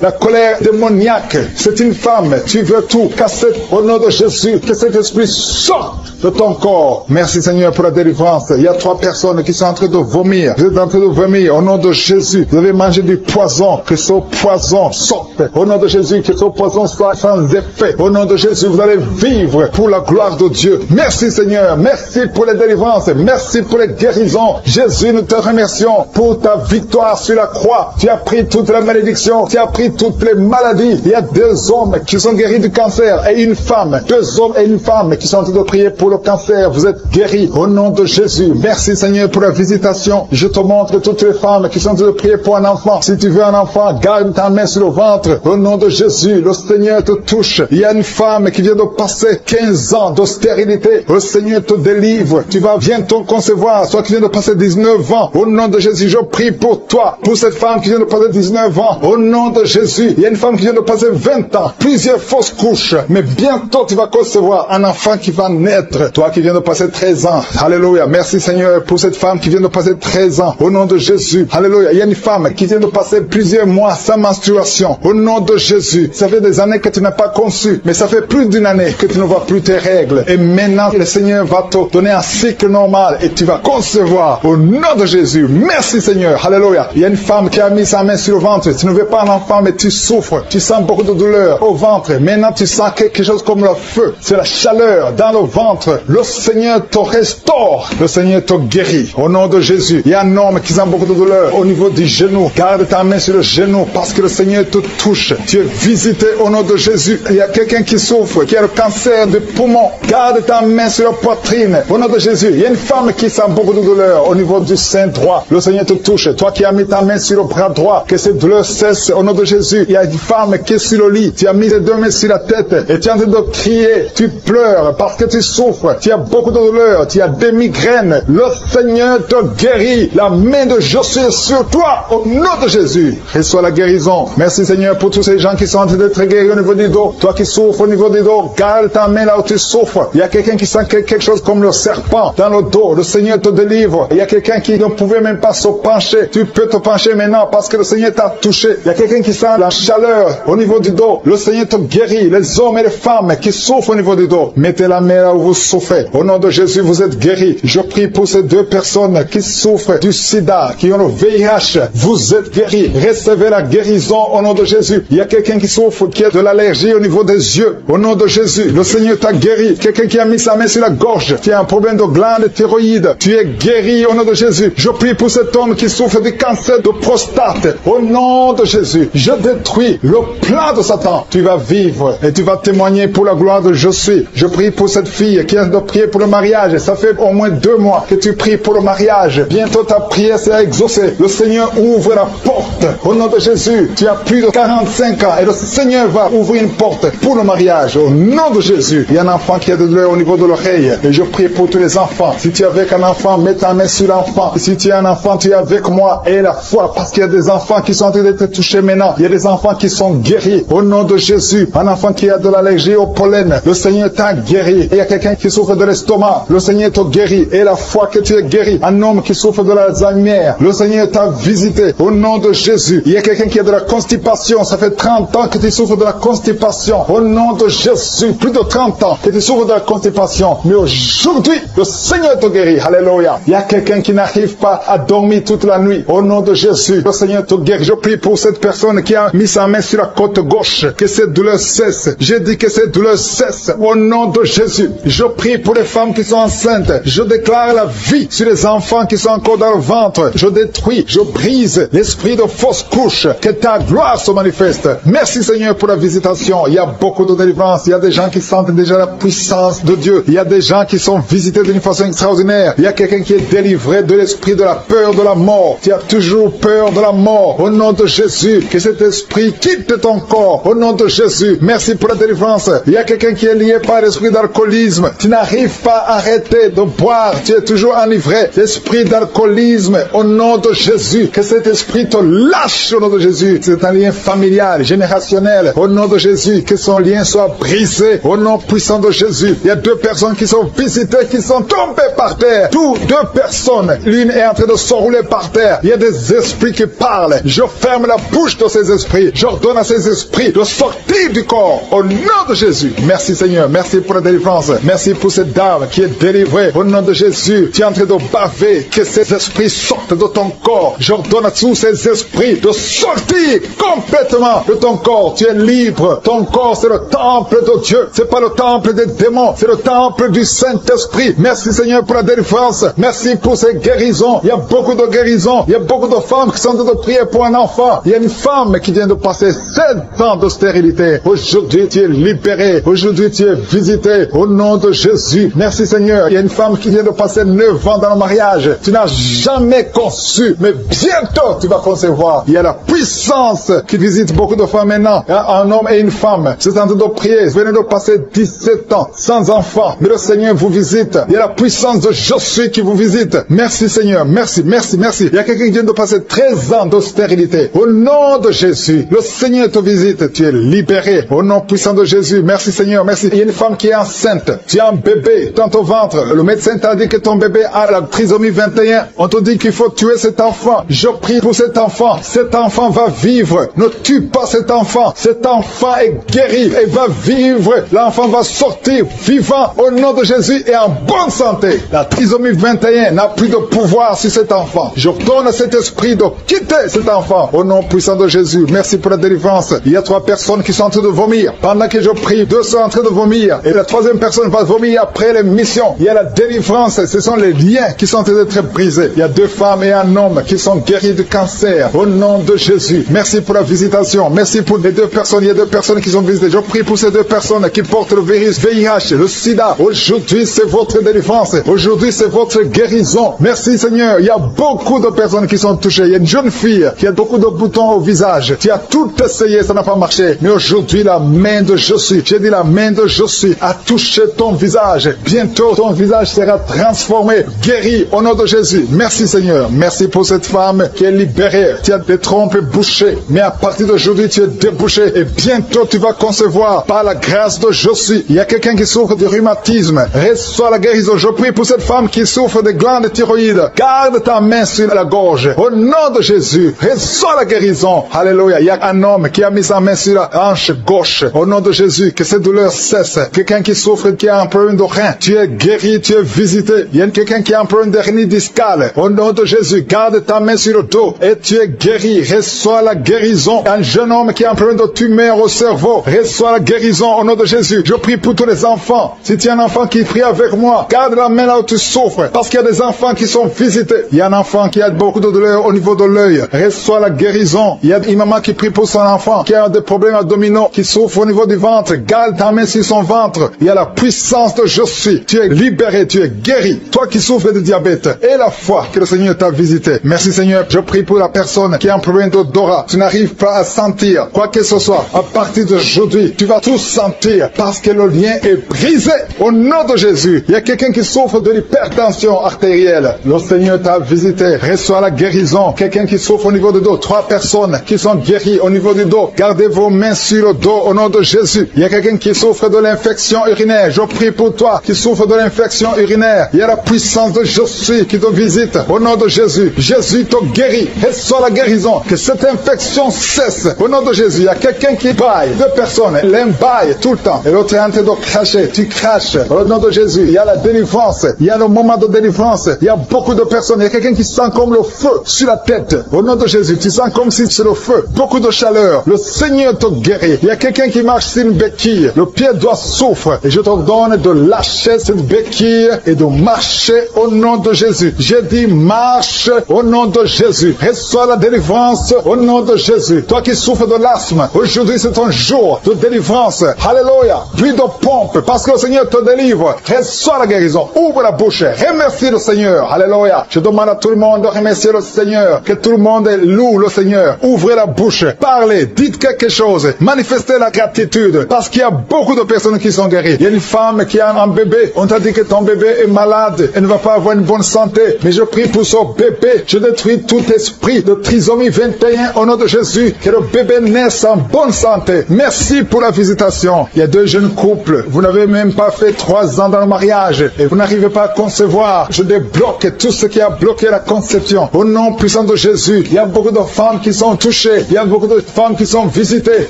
la colère démoniaque. C'est une femme. Tu veux tout casser au nom de Jésus. Que cet esprit sorte sortent de ton corps. Merci Seigneur pour la délivrance. Il y a 3 personnes qui sont en train de vomir. Vous êtes en train de vomir au nom de Jésus. Vous avez mangé du poison. Que ce poison sorte. Au nom de Jésus, que ce poison soit sans effet. Au nom de Jésus, vous allez vivre pour la gloire de Dieu. Merci Seigneur. Merci pour les délivrances. Merci pour les guérisons. Jésus, nous te remercions pour ta victoire sur la croix. Tu as pris toute la malédiction. Tu as pris toutes les maladies. Il y a 2 hommes qui sont guéris du cancer et une femme. 2 hommes et une femme qui sont en train de prier pour le cancer. Vous êtes guéris au nom de Jésus. Merci Seigneur pour la visitation. Je te montre toutes les femmes qui sont en train de prier pour un enfant. Si tu veux un enfant, garde ta main sur le ventre. Au nom de Jésus, le Seigneur te touche. Il y a une femme qui vient de passer 15 ans de stérilité. Le Seigneur te délivre. Tu vas bientôt concevoir. Toi qui viens de passer 19 ans. Au nom de Jésus, je prie pour toi. Pour cette femme qui vient de passer 19 ans. Au nom de Jésus. Il y a une femme qui vient de passer 20 ans. Plusieurs fausses couches. Mais bientôt tu vas concevoir un enfant qui va naître. Toi qui viens de passer 13 ans. Alléluia. Merci Seigneur pour cette femme qui vient de passer 13 ans. Au nom de Jésus. Alléluia. Il y a une femme qui vient de passer plusieurs mois sans menstruation. Au nom de Jésus. Ça fait des années que tu n'as pas conçu. Mais ça fait plus d'une année que tu ne vois plus tes règles. Et maintenant, le Seigneur va te donner un cycle normal et tu vas concevoir. Au nom de Jésus. Merci Seigneur. Alléluia. Il y a une femme qui a mis sa main sur le ventre. Tu ne veux pas un enfant, mais tu souffres. Tu sens beaucoup de douleur au ventre. Maintenant, tu sens quelque chose comme le feu. C'est la chaleur dans le ventre. Le Seigneur te restaure. Le Seigneur te guérit. Au nom de Jésus. Il y a un homme qui sent beaucoup de douleur au niveau du genou. Garde ta main sur le genou parce que le Seigneur te touche. Tu es visité au nom de Jésus. Il y a quelqu'un qui souffre, qui a le cancer du poumon. Garde ta main sur la poitrine. Au nom de Jésus. Il y a une femme qui sent beaucoup de douleur au niveau du sein droit. Le Seigneur te touche. Toi qui as mis ta main sur le bras droit, que cette douleur cesse au nom de Jésus. Il y a une femme qui est sur le lit. Tu as mis tes 2 mains sur la tête et tu es en train de crier. Tu pleures parce que tu souffres. Tu as beaucoup de douleur. Tu as des migraines. Le Seigneur te guérit. La main de Josué est sur toi au nom de Jésus. Reçois la guérison. Merci Seigneur pour tous ces gens qui sont en train d'être guéris au niveau du dos. Toi qui souffres au niveau du dos, garde ta main là où tu souffres. Il y a quelqu'un qui sent quelque chose comme le serpent dans le dos. Le Seigneur te délivre. Il y a quelqu'un qui ne pouvait même pas se pencher. Tu peux te pencher maintenant parce que le Seigneur t'a touché. Il y a quelqu'un qui sent la chaleur au niveau du dos. Le Seigneur te guérit. Les hommes et les femmes qui souffrent au niveau du dos, mettez la main là où vous souffrez. Au nom de Jésus, vous êtes guéris. Je prie pour ces 2 personnes qui souffrent du sida, qui ont le VIH. Vous êtes guéris. Recevez la guérison au nom de Jésus. Il y a quelqu'un qui souffre, qui a de l'allergie au niveau des yeux. Au nom de Jésus, le Seigneur t'a guéri. Quelqu'un qui a mis sa main sur la gorge, qui a un problème de glande thyroïde. Tu es guéri au nom de Jésus. Je prie pour cet homme qui souffre du cancer de prostate. Au nom de Jésus, je détruis le plan de Satan. Tu vas vivre et tu vas témoigner pour la gloire de Je suis. Je prie pour cette fille qui a de prier pour le mariage. Ça fait au moins 2 mois que tu pries pour le mariage. Bientôt ta prière sera exaucée. Le Seigneur ouvre la porte. Au nom de Jésus, tu as plus de 45 ans et le Seigneur va ouvrir une porte pour le mariage. Au nom de Jésus, il y a un enfant qui a de douleur au niveau de l'oreille. Et je prie pour tous les enfants. Si tu es avec un enfant, mets ta main sur l'enfant. Si tu es un enfant, tu es avec moi. Et la foi, parce qu'il y a des enfants qui sont en train d'être touchés maintenant. Il y a des enfants qui sont guéris. Au nom de Jésus, un enfant qui a de l'allergie au pollen, le Seigneur t'a guéri. Et il y a quelqu'un qui souffre de l'estomac, le Seigneur t'a guéri. Et la foi que tu es guéri. Un homme qui souffre de l'Alzheimer, le Seigneur t'a visité. Au nom de Jésus, il y a quelqu'un qui a de la constipation. Ça fait 30 ans que tu souffres de la constipation. Au nom de Jésus, plus de 30 ans que tu souffres de la constipation. Mais aujourd'hui, le Seigneur te guérit. Alléluia. Il y a quelqu'un qui n'arrive pas à dormir toute la nuit. Au nom de Jésus, le Seigneur te guérit. Je prie pour cette personne qui a mis sa main sur la côte gauche. Que cette douleur cesse. J'ai dit que cette douleur cesse. Au nom de Jésus, je prie pour les femmes qui sont enceintes. Je déclare la vie sur les enfants qui sont encore dans le ventre. Je détruis, je brise l'esprit de fausse couche. Que ta gloire se manifeste. Merci Seigneur pour la visitation. Il y a beaucoup de délivrance. Il y a des gens qui sentent déjà la puissance de Dieu. Il y a des gens qui sont visités d'une façon extraordinaire. Il y a quelqu'un qui est délivré de l'esprit de la peur de la mort. Tu as toujours peur de la mort. Au nom de Jésus, que cet esprit quitte ton corps. Au nom de Jésus, merci pour la délivrance. Il y a quelqu'un qui est lié par l'esprit d'alcoolisme. Tu n'arrives pas à arrêter de boire. Tu es toujours enivré. L'esprit d'alcoolisme, au nom de Jésus, que cet esprit te lâche au nom de Jésus. C'est un lien familial, générationnel. Au nom de Jésus, que son lien soit brisé. Au nom puissant de Jésus. Il y a 2 personnes qui sont visitées, qui sont tombées par terre. Toutes 2 personnes. L'une est en train de s'enrouler par terre. Il y a des esprits qui parlent. Je ferme la bouche de ces esprits. J'ordonne à ces esprits de sortir du corps. Au nom de Jésus. Merci Seigneur. Merci pour la délivrance. délivrance. Merci pour cette dame qui est délivrée. Au nom de Jésus, tu es en train de baver, que ces esprits sortent de ton corps. J'ordonne à tous ces esprits de sortir complètement de ton corps. Tu es libre. Ton corps, c'est le temple de Dieu. C'est pas le temple des démons, c'est le temple du Saint-Esprit. Merci Seigneur pour la délivrance. Merci pour ces guérisons. Il y a beaucoup de guérisons. Il y a beaucoup de femmes qui sont en train de prier pour un enfant. Il y a une femme qui vient de passer 7 ans de stérilité. Aujourd'hui, tu es libéré. Aujourd'hui, tu es visité. Au nom de Jésus. Merci Seigneur. Il y a une femme qui vient de passer 9 ans dans le mariage. Tu n'as jamais conçu, mais bientôt tu vas concevoir. Il y a la puissance qui visite beaucoup de femmes maintenant. Un homme et une femme. C'est en train de prier. Vous venez de passer 17 ans sans enfant. Mais le Seigneur vous visite. Il y a la puissance de Je suis qui vous visite. Merci Seigneur. Merci, merci, merci. Il y a quelqu'un qui vient de passer 13 ans de stérilité. Au nom de Jésus, le Seigneur te visite. Tu es libéré. Au nom puissant de Jésus. Merci Seigneur. Merci. Il y a une femme qui est enceinte. Tu as un bébé dans ton ventre. Le médecin t'a dit que ton bébé a la trisomie 21. On te dit qu'il faut tuer cet enfant. Je prie pour cet enfant. Cet enfant va vivre. Ne tue pas cet enfant. Cet enfant est guéri et va vivre. L'enfant va sortir vivant au nom de Jésus et en bonne santé. La trisomie 21 n'a plus de pouvoir sur cet enfant. Je donne à cet esprit de quitter cet enfant au nom puissant de Jésus. Merci pour la délivrance. Il y a 3 personnes qui sont en train de vomir. Pendant que je prie, 2 sont en train de vomir. Et la 3e personne va vomir après l'émission. Il y a la délivrance. Ce sont les liens qui sont en train d'être brisés. Il y a 2 femmes et un homme qui sont guéris du cancer au nom de Jésus. Merci pour la visitation. Merci pour les 2 personnes. Il y a 2 personnes qui sont visitées. Je prie pour ces 2 personnes qui portent le virus VIH, le sida. Aujourd'hui, c'est votre délivrance. Aujourd'hui, c'est votre guérison. Merci Seigneur. Il y a beaucoup de personnes qui sont touchées. Il y a une jeune fille qui a beaucoup de boutons au visage. Tu as tout essayé, ça n'a pas marché. Mais aujourd'hui, la main de Je suis, j'ai dit la main de Je suis, a touché ton visage. Bientôt, ton visage sera transformé, guéri au nom de Jésus. Merci Seigneur. Merci pour cette femme qui est libérée. Tu as des trompes bouchées. Mais à partir d'aujourd'hui, tu es débouché. Et bientôt, tu vas concevoir par la grâce de Je suis. Il y a quelqu'un qui souffre de rhumatisme. Reçois la guérison. Je prie pour cette femme qui souffre de glandes thyroïdes. Garde ta main sur la gorge. Au nom de Jésus, reçois la guérison. Alléluia. Il y a un homme qui a mis sa main sur la hanche gauche. Au nom de Jésus, que cette douleur cesse. Quelqu'un qui souffre, qui a un problème de rein. Tu es guéri, tu es visité. Il y a quelqu'un qui a un problème de hernie discale. Au nom de Jésus, garde ta main sur le dos et tu es guéri. Reçois la guérison. Un jeune homme qui a un problème de tumeur au cerveau. Reçois la guérison au nom de Jésus. Je prie pour tous les enfants. Si tu as un enfant qui prie avec moi, garde la main là où tu souffres. Parce qu'il y a des enfants qui sont visités. Il y a un enfant qui a beaucoup de douleur au niveau de l'œil. Reçois la guérison. Il y a une maman qui prie pour son enfant qui a des problèmes abdominaux, qui souffre au niveau du ventre. Garde ta main sur son ventre. Il y a la puissance de Je suis. Tu es libéré, tu es guéri. Toi qui souffres de diabète et la foi que le Seigneur t'a visité. Merci Seigneur. Je prie pour la personne qui a un problème d'odorat. Tu n'arrives pas à sentir quoi que ce soit. À partir d'aujourd'hui, tu vas tout sentir parce que le lien est brisé au nom de Jésus. Il y a quelqu'un qui souffre de l'hypertension artérielle. Le Seigneur t'a visité. Reçois la guérison. Quelqu'un qui souffre au niveau du dos. 3 personnes qui sont guéries au niveau du dos. Gardez vos mains sur le dos au nom de Jésus. Il y a quelqu'un qui souffre de l'infection urinaire. Je prie pour toi qui souffre de l'infection urinaire. Il y a la puissance de Je suis qui te visite au nom de Jésus. Jésus te guérit. Reçois la guérison. Que cette infection cesse au nom de Jésus. Il y a quelqu'un qui baille. 2 personnes. L'un baille tout le temps. Et l'autre est en train de cracher. Tu craches au nom de Jésus. Il y a la délivrance. Il y a le moment de délivrance. Il y a beaucoup de personnes. Il y a quelqu'un qui sent comme le feu sur la tête. Au nom de Jésus. Tu sens comme si c'est le feu. Beaucoup de chaleur. Le Seigneur te guérit. Il y a quelqu'un qui marche sur une béquille. Le pied doit souffrir. Et je te donne de lâcher cette béquille et de marcher au nom de Jésus. J'ai dit marche au nom de Jésus. Reçois la délivrance au nom de Jésus. Toi qui souffres de l'asthme, aujourd'hui c'est ton jour de délivrance. Alléluia. Puis de pompe parce que le Seigneur te délivre. Reçois la guérison. Ouvre la bouche. Remercie le Seigneur. Alléluia. Je demande à tout le monde de remercier le Seigneur. Que tout le monde loue le Seigneur. Ouvrez la bouche. Parlez. Dites quelque chose. Manifestez la gratitude. Parce qu'il y a beaucoup de personnes qui sont guéries. Il y a une femme qui a un bébé. On t'a dit que ton bébé est malade. Elle ne va pas avoir une bonne santé. Mais je prie pour son bébé. Je détruis tout esprit de trisomie 21 au nom de Jésus. Que le bébé naisse en bonne santé. Merci pour la visitation. Il y a 2 jeunes couples. Vous n'avez même pas fait 3 ans dans le mariage. Et vous n'arrivez pas à concevoir. Je débloque tout ce qui a bloqué la conception. Au nom puissant de Jésus. Il y a beaucoup de femmes qui sont touchées. Il y a beaucoup de femmes qui sont visitées.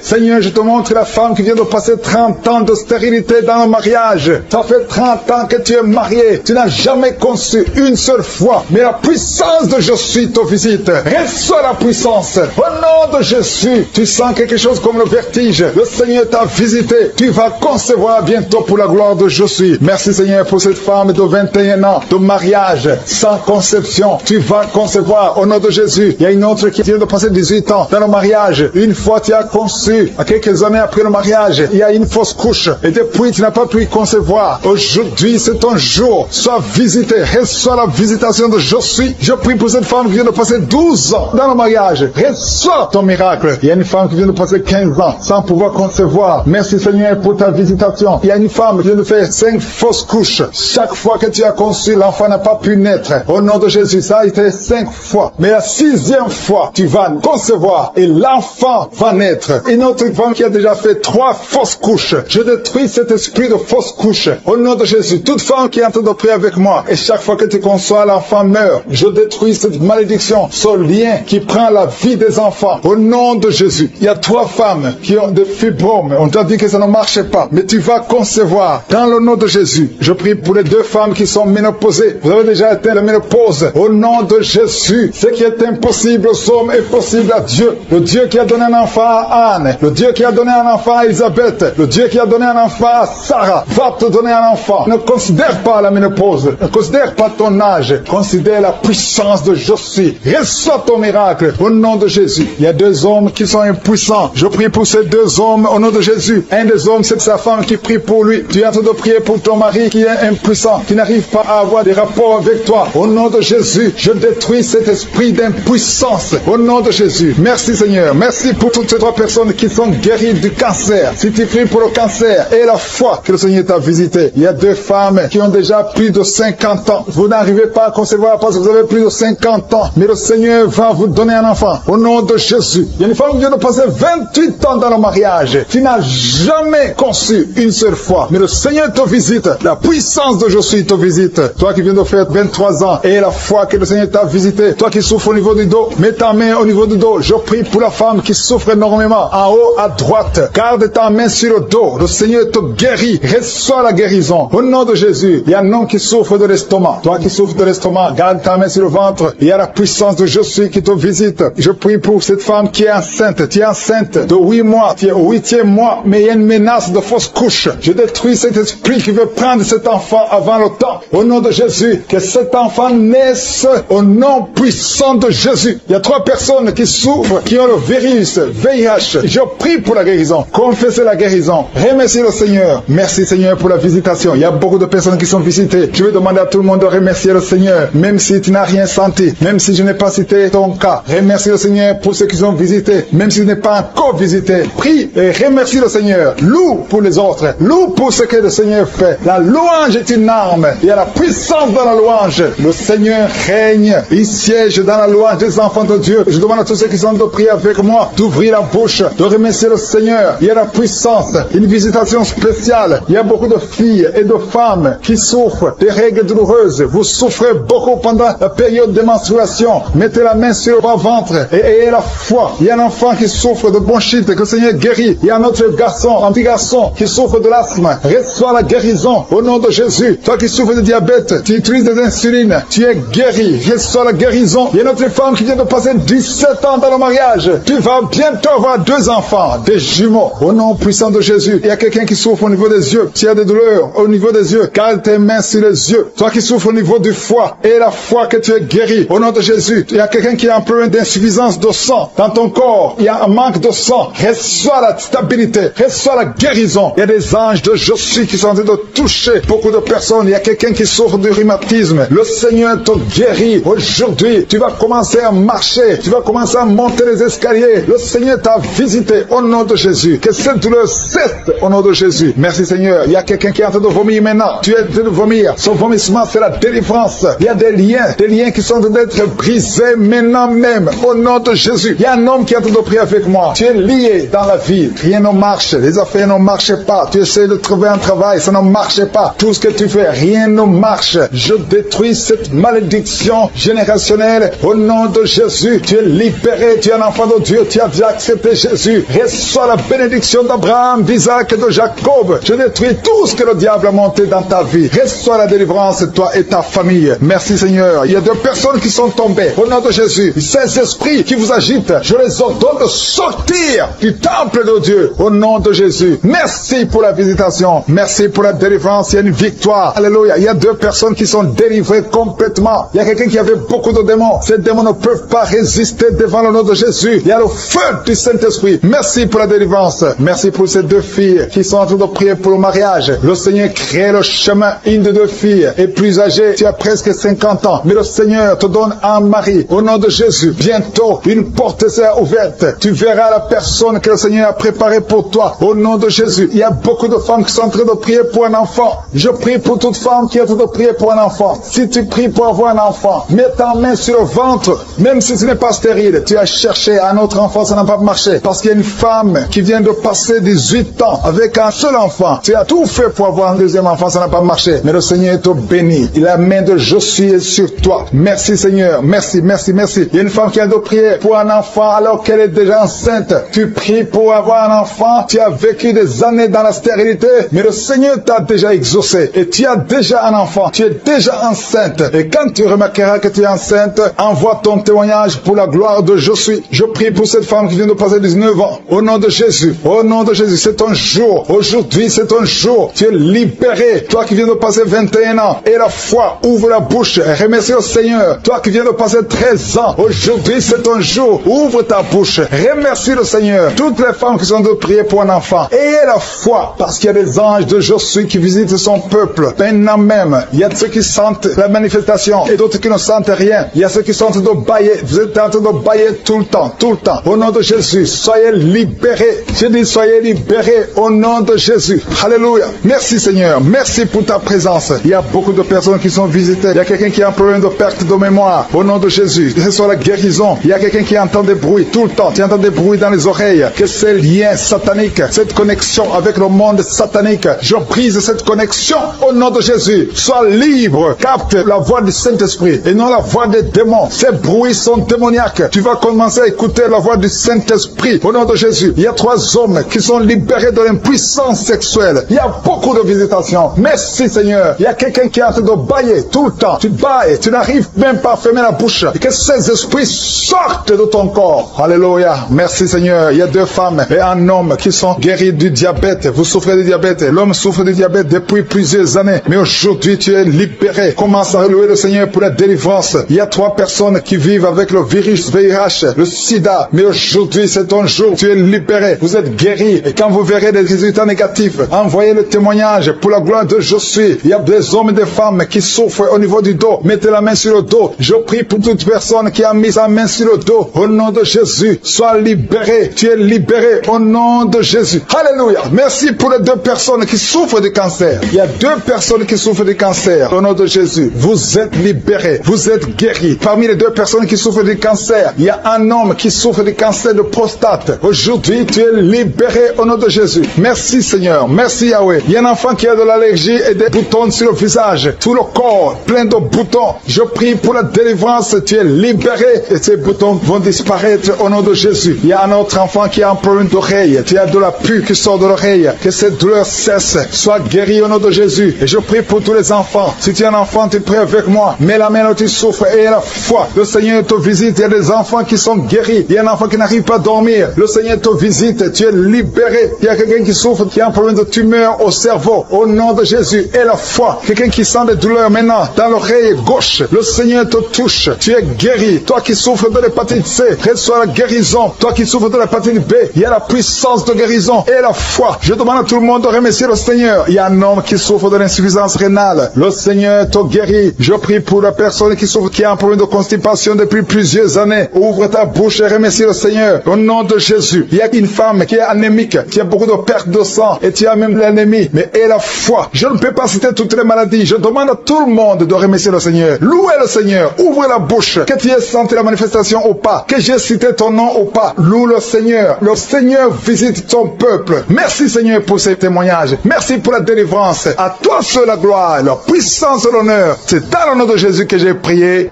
Seigneur, je te montre la femme qui vient de passer 30 ans de stérilité dans le mariage. Ça fait 30 ans que tu es marié. Tu n'as jamais conçu une seule fois. Mais la puissance de je suis te visite. Reçois la puissance. Au nom de Jésus, tu sens quelque chose comme le vertige. Le Seigneur t'a visité. Tu vas concevoir bientôt pour la gloire de je suis. Merci Seigneur pour cette femme de 21 ans de mariage sans conception. Tu vas concevoir au nom de Jésus. Il y a une autre qui vient de passer 18 ans dans le mariage. Une fois tu as conçu, à quelques années après le mariage, il y a une fausse couche. Et depuis tu n'as pas pu concevoir. Aujourd'hui c'est ton jour. Sois visité. Reçois la visitation de je suis. Je prie pour cette femme qui vient de passer 12 ans dans le mariage. Reçois ton miracle. Il y a une femme qui vient de passer 15 ans sans pouvoir concevoir. Merci Seigneur pour ta visitation. Il y a une femme qui vient de faire 5 fausses couches. Chaque fois que tu as conçu, l'enfant n'a pas pu naître. Au nom de Jésus, ça a été 5 fois. Mais la 6e fois, tu vas concevoir et l'enfant va naître. Une autre femme qui a déjà fait 3 fausses couches. Je détruis cet esprit de fausse couche. Au nom de Jésus, toute femme qui est en train de prier avec moi, et chaque fois que tu conçois, l'enfant meurt. Je détruis cette malédiction, ce lien qui prend la vie des enfants. Au nom de Jésus, il y a 3 femmes qui ont des fibromes. On t'a dit que ça ne marchait pas, mais tu vas concevoir. Dans le nom de Jésus, je prie pour les 2 femmes qui sont ménopausées. Vous avez déjà atteint la ménopause. Au nom de Jésus, ce qui est impossible aux hommes est possible à Dieu. Le Dieu qui a donné un enfant à Anne, le Dieu qui a donné un enfant à Elisabeth, le Dieu qui a donné un enfant à Sarah, va te donner un enfant. Ne considère pas la ménopause, ne considère pas ton âge, considère la puissance de je suis. Reçois ton miracle au nom de Jésus. Il y a 2 hommes qui sont impuissants. Je prie pour ces 2 hommes au nom de Jésus. Un des hommes, c'est sa femme qui prie pour lui. Tu es en train de prier pour ton mari qui est impuissant, qui n'arrive pas à avoir des rapports avec toi. Au nom de Jésus, je détruis cet esprit d'impuissance. Au nom de Jésus. Merci Seigneur. Merci pour toutes ces 3 personnes qui sont guéries du cancer. Si tu pries pour le cancer et la foi que le Seigneur t'a visité. Il y a 2 femmes qui ont déjà plus de 50 ans. Vous n'arrivez pas à concevoir parce que vous avez plus de 50 ans. Mais le Seigneur va vous donner un enfant. Au nom de Jésus. Il y a une femme qui vient de passer 28 ans dans le mariage. Tu n'as jamais conçu une seule fois. Mais le Seigneur te visite. La puissance de je suis te visite. Toi qui viens de faire 23 ans et la foi que le Seigneur t'a visité. Toi qui souffres au niveau du dos. Mets ta main au niveau du dos. Je prie pour la femme qui souffre énormément. En haut à droite. Garde ta main sur le dos. Le Seigneur te guérit. Reçois la guérison. Au nom de Jésus. Il y a un homme qui souffre de l'estomac. Toi qui souffres de l'estomac. Garde ta main sur le ventre. Il y a la puissance de je suis qui te visite. Je prie pour cette femme qui est enceinte. Tu es enceinte de 8 mois. Tu es au 8e mois. Mais il y a une menace de fausse couche. Je détruis cet esprit qui veut prendre cet enfant avant le temps. Au nom de Jésus. Que cet enfant naisse au nom puissant de Jésus. Il y a 3 personnes qui souffrent, qui ont le virus, VIH. Je prie pour la guérison. Confessez la guérison. Remerciez le Seigneur. Merci Seigneur pour la visitation. Il y a beaucoup de personnes qui sont visitées. Je vais demander à tout le monde de remercier le Seigneur. Même si tu n'as rien senti. Même si je n'ai pas cité ton cas. Remercie le Seigneur pour ceux qui sont visités. Même si tu n'es pas encore visité. Prie et remercie le Seigneur. Loue pour les autres. Loue pour ce que le Seigneur fait. La louange est une arme. Il y a la puissance dans la louange. Le Seigneur règne. Il siège dans la louange des enfants de Dieu. Je demande à tous ceux qui sont de prier avec moi d'ouvrir la bouche, de remercier le Seigneur. Il y a la puissance. Une visitation spéciale. Il y a beaucoup de filles et de femmes qui souffrent des règles douloureuses. Vous souffrez beaucoup pendant la période de menstruation. Mettez la main sur le ventre et ayez la foi. Il y a un enfant qui souffre de bronchite que le Seigneur guérit. Il y a un autre garçon, un petit garçon qui souffre de l'asthme. Reçois la guérison au nom de Jésus. Toi qui souffres de diabète, tu utilises des insulines, tu es guéri. Reçois la guérison. Il y a une autre femme qui vient de passer 17 ans dans le mariage. Tu vas bientôt avoir 2 enfants, des jumeaux. Au nom puissant de Jésus. Il y a quelqu'un qui souffre au niveau des yeux. Tu as des douleurs au niveau des yeux. Garde tes mains sur les yeux. Toi qui souffres au niveau du foie et la foi que tu es guéri. Au nom de Jésus. Il y a quelqu'un qui a un problème d'insuffisance de sang dans ton corps. Il y a un manque de sang. Reçois la stabilité. Reçois la guérison. Il y a des anges de je suis qui sont en train de toucher beaucoup de personnes. Il y a quelqu'un qui souffre du rhumatisme. Le Seigneur te guérit. Aujourd'hui, tu vas commencer à marcher. Tu vas commencer à monter les escaliers. Le Seigneur t'a visité au nom de Jésus. Que cette douleur cesse au nom de Jésus. Merci Seigneur. Il y a quelqu'un qui est en train de vomir maintenant. Tu es en train de vomir. Son vomissement, c'est la délivrance. Il y a des liens qui sont en train d'être brisés maintenant même. Au nom de Jésus. Il y a un homme qui est en train de prier avec moi. Tu es lié dans la vie. Rien ne marche. Les affaires ne marchent pas. Tu essaies de trouver un travail. Ça ne marche pas. Tout ce que tu fais, rien ne marche. Je détruis cette malédiction générationnelle au nom de Jésus. Tu es libéré. Tu es un enfant de Dieu. Tu as déjà accepté Jésus. Reçois la bénédiction d'Abraham, d'Isaac et de Jacob. Je détruis tout ce que le diable a monté dans ta vie. Reçois la délivrance, toi et ta famille. Merci Seigneur. Il y a 2 personnes qui sont tombées. Au nom de Jésus, ces esprits qui vous agitent, je les ordonne de sortir du temple de Dieu. Au nom de Jésus. Merci pour la visitation. Merci pour la délivrance. Il y a une victoire. Alléluia. Il y a 2 personnes qui sont délivrées complètement. Il y a quelqu'un qui avait beaucoup de démons. Ces démons ne peuvent pas résister devant le nom de Jésus. Il y a le feu du Saint-Esprit. Merci pour la délivrance. Merci pour ces 2 filles qui sont en train de prier pour le mariage. Le Seigneur crée le chemin. Une de 2 filles est plus âgée. Tu as presque 50 ans. Mais le Seigneur te donne un mari. Au nom de Jésus. Bientôt, une porte sera ouverte. Tu verras la personne que le Seigneur a préparée pour toi. Au nom de Jésus. Il y a beaucoup de femmes qui sont en train de prier pour un enfant. Je prie pour toute femme qui est en train de prier pour un enfant. Si tu pries pour avoir un enfant, mets ta main sur le ventre. Même si ce n'est pas stérile, tu as cherché un autre enfant, ça n'a pas marché. Parce qu'il y a une femme qui vient de passer 18 ans avec un seul enfant. Tu as tout fait pour avoir un deuxième enfant, ça n'a pas marché. Mais le Seigneur te bénit. La main de Josué est sur toi. Merci Seigneur. Merci, merci, merci. Il y a une femme qui a de prier pour un enfant alors qu'elle est déjà enceinte. Tu pries pour avoir un enfant. Tu as vécu des années dans la stérilité, mais le Seigneur t'a déjà exaucé. Et tu as déjà un enfant. Tu es déjà enceinte. Et quand tu remarqueras que tu es enceinte, envoie ton témoignage pour la gloire de Josué. Je prie pour cette femme qui vient de passer 19 ans. Au nom de Jésus. Au nom de Jésus. C'est ton jour. Aujourd'hui, c'est ton jour. Tu es libéré. Toi qui viens de passer 21 ans. Et la foi, ouvre la bouche. Remercie le Seigneur. Toi qui viens de passer 13 ans. Aujourd'hui, c'est ton jour. Ouvre ta bouche. Remercie le Seigneur. Toutes les femmes qui sont de prier pour un enfant. Ayez la foi. Parce qu'il y a des anges de Josué qui visitent son peuple. Maintenant même, il y a ceux qui sentent la manifestation et d'autres qui ne sentent rien. Il y a ceux qui sont en train de bailler. Vous êtes en train de bailler tout le temps, tout le temps. Au nom de Jésus, soyez libérés. Je dis soyez libérés au nom de Jésus. Alléluia. Merci Seigneur. Merci pour ta présence. Il y a beaucoup de personnes qui sont visitées. Il y a quelqu'un qui a un problème de perte de mémoire. Au nom de Jésus, que ce soit la guérison. Il y a quelqu'un qui entend des bruits tout le temps. Tu entends des bruits dans les oreilles. Que ces liens sataniques, cette connexion avec le monde satanique, je brise cette connexion au nom de Jésus. Sois libre. Capte la voix du Saint-Esprit et non la voix des démons. Ces bruits sont démoniaques. Tu vas commencer à écouter la voix du Saint-Esprit au nom de Jésus. Il y a 3 hommes qui sont libérés de l'impuissance sexuelle. Il y a beaucoup de visitations. Merci Seigneur. Il y a quelqu'un qui est en train de bailler tout le temps. Tu bailles, tu n'arrives même pas à fermer la bouche. Et que ces esprits sortent de ton corps. Alléluia. Merci Seigneur. Il y a 2 femmes et un homme qui sont guéris du diabète. Vous souffrez du diabète. L'homme souffre du diabète depuis plusieurs années. Mais aujourd'hui, tu es libéré. Commence à louer le Seigneur pour la délivrance. Il y a 3 personnes qui vivent avec le virus VIH, le sida. Mais aujourd'hui, c'est ton jour. Tu es libéré. Vous êtes guéri. Et quand vous verrez des résultats négatifs, envoyez le témoignage pour la gloire de Josué. Il y a des hommes et des femmes qui souffrent au niveau du dos. Mettez la main sur le dos. Je prie pour toute personne qui a mis sa main sur le dos. Au nom de Jésus, sois libéré. Tu es libéré au nom de Jésus. Alléluia. Merci pour les 2 personnes qui souffrent du cancer. Il y a 2 personnes qui souffrent du cancer. Au nom de Jésus, vous êtes libérés. Vous êtes guéris. Parmi les 2 personnes qui souffrent du cancer, il y a un homme qui souffre du cancer de prostate. Aujourd'hui, tu es libéré au nom de Jésus. Merci Seigneur. Merci Yahweh. Il y a un enfant qui a de l'allergie et des boutons sur le visage. Tout le corps plein de boutons. Je prie pour la délivrance. Tu es libéré et ces boutons vont disparaître au nom de Jésus. Il y a un autre enfant qui a un problème d'oreille. Tu as de la pus qui sort de l'oreille. Que cette douleur cesse. Sois guéri au nom de Jésus. Et je prie pour tous les enfants. Si tu es un enfant, tu pries avec moi. Mets la main là où tu souffres et la foi. Le Seigneur te visite. Il y a des enfants qui sont guéris. Il y a un enfant qui n'arrive pas à dormir. Le Seigneur te visite. Tu es libéré. Il y a quelqu'un qui souffre, qui a un problème de tumeur au cerveau. Au nom de Jésus. Et la foi. Quelqu'un qui sent des douleurs maintenant dans l'oreille gauche. Le Seigneur te touche. Tu es guéri. Toi qui souffres de l'hépatite C, reçois la guérison. Toi qui souffres de l'hépatite B, il y a la puissance de guérison et la foi. Je demande à tout le monde de remercier le Seigneur. Il y a un homme qui souffre de l'insuffisance rénale. Le Seigneur te guérit. Je prie pour la personne qui souffre, qui a un problème de constipation depuis plusieurs années. Ouvre ta bouche et remercie le Seigneur. Au nom de Jésus. Il y a une femme qui est anémique, qui a beaucoup de perte de sang et tu as même l'anémie. Mais aie la foi. Je ne peux pas citer toutes les maladies. Je demande à tout le monde de remercier le Seigneur. Louez le Seigneur. Ouvre la bouche. Que tu aies senti la manifestation ou pas. Que j'ai cité ton nom ou pas. Loue le Seigneur. Le Seigneur visite ton peuple. Merci Seigneur pour ces témoignages. Merci pour la délivrance. À toi seul la gloire, la puissance et l'honneur. C'est dans le nom de Jésus que j'ai prié.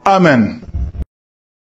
Amen.